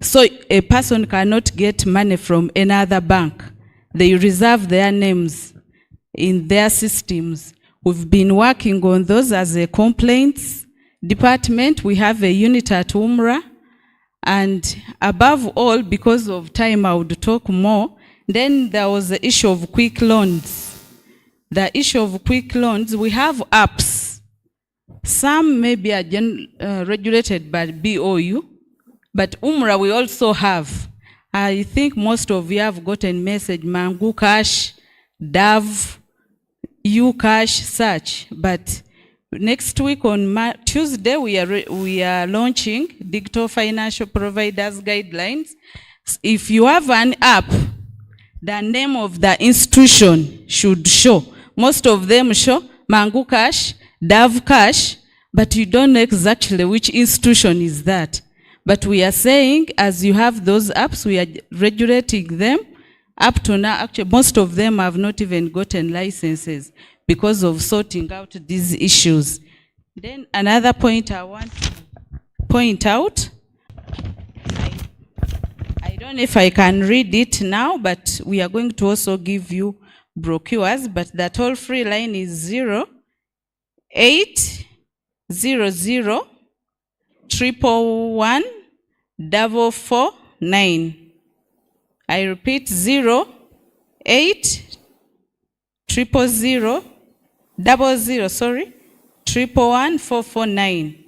So a person cannot get money from another bank. They reserve their names in their systems. We've been working on those as a complaints department. We have a unit at UMRA. And above all, because of time, I would talk more. Then there was the issue of quick loans. The issue of quick loans, we have apps. Some maybe are regulated by BOU, but UMRA we also have. I think most of you have gotten message, Mangu Cash, DAV, UCash, such. But next week on Tuesday, we are launching Digital Financial Providers Guidelines. If you have an app, the name of the institution should show. Most of them show Mangu Cash, Dav Cash, but you don't know exactly which institution is that. But we are saying, as you have those apps, we are regulating them. Up to now, actually, most of them have not even gotten licenses because of sorting out these issues. Then another point I want to point out, I don't know if I can read it now, but we are going to also give you brochures, but the toll-free line is 0800 111 449. I repeat, 08 000 11449.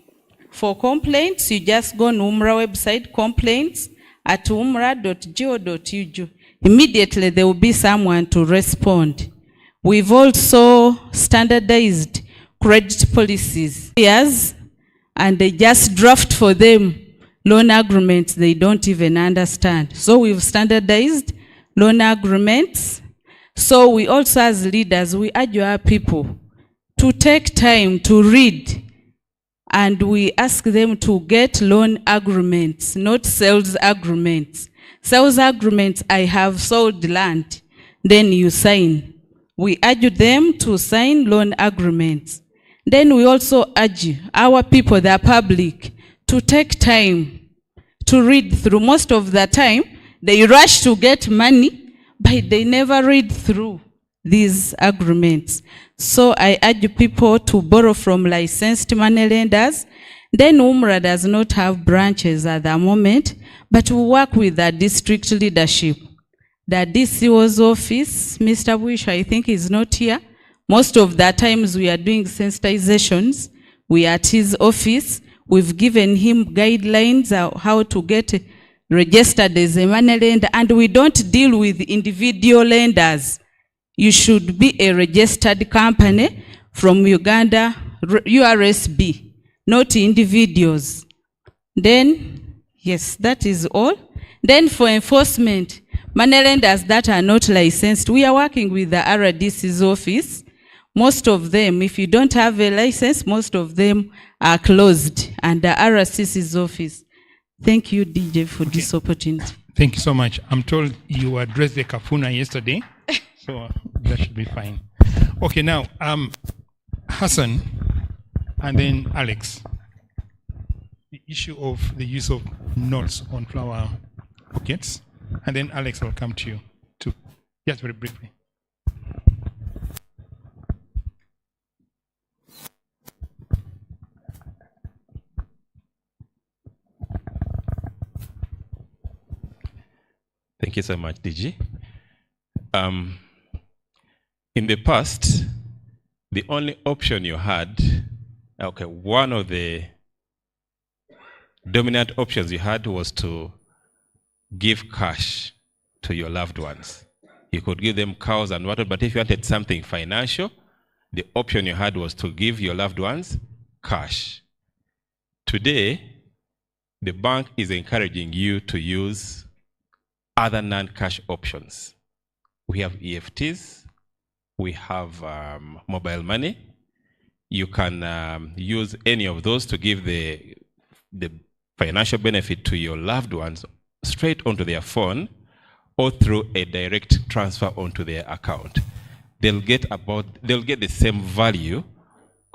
For complaints, you just go on UMRA website, complaints@umra.go.ug. Immediately there will be someone to respond. We've also standardized credit policies. Yes, and they just draft for them loan agreements they don't even understand. So we've standardized loan agreements. So we also, as leaders, we urge our people to take time to read, and we ask them to get loan agreements, not sales agreements. Sales agreements, I have sold land, then you sign. We urge them to sign loan agreements. Then we also urge our people, the public, to take time to read through. Most of the time, they rush to get money, but they never read through these agreements. So I urge people to borrow from licensed money lenders. Then UMRA does not have branches at the moment, but we work with the district leadership. The DCO's office, Mr. Bush, I think is not here. Most of the times we are doing sensitizations. We are at his office. We've given him guidelines of how to get registered as a money lender, and we don't deal with individual lenders. You should be a registered company from Uganda, URSB, not individuals. Then, yes, that is all. Then for enforcement, money lenders that are not licensed, we are working with the RDC's office. Most of them, if you don't have a license, most of them are closed under RCC's office. Thank you, DJ, for this opportunity. Thank you so much. I'm told you addressed the Kafuna yesterday, so that should be fine. Okay, now, Hassan and then Alex. The issue of the use of notes on flower buckets, and then Alex, I'll come to you too. Yes, very briefly. Thank you so much, DG. In the past, the only option you had, one of the dominant options you had was to give cash to your loved ones. You could give them cows and water, but if you wanted something financial, the option you had was to give your loved ones cash. Today, the bank is encouraging you to use other non-cash options. We have EFTs, we have mobile money. You can use any of those to give the financial benefit to your loved ones straight onto their phone or through a direct transfer onto their account. They'll get the same value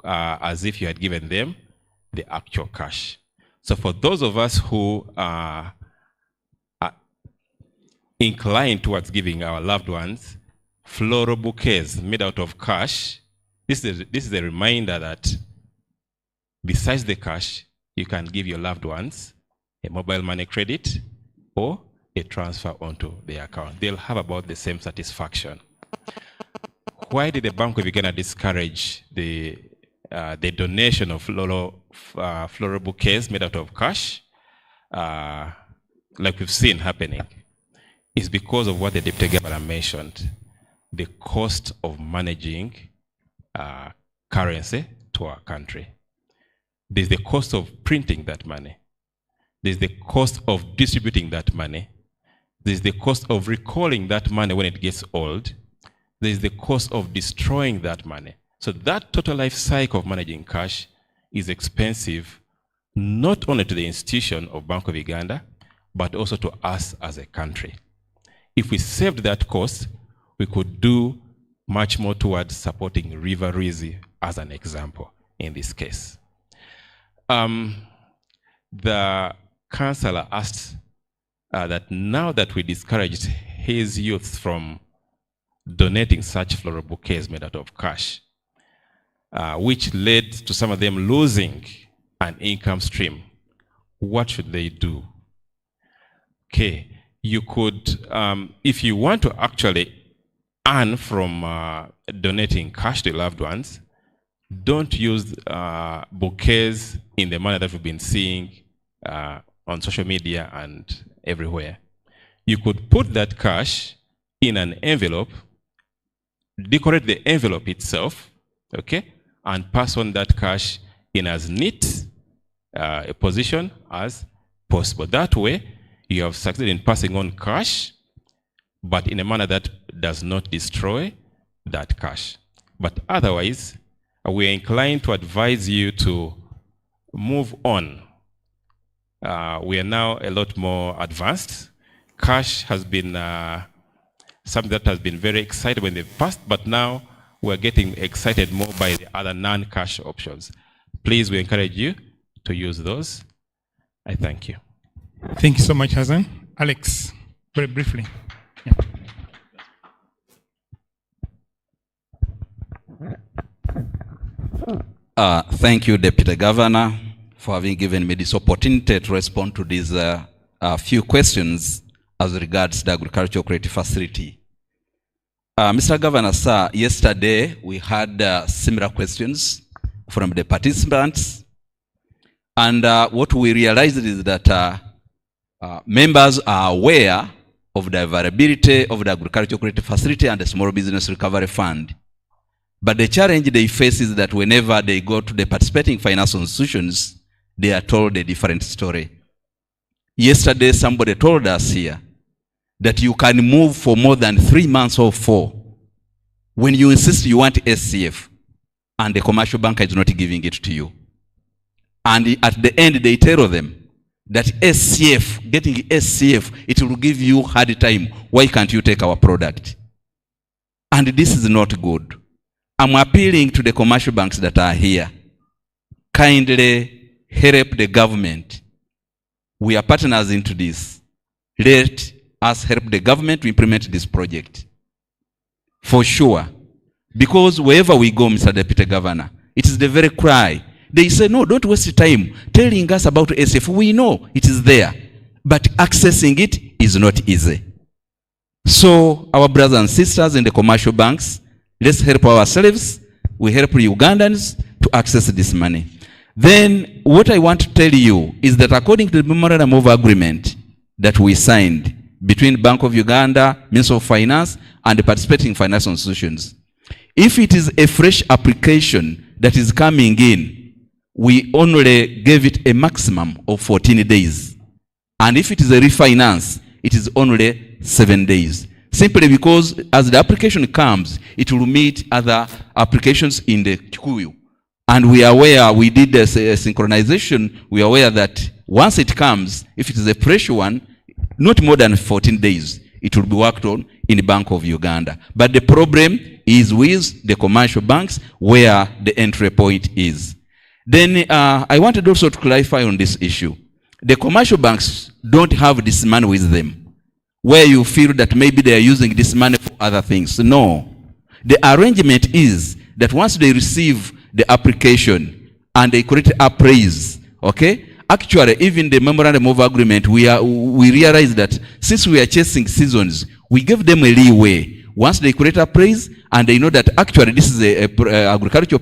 as if you had given them the actual cash. So for those of us who are inclined towards giving our loved ones floral bouquets made out of cash, this is a reminder that besides the cash, you can give your loved ones a mobile money credit or a transfer onto their account. They'll have about the same satisfaction. Why did the Bank of Uganda discourage the donation of floral bouquets made out of cash, like we've seen happening? It's because of what the Deputy Governor mentioned, the cost of managing currency to our country. There's the cost of printing that money. There's the cost of distributing that money. There's the cost of recalling that money when it gets old. There's the cost of destroying that money. So that total life cycle of managing cash is expensive, not only to the institution of Bank of Uganda, but also to us as a country. If we saved that cost, we could do much more towards supporting River Rizi as an example in this case. The councillor asked that now that we discouraged his youth from donating such floral bouquets made out of cash, which led to some of them losing an income stream, what should they do Okay, you could, if you want to actually earn from donating cash to loved ones, don't use bouquets in the manner that we've been seeing on social media and everywhere. You could put that cash in an envelope, decorate the envelope itself, okay, and pass on that cash in as neat a position as possible. That way, you have succeeded in passing on cash, but in a manner that does not destroy that cash. But otherwise, we are inclined to advise you to move on. We are now a lot more advanced. Cash has been something that has been very excitable in the past, but now we're getting excited more by the other non-cash options. Please, we encourage you to use those. I thank you. Thank you so much, Hassan. Alex, very briefly. Thank you, Deputy Governor, for having given me this opportunity to respond to these few questions as regards the agricultural credit facility. Mr. Governor, sir, yesterday we had similar questions from the participants, and what we realized is that members are aware of the availability of the agricultural credit facility and the Small Business Recovery Fund. But the challenge they face is that whenever they go to the participating financial institutions, they are told a different story. Yesterday, somebody told us here that you can move for more than 3 months or 4 when you insist you want SCF and the commercial banker is not giving it to you. And at the end, they tell them that SCF, getting SCF, it will give you hard time. Why can't you take our product? And this is not good. I'm appealing to the commercial banks that are here. Kindly help the government. We are partners into this. Let us help the government to implement this project. For sure. Because wherever we go, Mr. Deputy Governor, it is the very cry. They say, no, don't waste time telling us about SCF. We know it is there. But accessing it is not easy. So, our brothers and sisters in the commercial banks, let's help ourselves. We help Ugandans to access this money. Then, what I want to tell you is that according to the memorandum of agreement that we signed between Bank of Uganda, Ministry of Finance, and the participating financial institutions, if it is a fresh application that is coming in, we only gave it a maximum of 14 days. And if it is a refinance, it is only 7 days. Simply because as the application comes, it will meet other applications in the queue. And we are aware, we did a synchronization, we are aware that once it comes, if it is a fresh one, not more than 14 days, it will be worked on in the Bank of Uganda. But the problem is with the commercial banks where the entry point is. Then I wanted also to clarify on this issue. The commercial banks don't have this money with them, where you feel that maybe they are using this money for other things. No. The arrangement is that once they receive the application and they create appraise, okay? Actually, even the memorandum of agreement, we realize that since we are chasing seasons, we give them a leeway. Once they create appraise and they know that actually this is a agricultural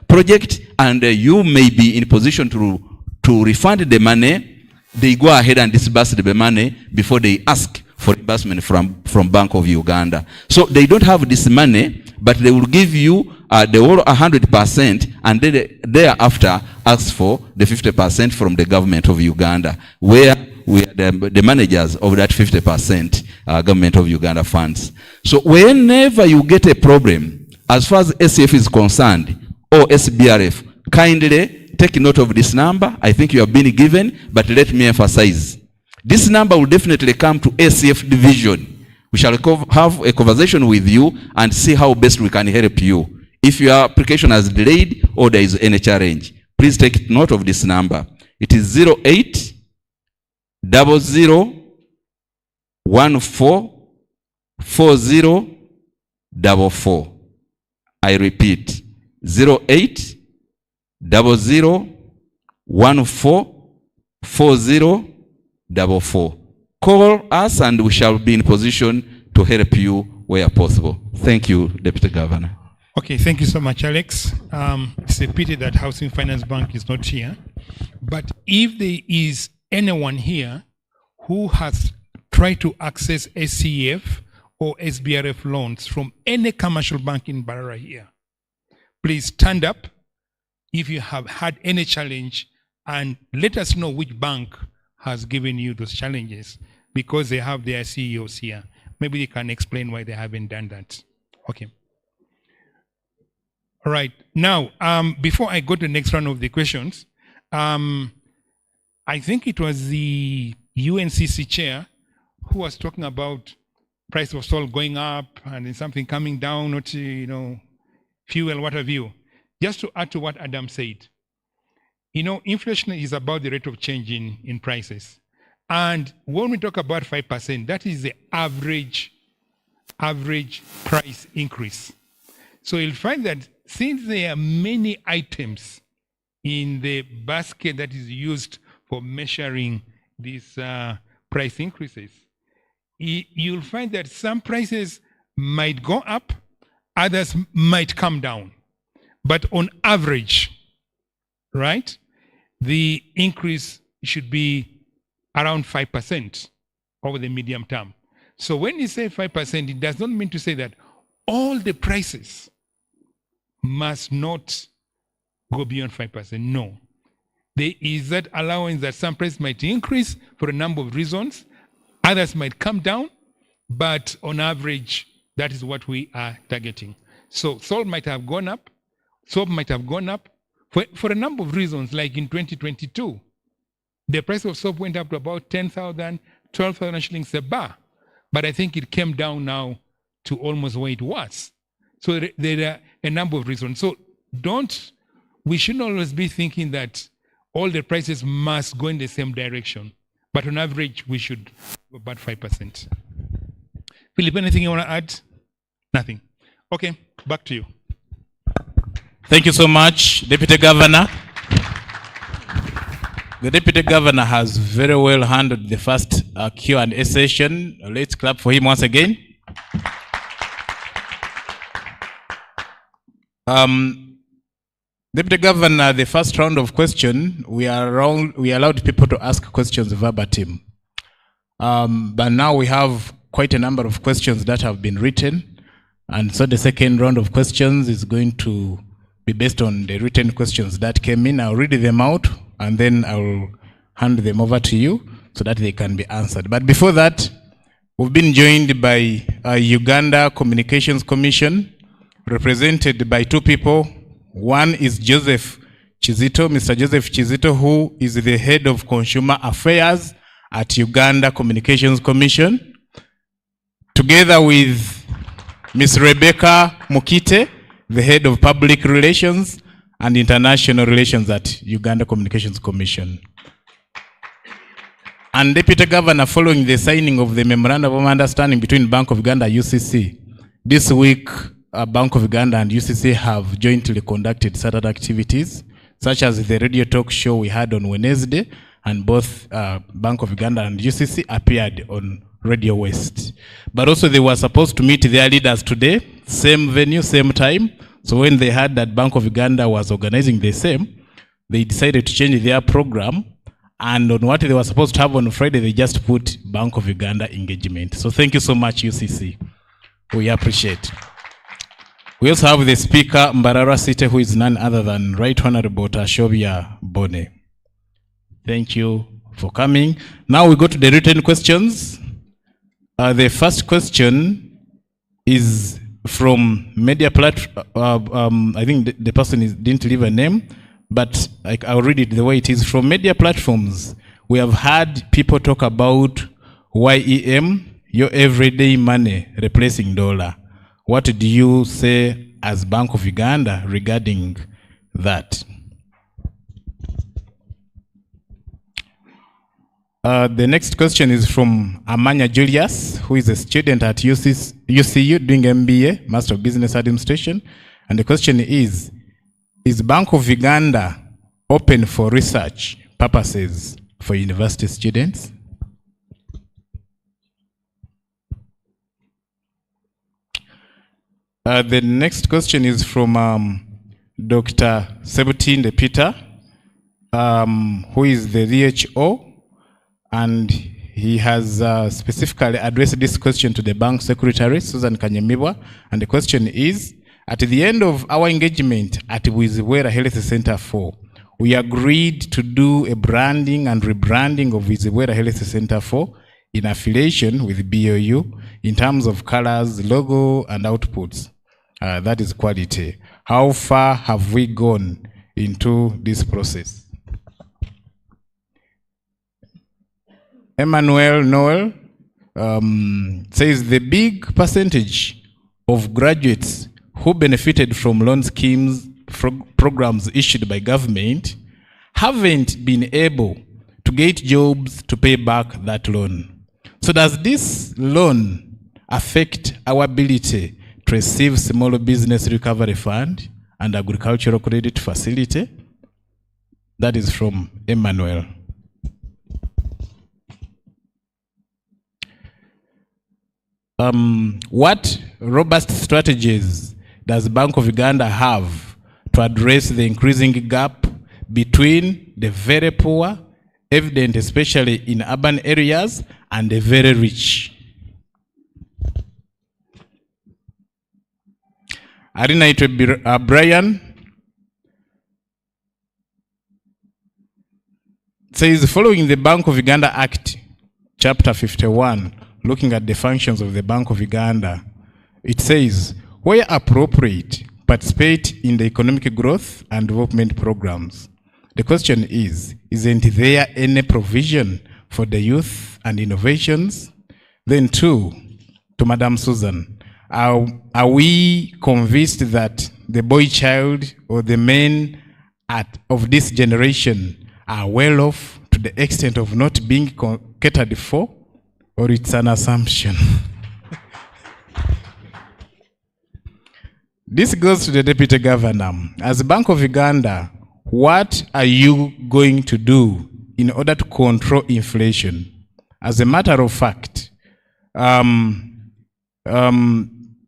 project and you may be in position to refund the money, they go ahead and disburse the money before they ask for reimbursement from Bank of Uganda. So they don't have this money, but they will give you the whole 100% and then thereafter ask for the 50% from the government of Uganda, where we are the managers of that 50% government of Uganda funds. So whenever you get a problem, as far as SCF is concerned, or SBRF, kindly take note of this number. I think you have been given, but let me emphasize. This number will definitely come to SCF division. We shall have a conversation with you and see how best we can help you. If your application has delayed or there is any challenge, please take note of this number. It is 08 00 14 40 44. I repeat, 08 00 14 40 44. call us and we shall be in position to help you where possible. Thank you, Deputy Governor. Okay, thank you so much, Alex. It's a pity that Housing Finance Bank is not here. But if there is anyone here who has tried to access SCF or SBRF loans from any commercial bank in Mbarara here, please stand up if you have had any challenge and let us know which bank has given you those challenges, because they have their CEOs here. Maybe they can explain why they haven't done that. Okay. All right. Now, before I go to the next round of the questions, I think it was the UNCC chair who was talking about price of salt going up and then something coming down, not, fuel, what have you. Just to add to what Adam said, inflation is about the rate of change in prices. And when we talk about 5%, that is the average price increase. So you'll find that since there are many items in the basket that is used for measuring these price increases, you'll find that some prices might go up, others might come down. But on average, right, the increase should be around 5% over the medium term. So when you say 5%, it does not mean to say that all the prices must not go beyond 5%. No. There is that allowance that some prices might increase for a number of reasons, others might come down, but on average, that is what we are targeting. So salt might have gone up, soap might have gone up for a number of reasons, like in 2022. The price of soap went up to about 10,000, 12,000 shillings a bar. But I think it came down now to almost where it was. So there are a number of reasons. So we shouldn't always be thinking that all the prices must go in the same direction. But on average, we should go about 5%. Philip, anything you want to add? Nothing. Okay, back to you. Thank you so much, Deputy Governor. The Deputy Governor has very well handled the first Q&A session. Let's clap for him once again. Deputy Governor, the first round of question, we allowed people to ask questions verbatim. But now we have quite a number of questions that have been written. And so the second round of questions is going to be based on the written questions that came in. I'll read them out and then I'll hand them over to you so that they can be answered. But before that, we've been joined by Uganda Communications Commission, represented by two people. One is Joseph Chizito, Mr. Joseph Chizito, who is the head of Consumer Affairs at Uganda Communications Commission, together with Ms. Rebecca Mukite, the head of Public Relations and International Relations at Uganda Communications Commission. And Deputy Governor, following the signing of the Memorandum of Understanding between Bank of Uganda and UCC, this week Bank of Uganda and UCC have jointly conducted certain activities, such as the radio talk show we had on Wednesday, and both Bank of Uganda and UCC appeared on Radio West. But also they were supposed to meet their leaders today, same venue, same time. So when they heard that Bank of Uganda was organizing the same, they decided to change their program. And on what they were supposed to have on Friday, they just put Bank of Uganda engagement. So thank you so much, UCC. We appreciate. We also have the Speaker, Mbarara City, who is none other than Right Honorable Tashobia Bone. Thank you for coming. Now we go to the written questions. The first question is from media platform. I think the person didn't leave a name, but I'll read it the way it is. From media platforms, we have had people talk about YEM, your everyday money replacing dollar. What do you say as Bank of Uganda regarding that? The next question is from Amanya Julius, who is a student at UCU doing MBA, Master of Business Administration. And the question is Bank of Uganda open for research purposes for university students? The next question is from Dr. Sebutinde Peter, who is the DHO, and he has specifically addressed this question to the bank secretary, Susan Kanyemibwa, and the question is, at the end of our engagement at Wizibwera Health Center 4, we agreed to do a branding and rebranding of Wizibwera Health Center 4 in affiliation with BOU in terms of colors, logo, and outputs. That is quality. How far have we gone into this process? Emmanuel Noel says the big percentage of graduates who benefited from loan schemes, programs issued by government, haven't been able to get jobs to pay back that loan. So does this loan affect our ability to receive Small Business Recovery Fund and Agricultural Credit Facility? That is from Emmanuel. What robust strategies does Bank of Uganda have to address the increasing gap between the very poor, evident especially in urban areas, and the very rich? Arina Brian says, following the Bank of Uganda Act, Chapter 51, looking at the functions of the Bank of Uganda, it says, where appropriate, participate in the economic growth and development programs. The question is, isn't there any provision for the youth and innovations? Then two, to Madam Susan, are we convinced that the boy child or the men of this generation are well off to the extent of not being catered for, or it's an assumption? This goes to the Deputy Governor. As Bank of Uganda, what are you going to do in order to control inflation? As a matter of fact,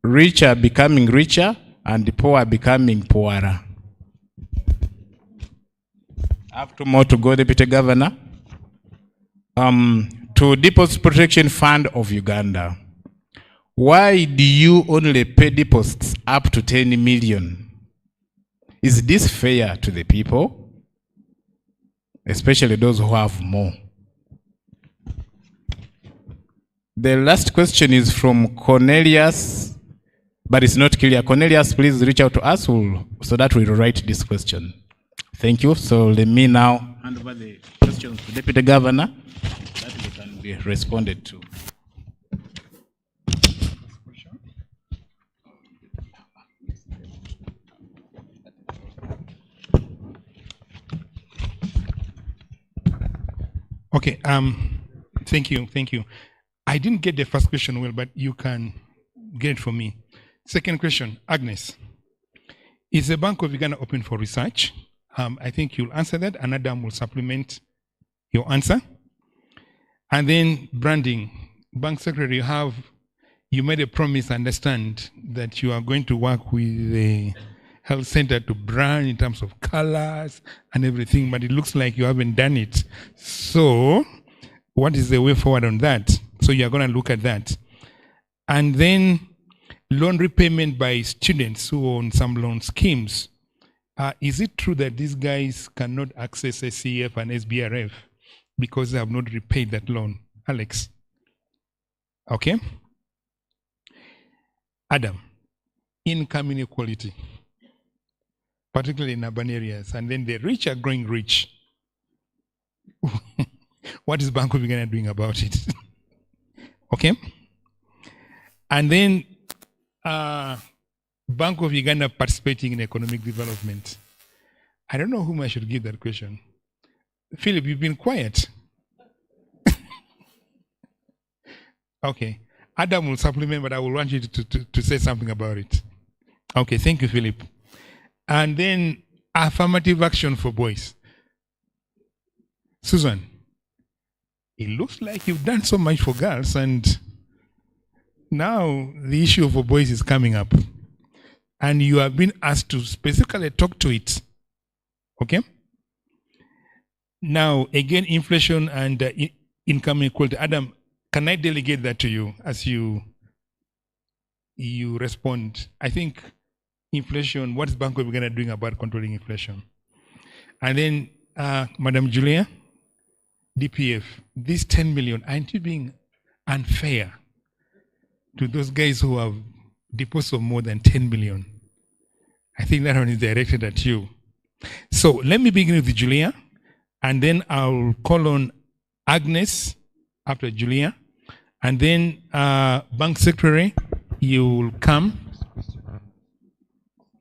richer becoming richer and the poor becoming poorer. I have two more to go, Deputy Governor. To Deposit Protection Fund of Uganda. Why do you only pay deposits up to 10 million? Is this fair to the people? Especially those who have more. The last question is from Cornelius, but it's not clear. Cornelius, please reach out to us so that we'll write this question. Thank you. So let me now hand over the questions to Deputy Governor that we can be responded to. Okay, thank you. I didn't get the first question well, but you can get it for me. Second question, Agnes. Is the Bank of Uganda open for research? I think you'll answer that, and Adam will supplement your answer. And then branding. Bank Secretary, you made a promise, understand, that you are going to work with the health center to brand in terms of colors and everything, but it looks like you haven't done it. So what is the way forward on that? So you are going to look at that. And then loan repayment by students who own some loan schemes. Is it true that these guys cannot access SCF and SBRF because they have not repaid that loan? Alex? Okay. Adam, income inequality, particularly in urban areas, and then the rich are growing rich. What is Bank of Uganda doing about it? Okay. And then Bank of Uganda participating in economic development. I don't know whom I should give that question. Philip, you've been quiet. Okay. Adam will supplement, but I will want you to say something about it. Okay, thank you, Philip. And then affirmative action for boys. Susan, it looks like you've done so much for girls, and now the issue for boys is coming up. and you have been asked to specifically talk to it. Okay? Now, again, inflation and income inequality. Adam, can I delegate that to you as you respond? I think inflation, what is Bank of Uganda doing about controlling inflation? And then, Madam Julia, DPF, this 10 million, aren't you being unfair to those guys who have deposits of more than 10 million? I think that one is directed at you. So let me begin with Julia, and then I'll call on Agnes after Julia, and then Bank Secretary, you will come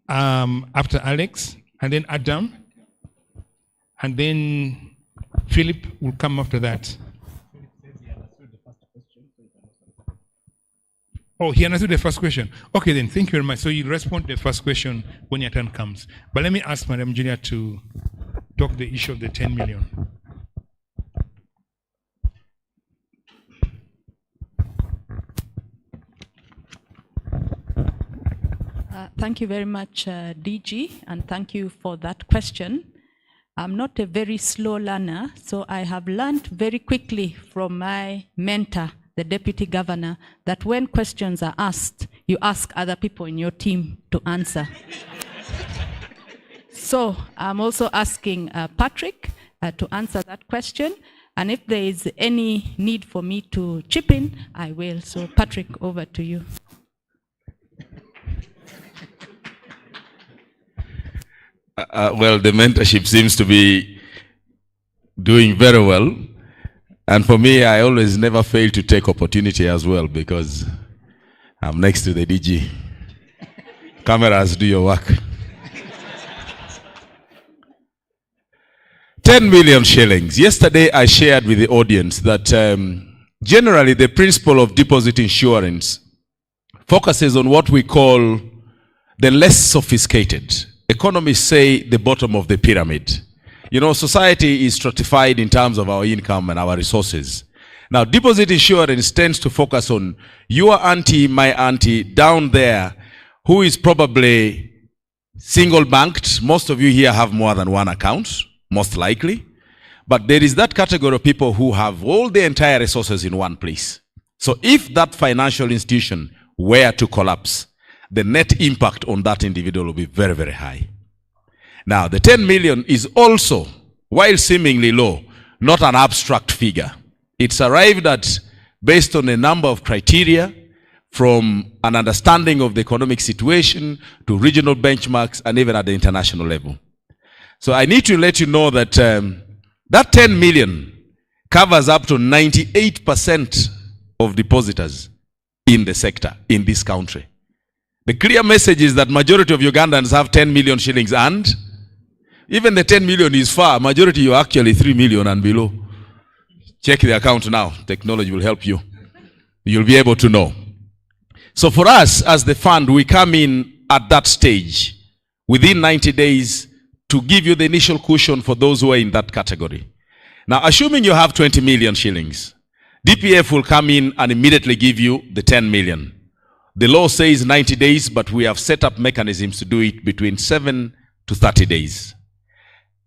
after Alex, and then Adam, and then Philip will come after that. Oh, he understood the first question. Okay, then, thank you very much. So you respond to the first question when your turn comes. But let me ask Madam Julia to talk the issue of the 10 million. Thank you very much, DG, and thank you for that question. I'm not a very slow learner, so I have learned very quickly from my mentor, the Deputy Governor, that when questions are asked, you ask other people in your team to answer. So I'm also asking Patrick to answer that question, and if there is any need for me to chip in, I will. So Patrick, over to you. Well, the mentorship seems to be doing very well. And for me, I always never fail to take opportunity as well because I'm next to the DG. Cameras, do your work. 10 million shillings. Yesterday, I shared with the audience that generally the principle of deposit insurance focuses on what we call the less sophisticated. Economists say the bottom of the pyramid. You know, society is stratified in terms of our income and our resources. Now, deposit insurance tends to focus on your auntie, my auntie, down there, who is probably single banked. Most of you here have more than one account, most likely. But there is that category of people who have all the entire resources in one place. So if that financial institution were to collapse, the net impact on that individual will be very, very high. Now, the 10 million is also, while seemingly low, not an abstract figure. It's arrived at based on a number of criteria, from an understanding of the economic situation to regional benchmarks and even at the international level. So I need to let you know that that 10 million covers up to 98% of depositors in the sector in this country. The clear message is that majority of Ugandans have 10 million shillings, and even the 10 million is far. Majority are actually 3 million and below. Check the account now. Technology will help you. You'll be able to know. So for us as the fund, we come in at that stage within 90 days to give you the initial cushion for those who are in that category. Now, assuming you have 20 million shillings, DPF will come in and immediately give you the 10 million. The law says 90 days, but we have set up mechanisms to do it between 7 to 30 days.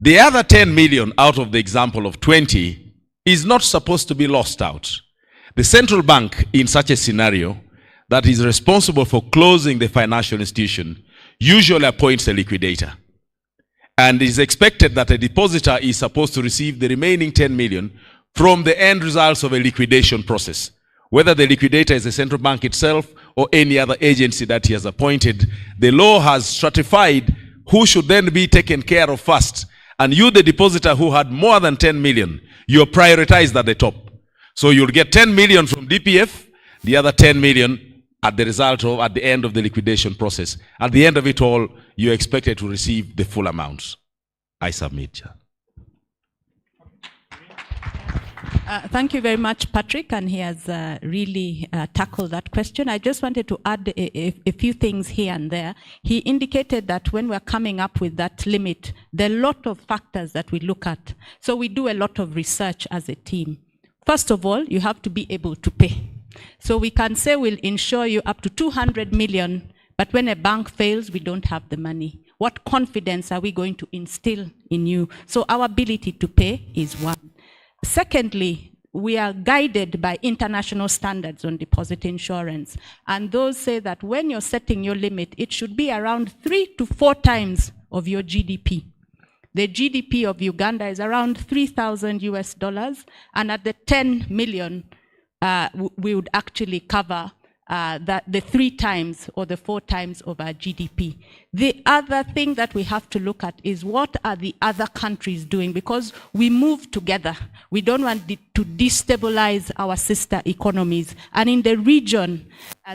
The other 10 million out of the example of 20 is not supposed to be lost out. The central bank in such a scenario that is responsible for closing the financial institution usually appoints a liquidator. And it is expected that a depositor is supposed to receive the remaining 10 million from the end results of a liquidation process. Whether the liquidator is the central bank itself or any other agency that he has appointed, the law has stratified who should then be taken care of first. And you, the depositor who had more than 10 million, you're prioritized at the top. So you'll get 10 million from DPF, the other 10 million at the result of, at the end of the liquidation process. At the end of it all, you're expected to receive the full amount. I submit. Thank you very much, Patrick, and he has really tackled that question. I just wanted to add a few things here and there. He indicated that when we're coming up with that limit, there are a lot of factors that we look at. So we do a lot of research as a team. First of all, you have to be able to pay. So we can say we'll insure you up to 200 million But when a bank fails, we don't have the money. What confidence are we going to instill in you? So our ability to pay is one. Secondly, we are guided by international standards on deposit insurance. And those say that when you're setting your limit, it should be around 3 to 4 times of your GDP. The GDP of Uganda is around $3,000, and at the 10 million, we would actually cover the 3 times or the 4 times of our GDP. The other thing that we have to look at is what are the other countries doing, because we move together. We don't want to destabilize our sister economies. And in the region,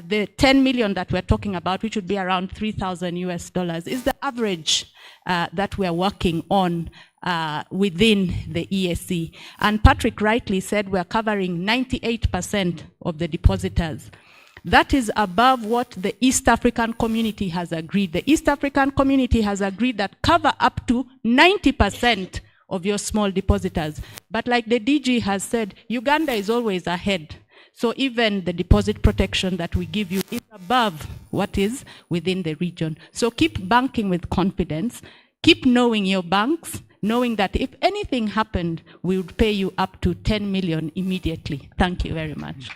the 10 million that we're talking about, which would be around $3,000, is the average that we're working on within the EAC. And Patrick rightly said we're covering 98% of the depositors. That is above what the East African community has agreed. The East African community has agreed that cover up to 90% of your small depositors. But like the DG has said, Uganda is always ahead. So even the deposit protection that we give you is above what is within the region. So keep banking with confidence. Keep knowing your banks, knowing that if anything happened, we would pay you up to 10 million immediately. Thank you very much.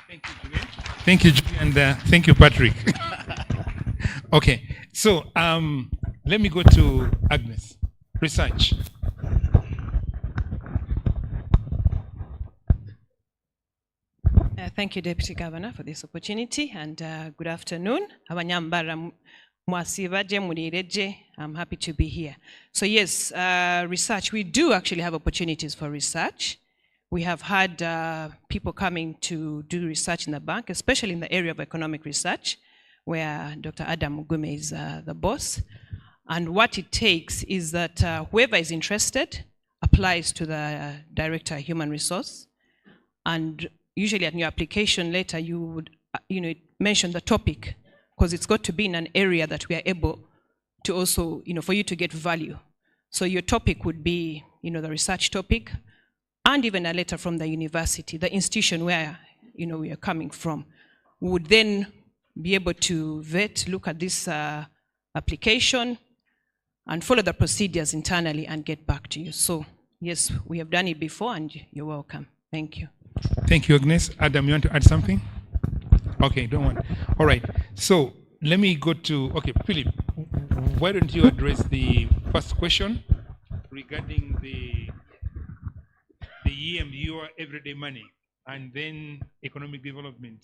Thank you, Julie, and thank you, Patrick. Okay, so let me go to Agnes. Research. Thank you, Deputy Governor, for this opportunity, and good afternoon. Abanyambara mwasibaje mulireje. I'm happy to be here. So yes, research. We do actually have opportunities for research. We have had people coming to do research in the bank, especially in the area of economic research, where Dr. Adam Mugume is the boss. And what it takes is that whoever is interested applies to the Director of Human Resource. And usually at your application letter, you would mention the topic, because it's got to be in an area that we are able to also, for you to get value. So your topic would be, the research topic, and even a letter from the university, the institution where, we are coming from, would then be able to vet, look at this application, and follow the procedures internally and get back to you. So yes, we have done it before, and you're welcome. Thank you. Thank you, Agnes. Adam, you want to add something? Okay, don't want. All right. So let me go to, okay, Philip, why don't you address the first question regarding the EMU, everyday money, and then economic development,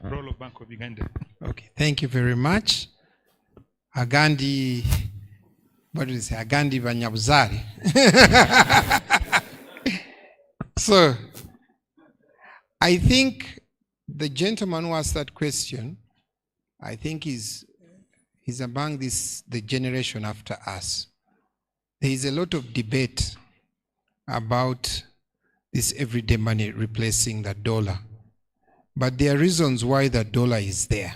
role of Bank of Uganda. Okay, thank you very much. Agandi, what do you say? Agandi Banyabuzari. So, I think the gentleman who asked that question, I think he's among the generation after us. There is a lot of debate about this everyday money replacing the dollar. But there are reasons why the dollar is there.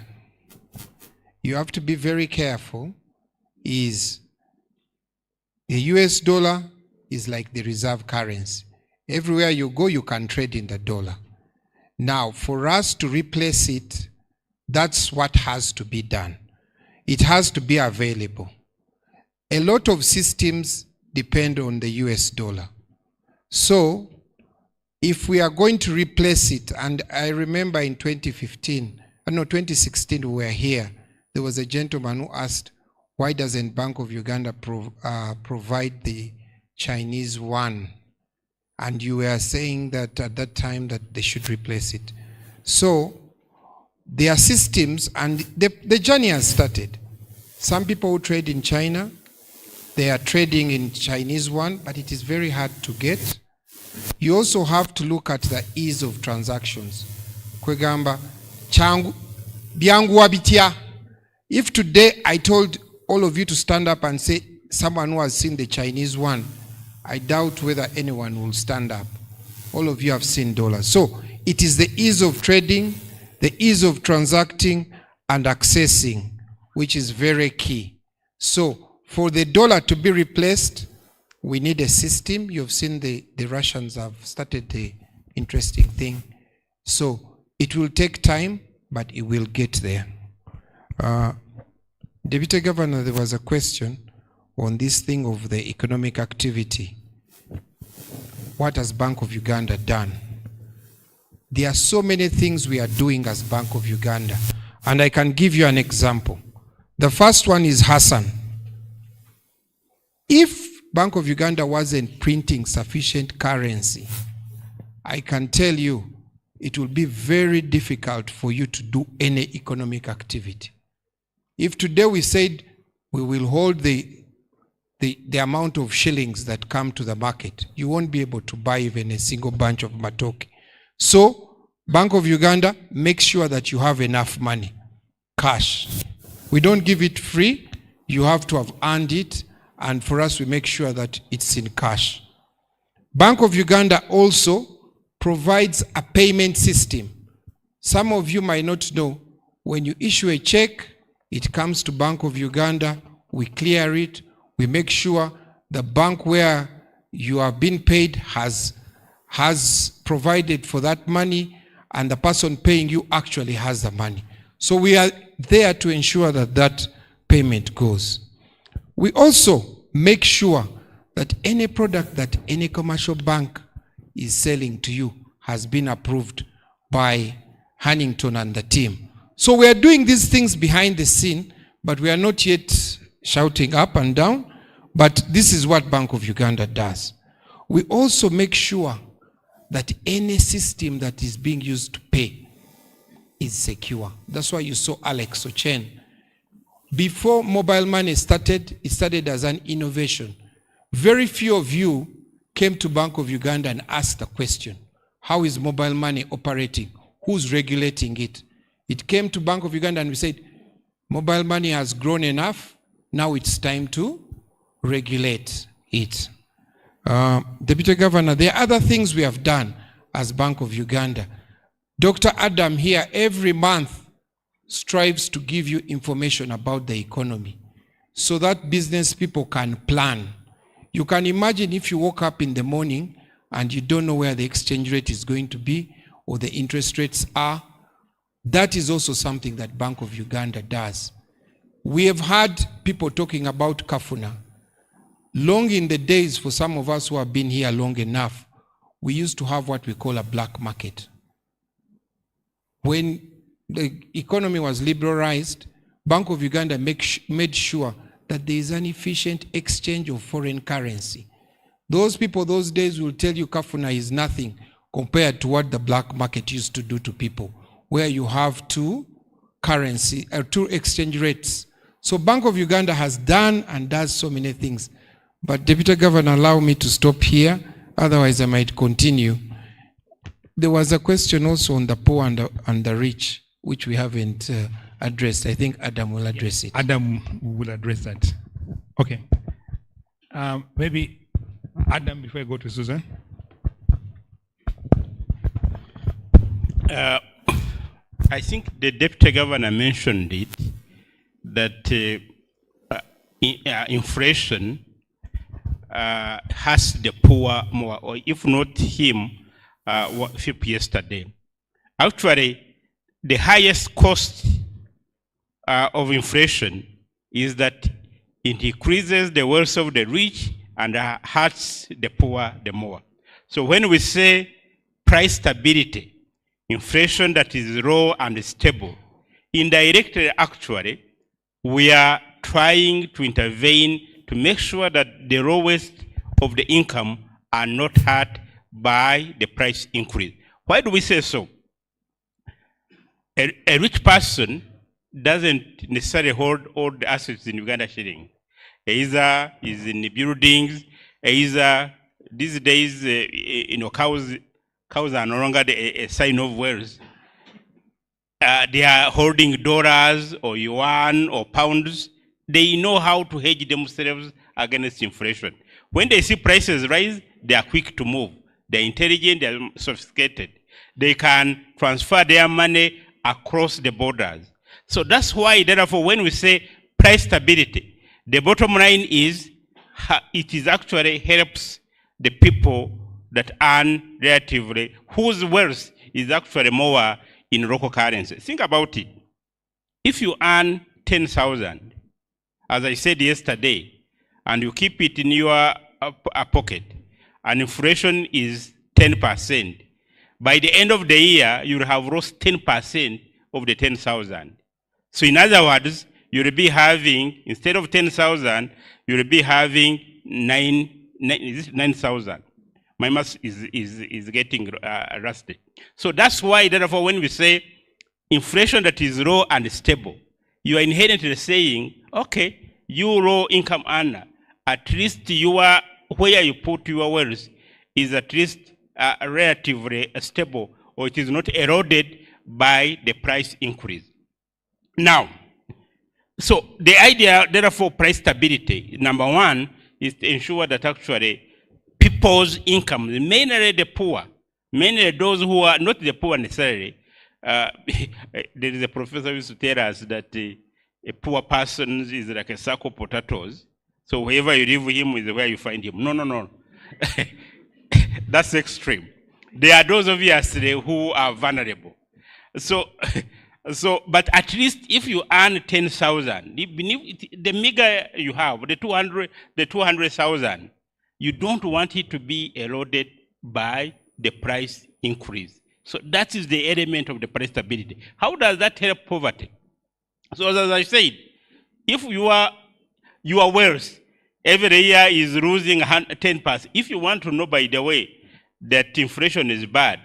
You have to be very careful. The US dollar is like the reserve currency. Everywhere you go, you can trade in the dollar. Now, for us to replace it, that's what has to be done. It has to be available. A lot of systems depend on the US dollar. So, if we are going to replace it, and I remember in 2016 we were here, there was a gentleman who asked, why doesn't Bank of Uganda provide the Chinese yuan? And you were saying that at that time that they should replace it. So there are systems, and the journey has started. Some people who trade in China, they are trading in Chinese yuan, but it is very hard to get. You also have to look at the ease of transactions. Kwegamba, changu, byanguwa bitya. If today I told all of you to stand up and say, someone who has seen the Chinese yuan, I doubt whether anyone will stand up. All of you have seen dollars. So it is the ease of trading, the ease of transacting and accessing, which is very key. So for the dollar to be replaced, we need a system. You've seen the Russians have started the interesting thing. So it will take time, but it will get there. Deputy Governor, there was a question on this thing of the economic activity. What has Bank of Uganda done? There are so many things we are doing as Bank of Uganda, and I can give you an example. The first one is Hassan. If Bank of Uganda wasn't printing sufficient currency, I can tell you it will be very difficult for you to do any economic activity. If today we said we will hold the amount of shillings that come to the market, you won't be able to buy even a single bunch of matoke. So, Bank of Uganda, make sure that you have enough money, cash. We don't give it free, you have to have earned it, and for us we make sure that it's in cash. Bank of Uganda also provides a payment system. Some of you might not know, when you issue a check, it comes to Bank of Uganda, we clear it, we make sure the bank where you have been paid has provided for that money, and the person paying you actually has the money. So we are there to ensure that that payment goes. We also make sure that any product that any commercial bank is selling to you has been approved by Hannington and the team. So we are doing these things behind the scene, but we are not yet shouting up and down, but this is what Bank of Uganda does. We also make sure that any system that is being used to pay is secure. That's why you saw Alex Ochen. Before mobile money started, it started as an innovation. Very few of you came to Bank of Uganda and asked the question, how is mobile money operating? Who's regulating it? It came to Bank of Uganda and we said, mobile money has grown enough, now it's time to regulate it. Deputy Governor, there are other things we have done as Bank of Uganda. Dr. Adam here every month strives to give you information about the economy so that business people can plan. You can imagine if you woke up in the morning and you don't know where the exchange rate is going to be or the interest rates are. That is also something that Bank of Uganda does. We have had people talking about Kafuna. Long in the days, for some of us who have been here long enough, we used to have what we call a black market. When the economy was liberalized, Bank of Uganda made sure that there is an efficient exchange of foreign currency. Those people those days will tell you Kafuna is nothing compared to what the black market used to do to people, where you have two exchange rates. So Bank of Uganda has done and does so many things. But Deputy Governor, allow me to stop here, otherwise I might continue. There was a question also on the poor and the rich, which we haven't addressed. I think Adam will address it. Adam will address that. Okay. Maybe Adam, before I go to Susan. I think the Deputy Governor mentioned it, that inflation has the poor more, or if not him, FIP yesterday. Actually, the highest cost of inflation is that it increases the wealth of the rich and hurts the poor the more. So when we say price stability, inflation that is low and stable, indirectly actually, we are trying to intervene to make sure that the lowest of the income are not hurt by the price increase. Why do we say so? A rich person doesn't necessarily hold all the assets in Uganda shilling. Either is in the buildings, either these days, cows are no longer a sign of wealth. They are holding dollars or yuan or pounds. They know how to hedge themselves against inflation. When they see prices rise, they are quick to move. They're intelligent, they're sophisticated. They can transfer their money across the borders. So that's why, therefore, when we say price stability, the bottom line is it is actually helps the people that earn relatively, whose wealth is actually more in local currency. Think about it. If you earn 10,000 as I said yesterday, and you keep it in your pocket, and inflation is 10%, by the end of the year, you'll have lost 10% of the 10,000. So in other words, you'll be having, instead of 10,000, you'll be having 9,000. My math is getting rusted. So that's why, therefore, when we say inflation that is low and stable, you are inherently saying, okay, you low income earner, at least where you put your wealth is at least relatively stable, or it is not eroded by the price increase. Now, so the idea, therefore, price stability, number one, is to ensure that actually people's income, mainly the poor, mainly those who are not the poor necessarily. There is a professor who used to tell us that a poor person is like a sack of potatoes. So wherever you live with him is where you find him. No. That's extreme. There are those obviously who are vulnerable. So, but at least if you earn 10,000, the meager you have, the 200,000, you don't want it to be eroded by the price increase. So that is the element of the price stability. How does that help poverty? So as I said, if your wealth every year is losing 10%, if you want to know, by the way, that inflation is bad,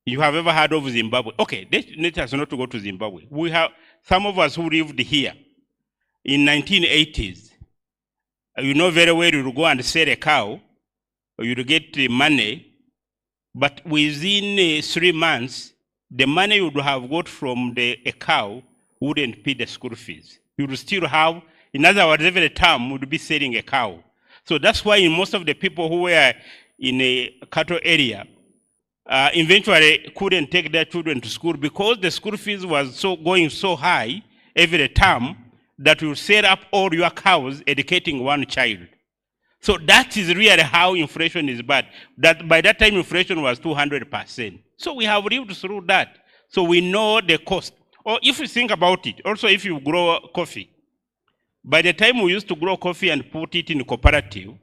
you have ever heard of Zimbabwe? Okay, let us not to go to Zimbabwe. We have some of us who lived here in 1980s. You know very well you will go and sell a cow, or you will get the money, but within 3 months, the money you would have got from a cow wouldn't pay the school fees. You would still have, in other words, every term would be selling a cow. So that's why in most of the people who were in a cattle area eventually couldn't take their children to school because the school fees was going so high every term that you set up all your cows educating one child. So that is really how inflation is bad. That by that time inflation was 200%. So we have lived through that. So we know the cost. Or if you think about it, also if you grow coffee, by the time we used to grow coffee and put it in cooperative,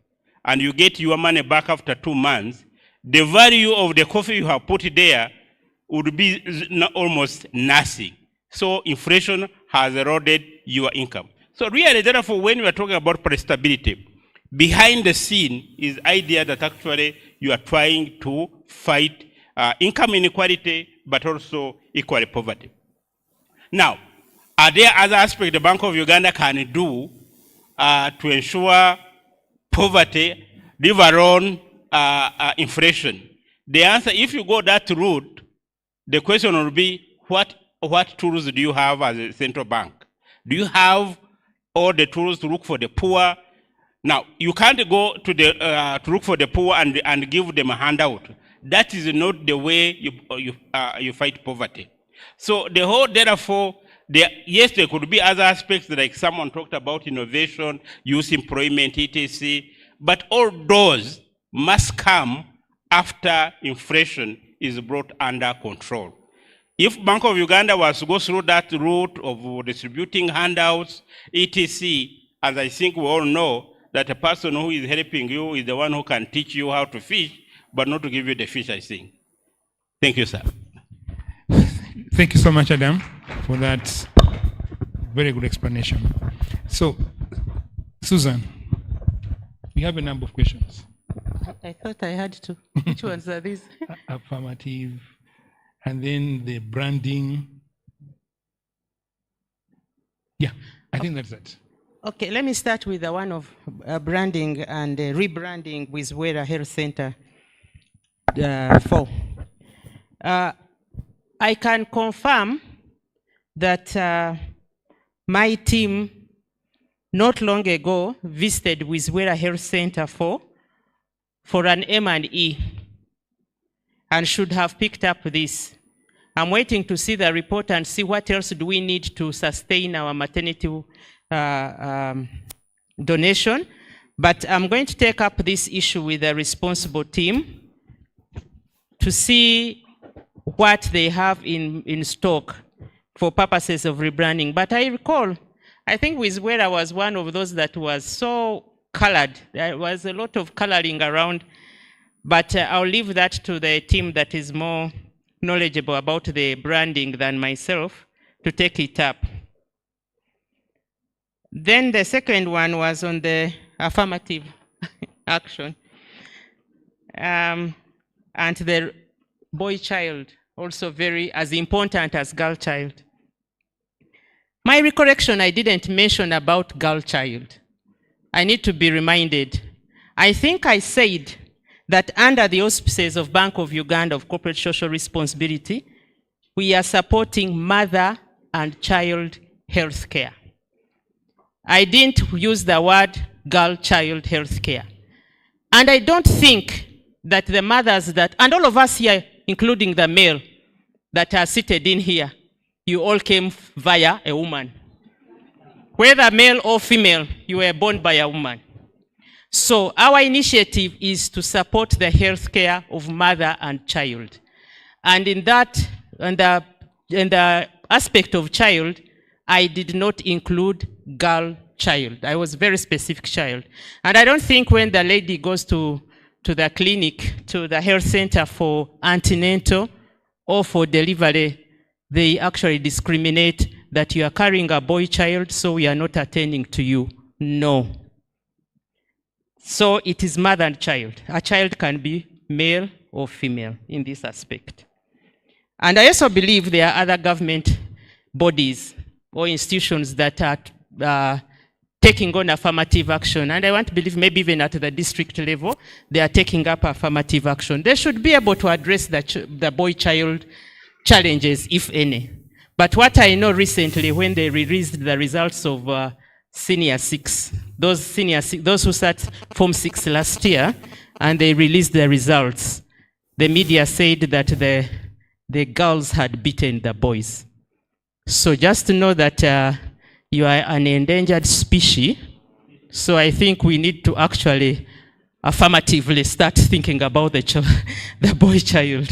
and you get your money back after 2 months, the value of the coffee you have put there would be almost nothing. So inflation has eroded your income. So really, therefore, when we are talking about price stability, behind the scene is idea that actually you are trying to fight income inequality, but also equal poverty. Now, are there other aspects the Bank of Uganda can do to ensure poverty, leave alone inflation? The answer, if you go that route, the question will be, what tools do you have as a central bank? Do you have all the tools to look for the poor? Now, you can't go to look for the poor and give them a handout. That is not the way you fight poverty. So the whole, therefore, yes, there could be other aspects like someone talked about innovation, youth employment, etc. But all those must come after inflation is brought under control. If Bank of Uganda was to go through that route of distributing handouts, etc., as I think we all know, that a person who is helping you is the one who can teach you how to fish, but not to give you the fish, I think. Thank you, sir. Thank you so much, Adam, for that very good explanation. So, Susan, we have a number of questions. I thought I had to. Which ones are these? Affirmative, and then the branding. Yeah, I think that's it. Okay, let me start with the one of branding and rebranding with Wera Health Center 4. I can confirm that my team not long ago visited with Wera Health Center 4 for an M&E and should have picked up this. I'm waiting to see the report and see what else do we need to sustain our maternity donation. But I'm going to take up this issue with the responsible team to see what they have in stock for purposes of rebranding. But I recall I think Wizwera was one of those that was so colored. There was a lot of coloring around, but I'll leave that to the team that is more knowledgeable about the branding than myself to take it up. Then the second one was on the affirmative action. And the boy child, also very as important as girl child. My recollection, I didn't mention about girl child. I need to be reminded. I think I said that under the auspices of Bank of Uganda of Corporate Social Responsibility, we are supporting mother and child health care. I didn't use the word girl-child health care. And I don't think that the mothers that, and all of us here, including the male that are seated in here, you all came via a woman. Whether male or female, you were born by a woman. So our initiative is to support the health care of mother and child. And in that, in the aspect of child, I did not include girl child. I was very specific child. And I don't think when the lady goes to the clinic, to the health center for antenatal or for delivery, they actually discriminate that you are carrying a boy child, so we are not attending to you. No. So it is mother and child. A child can be male or female in this aspect. And I also believe there are other government bodies or institutions that are taking on affirmative action. And I want to believe maybe even at the district level, they are taking up affirmative action. They should be able to address the boy-child challenges, if any. But what I know recently, when they released the results of Senior 6, those who sat Form 6 last year, and they released the results, the media said that the girls had beaten the boys. So just to know that you are an endangered species, so I think we need to actually affirmatively start thinking about the boy child.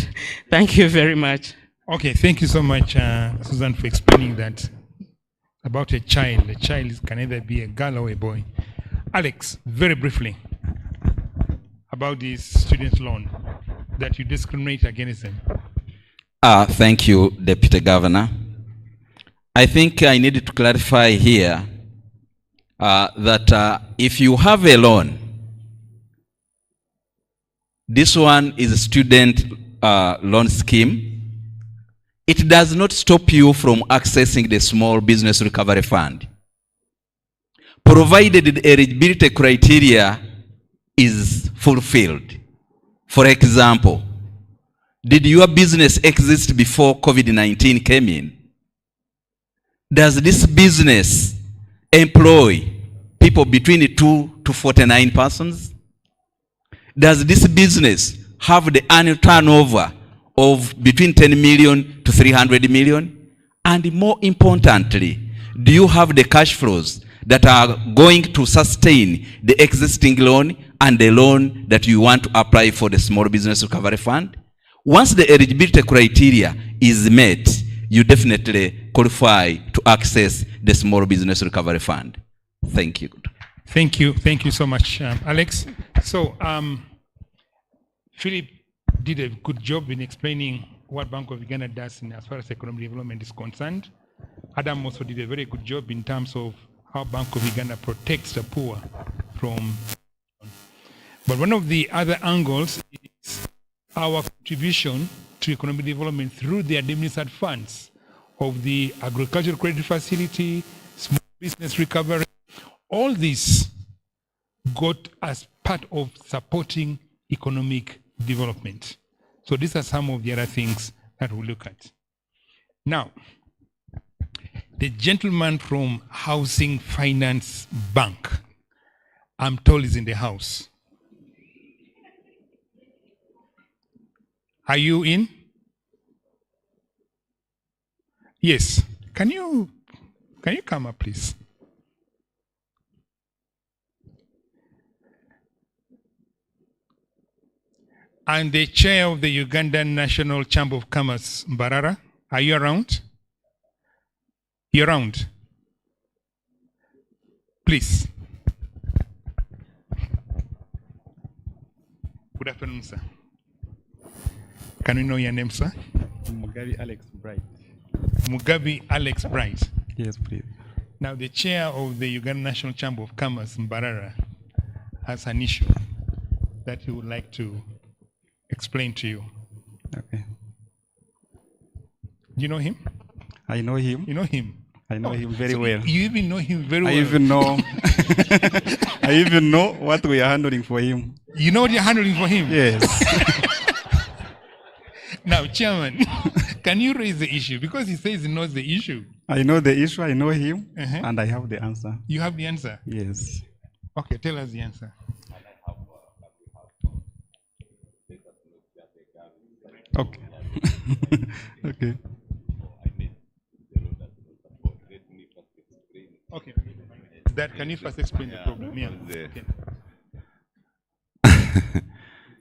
Thank you very much. Okay, thank you so much, Susan, for explaining that about a child. A child can either be a girl or a boy. Alex, very briefly, about this student loan, that you discriminate against them. Thank you, Deputy Governor. I think I need to clarify here that if you have a loan, this one is a student loan scheme. It does not stop you from accessing the Small Business Recovery Fund, provided the eligibility criteria is fulfilled. For example, did your business exist before COVID-19 came in? Does this business employ people between 2 to 49 persons? Does this business have the annual turnover of between 10 million to 300 million? And more importantly, do you have the cash flows that are going to sustain the existing loan and the loan that you want to apply for the Small Business Recovery Fund? Once the eligibility criteria is met, you definitely qualify to access the Small Business Recovery Fund. Thank you. Thank you. Thank you so much, Alex. So, Philip did a good job in explaining what Bank of Uganda does as far as economic development is concerned. Adam also did a very good job in terms of how Bank of Uganda protects the poor from. But one of the other angles is our contribution to economic development through the administered funds of the Agricultural Credit Facility, Small Business Recovery. All this got as part of supporting economic development. So these are some of the other things that we'll look at. Now, the gentleman from Housing Finance Bank, I'm told, is in the house. Are you in? Yes. Can you come up, please? And the chair of the Ugandan National Chamber of Commerce, Mbarara, are you around? You're around? Please. Good afternoon, sir. Can we know your name, sir? Mugabe Alex Bright. Mugabe Alex Bright. Yes, please. Now, the chair of the Uganda National Chamber of Commerce, Mbarara, has an issue that he would like to explain to you. Okay. You know him? I know him. You know him? I know him very so well. You even know him very well. I even know. I even know what we are handling for him. You know what you're handling for him? Yes. Now, Chairman, can you raise the issue? Because he says he knows the issue. I know the issue, I know him, and I have the answer. You have the answer? Yes. Okay, tell us the answer. Okay. Okay. Okay. That, can you first explain the problem? Yeah. Okay.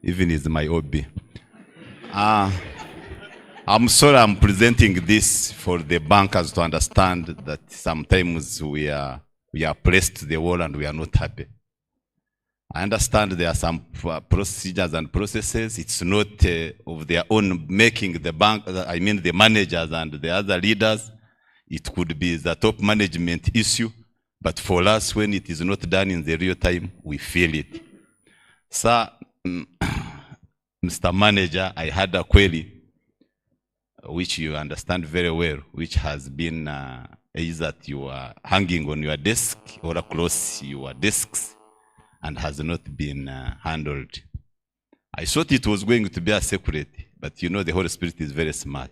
Even is my hobby. I'm sorry I'm presenting this for the bankers to understand that sometimes we are pressed to the wall and we are not happy. I understand there are some procedures and processes. It's not of their own making, the bank, I mean the managers and the other leaders. It could be the top management issue. But for us, when it is not done in the real time, we feel it. Sir, Mr. Manager, I had a query, which you understand very well, which has been is that you are hanging on your desk or across your desks and has not been handled. I thought it was going to be a secret, but you know the Holy Spirit is very smart.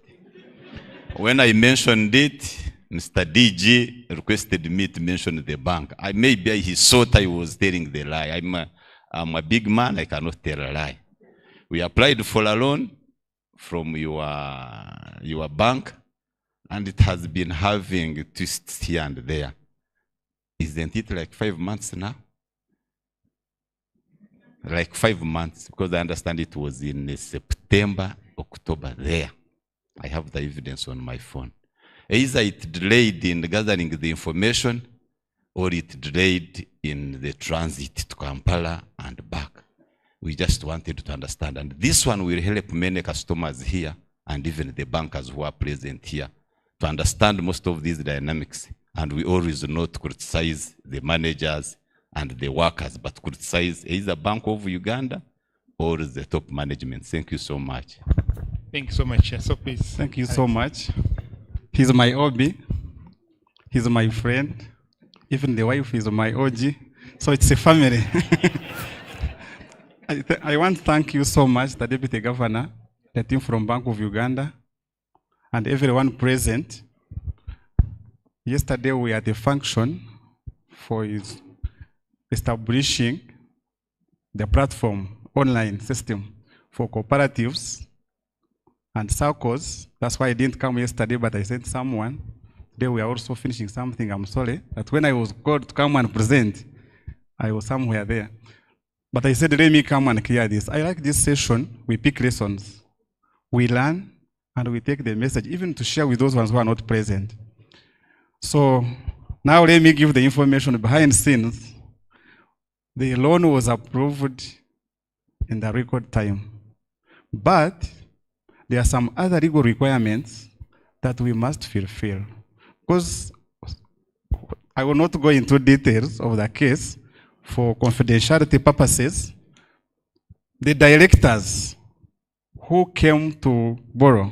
When I mentioned it, Mr. DG requested me to mention the bank. Maybe he thought I was telling the lie. I'm a big man, I cannot tell a lie. We applied for a loan from your bank, and it has been having twists here and there. Isn't it like 5 months now? Like 5 months, because I understand it was in September, October there. I have the evidence on my phone. Either it delayed in gathering the information, or it delayed in the transit to Kampala and back. We just wanted to understand. And this one will help many customers here, and even the bankers who are present here, to understand most of these dynamics. And we always not criticize the managers and the workers, but criticize either Bank of Uganda or the top management. Thank you so much. Thank you so much. So please. Thank you so much. He's my hobby. He's my friend. Even the wife is my OG. So it's a family. I want to thank you so much, the Deputy Governor, the team from Bank of Uganda, and everyone present. Yesterday we had a function for his establishing the platform online system for cooperatives and circles. That's why I didn't come yesterday, but I sent someone. Today we are also finishing something. I'm sorry that when I was called to come and present, I was somewhere there. But I said, let me come and clear this. I like this session. We pick lessons. We learn and we take the message, even to share with those ones who are not present. So now let me give the information behind the scenes. The loan was approved in the record time. But there are some other legal requirements that we must fulfill. Because I will not go into details of the case for confidentiality purposes. The directors who came to borrow,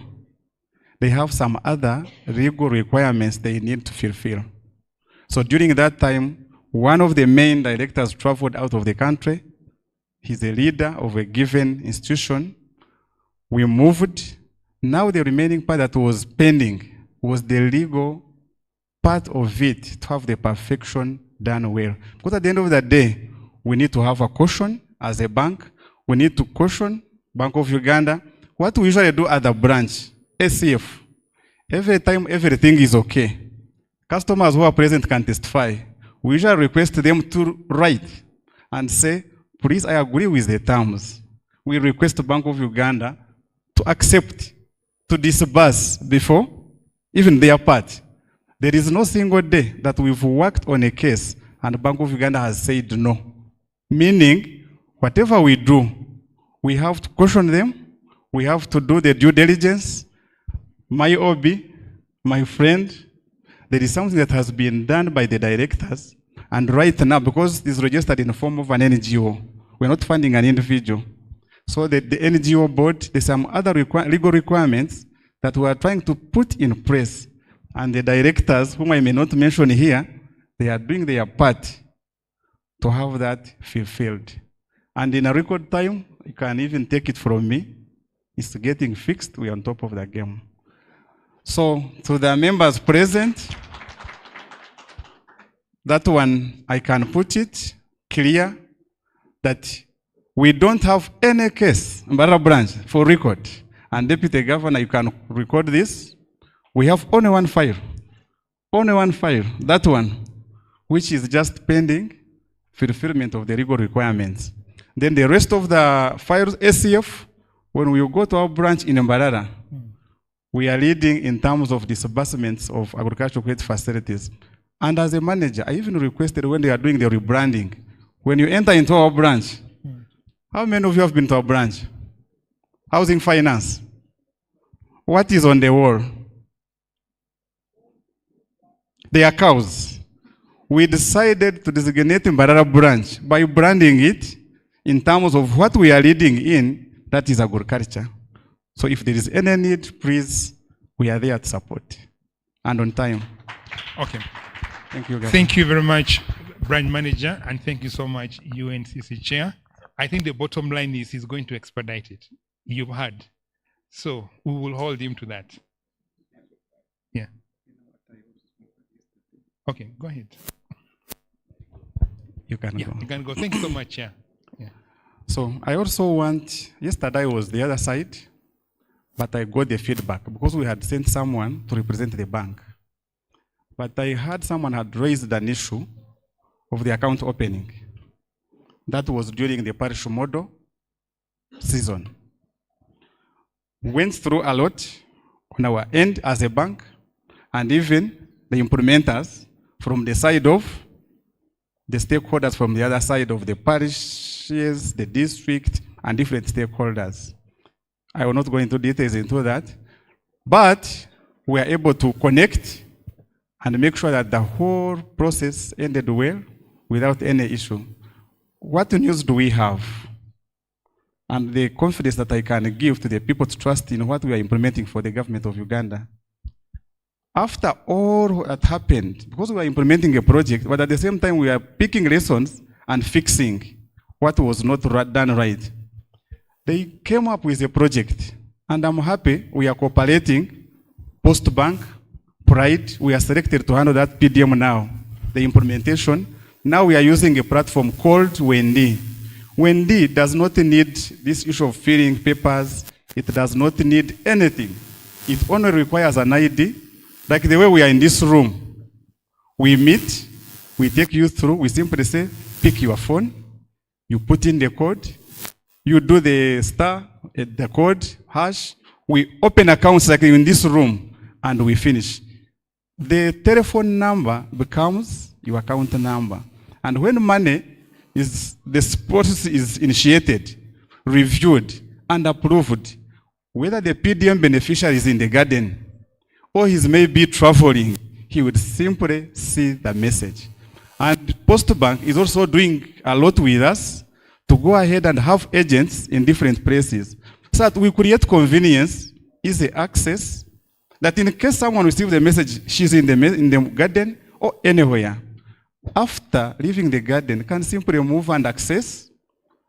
they have some other legal requirements they need to fulfill. So during that time, one of the main directors traveled out of the country. He's a leader of a given institution. We moved. Now the remaining part that was pending was the legal part of it, to have the perfection done well. Because at the end of the day, we need to have a caution as a bank. We need to caution Bank of Uganda. What we usually do at the branch, ACF, every time everything is okay, customers who are present can testify. We usually request them to write and say, please, I agree with the terms. We request Bank of Uganda to accept, to disburse before even their part. There is no single day that we've worked on a case and Bank of Uganda has said no. Meaning, whatever we do, we have to caution them, we have to do the due diligence. My OB, my friend, there is something that has been done by the directors, and right now, because it is registered in the form of an NGO, we're not funding an individual. So the NGO board, there's some other legal requirements that we are trying to put in place. And the directors, whom I may not mention here, they are doing their part to have that fulfilled. And in a record time, you can even take it from me. It's getting fixed. We are on top of the game. So to the members present, that one, I can put it clear that we don't have any case, Mbarara branch, for record. And Deputy Governor, you can record this. We have only one file, that one, which is just pending fulfillment of the legal requirements. Then the rest of the files, ACF, when we go to our branch in Mbarara, we are leading in terms of disbursements of agricultural credit facilities. And as a manager, I even requested when they are doing the rebranding, when you enter into our branch, how many of you have been to our branch? Housing finance. What is on the wall? They are cows. We decided to designate Mbarara branch by branding it in terms of what we are leading in, that is agriculture. So if there is any need, please, we are there to support. And on time. Okay. Thank you, guys. Thank you very much, branch manager, and thank you so much, UNCC chair. I think the bottom line is he's going to expedite it. You've heard. So we will hold him to that. Yeah. Okay, go ahead. You can go. You can go. Thank you so much, Chair. Yeah. So I also want, yesterday was the other side, but I got the feedback because we had sent someone to represent the bank. But I heard someone had raised an issue of the account opening. That was during the parish model season. Went through a lot on our end as a bank, and even the implementers from the side of the stakeholders from the other side of the parishes, the district, and different stakeholders. I will not go into details into that, but we are able to connect and make sure that the whole process ended well without any issue. What news do we have? And the confidence that I can give to the people to trust in what we are implementing for the government of Uganda. After all that happened, because we are implementing a project, but at the same time we are picking lessons and fixing what was not done right. They came up with a project, and I'm happy we are cooperating. Post Bank, Pride, we are selected to handle that PDM now, the implementation. Now we are using a platform called Wendy. Wendy does not need this issue of filling papers. It does not need anything. It only requires an ID. Like the way we are in this room, we meet, we take you through, we simply say, pick your phone, you put in the code, you do the star, the code, hash, we open accounts like in this room, and we finish. The telephone number becomes your account number. And when money is, the process is initiated, reviewed, and approved, whether the PDM beneficiary is in the garden, or he may be traveling, he would simply see the message. And Post Bank is also doing a lot with us to go ahead and have agents in different places so that we create convenience, easy access, that in case someone receives the message, she's in the garden or anywhere, after leaving the garden, can simply move and access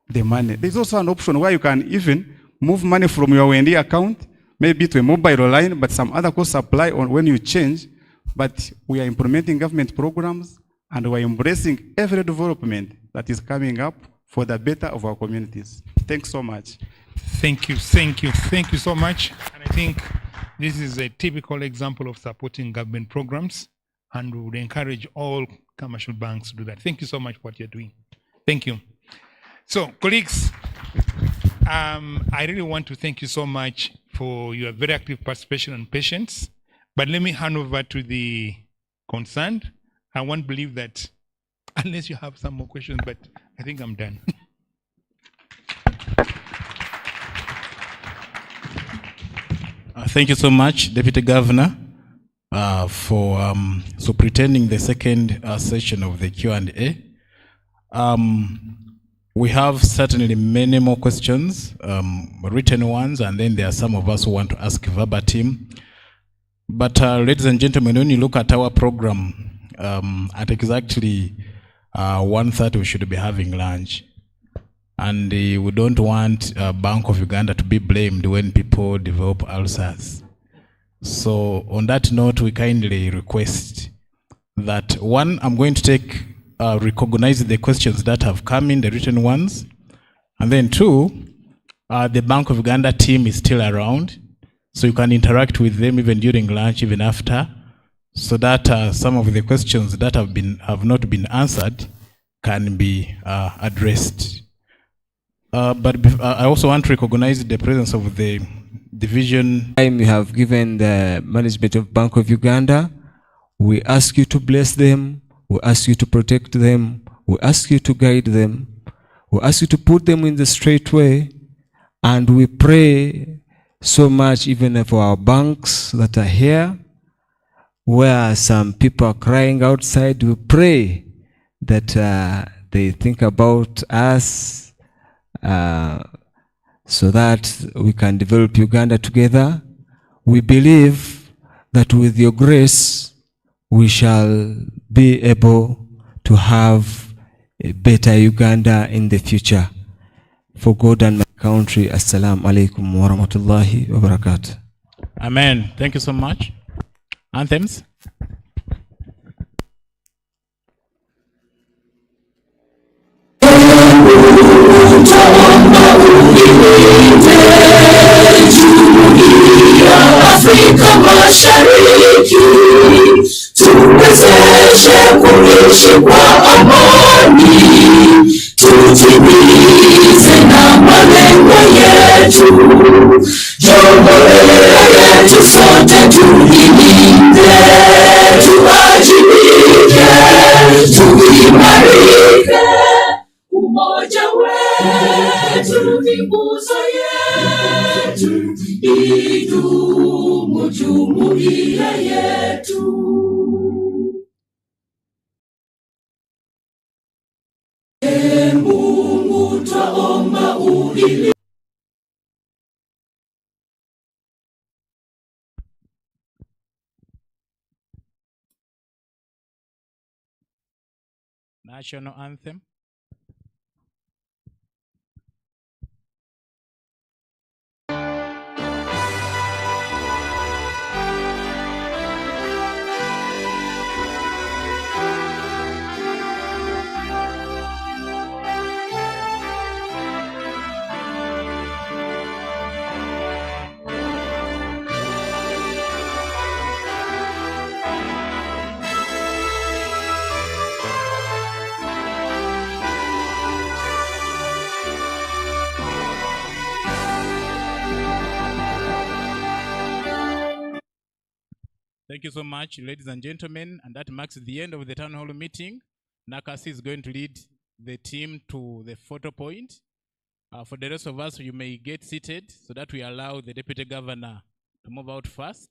the money. There's also an option where you can even move money from your WND account maybe to a mobile line, but some other costs apply on when you change. But we are implementing government programs, and we are embracing every development that is coming up for the better of our communities. Thanks so much. Thank you so much. And I think this is a typical example of supporting government programs, and we would encourage all commercial banks to do that. Thank you so much for what you're doing. Thank you. So, colleagues, I really want to thank you so much for your very active participation and patience. But let me hand over to the concerned. I want to believe that unless you have some more questions, but I think I'm done. Thank you so much, Deputy Governor, for superintending the second session of the Q&A. We have certainly many more questions, written ones, and then there are some of us who want to ask verbatim. But ladies and gentlemen, when you look at our program, at exactly 1:30 we should be having lunch. And we don't want Bank of Uganda to be blamed when people develop ulcers. So on that note, we kindly request that, one, I'm going to take, recognize the questions that have come in, the written ones. And then two, the Bank of Uganda team is still around. So you can interact with them even during lunch, even after, so that some of the questions that have not been answered can be addressed. But I also want to recognize the presence of the division. We have given the management of Bank of Uganda. We ask you to bless them. We ask you to protect them. We ask you to guide them. We ask you to put them in the straight way. And we pray so much even for our banks that are here, where some people are crying outside. We pray that they think about us, so that we can develop Uganda together. We believe that with your grace, we shall be able to have a better Uganda in the future. For God and my country, Assalamu alaikum wa rahmatullahi wa barakatuh. Amen. Thank you so much. Anthems? Afrika Mashariki, tuwezeshe kuishi kwa amani, tutimize na malengo yetu. Jumuiya yetu sote tulilinde, tuajibike, tuimarike. Umoja wetu ni nguzo yetu, idumu jumuiya yetu. Ee Mungu twaomba uili National anthem. Thank you so much, ladies and gentlemen, and that marks the end of the town hall meeting. Nakasi is going to lead the team to the photo point. For the rest of us, you may get seated so that we allow the Deputy Governor to move out first.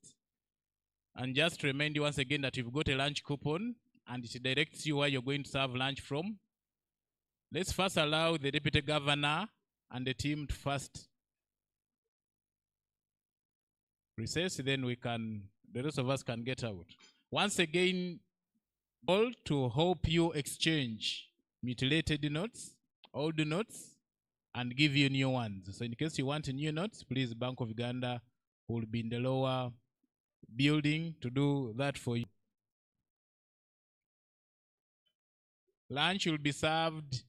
And just to remind you once again that you've got a lunch coupon and it directs you where you're going to serve lunch from. Let's first allow the Deputy Governor and the team to first recess, then the rest of us can get out. Once again, all to help you exchange mutilated notes, old notes, and give you new ones. So in case you want new notes, please, Bank of Uganda will be in the lower building to do that for you. Lunch will be served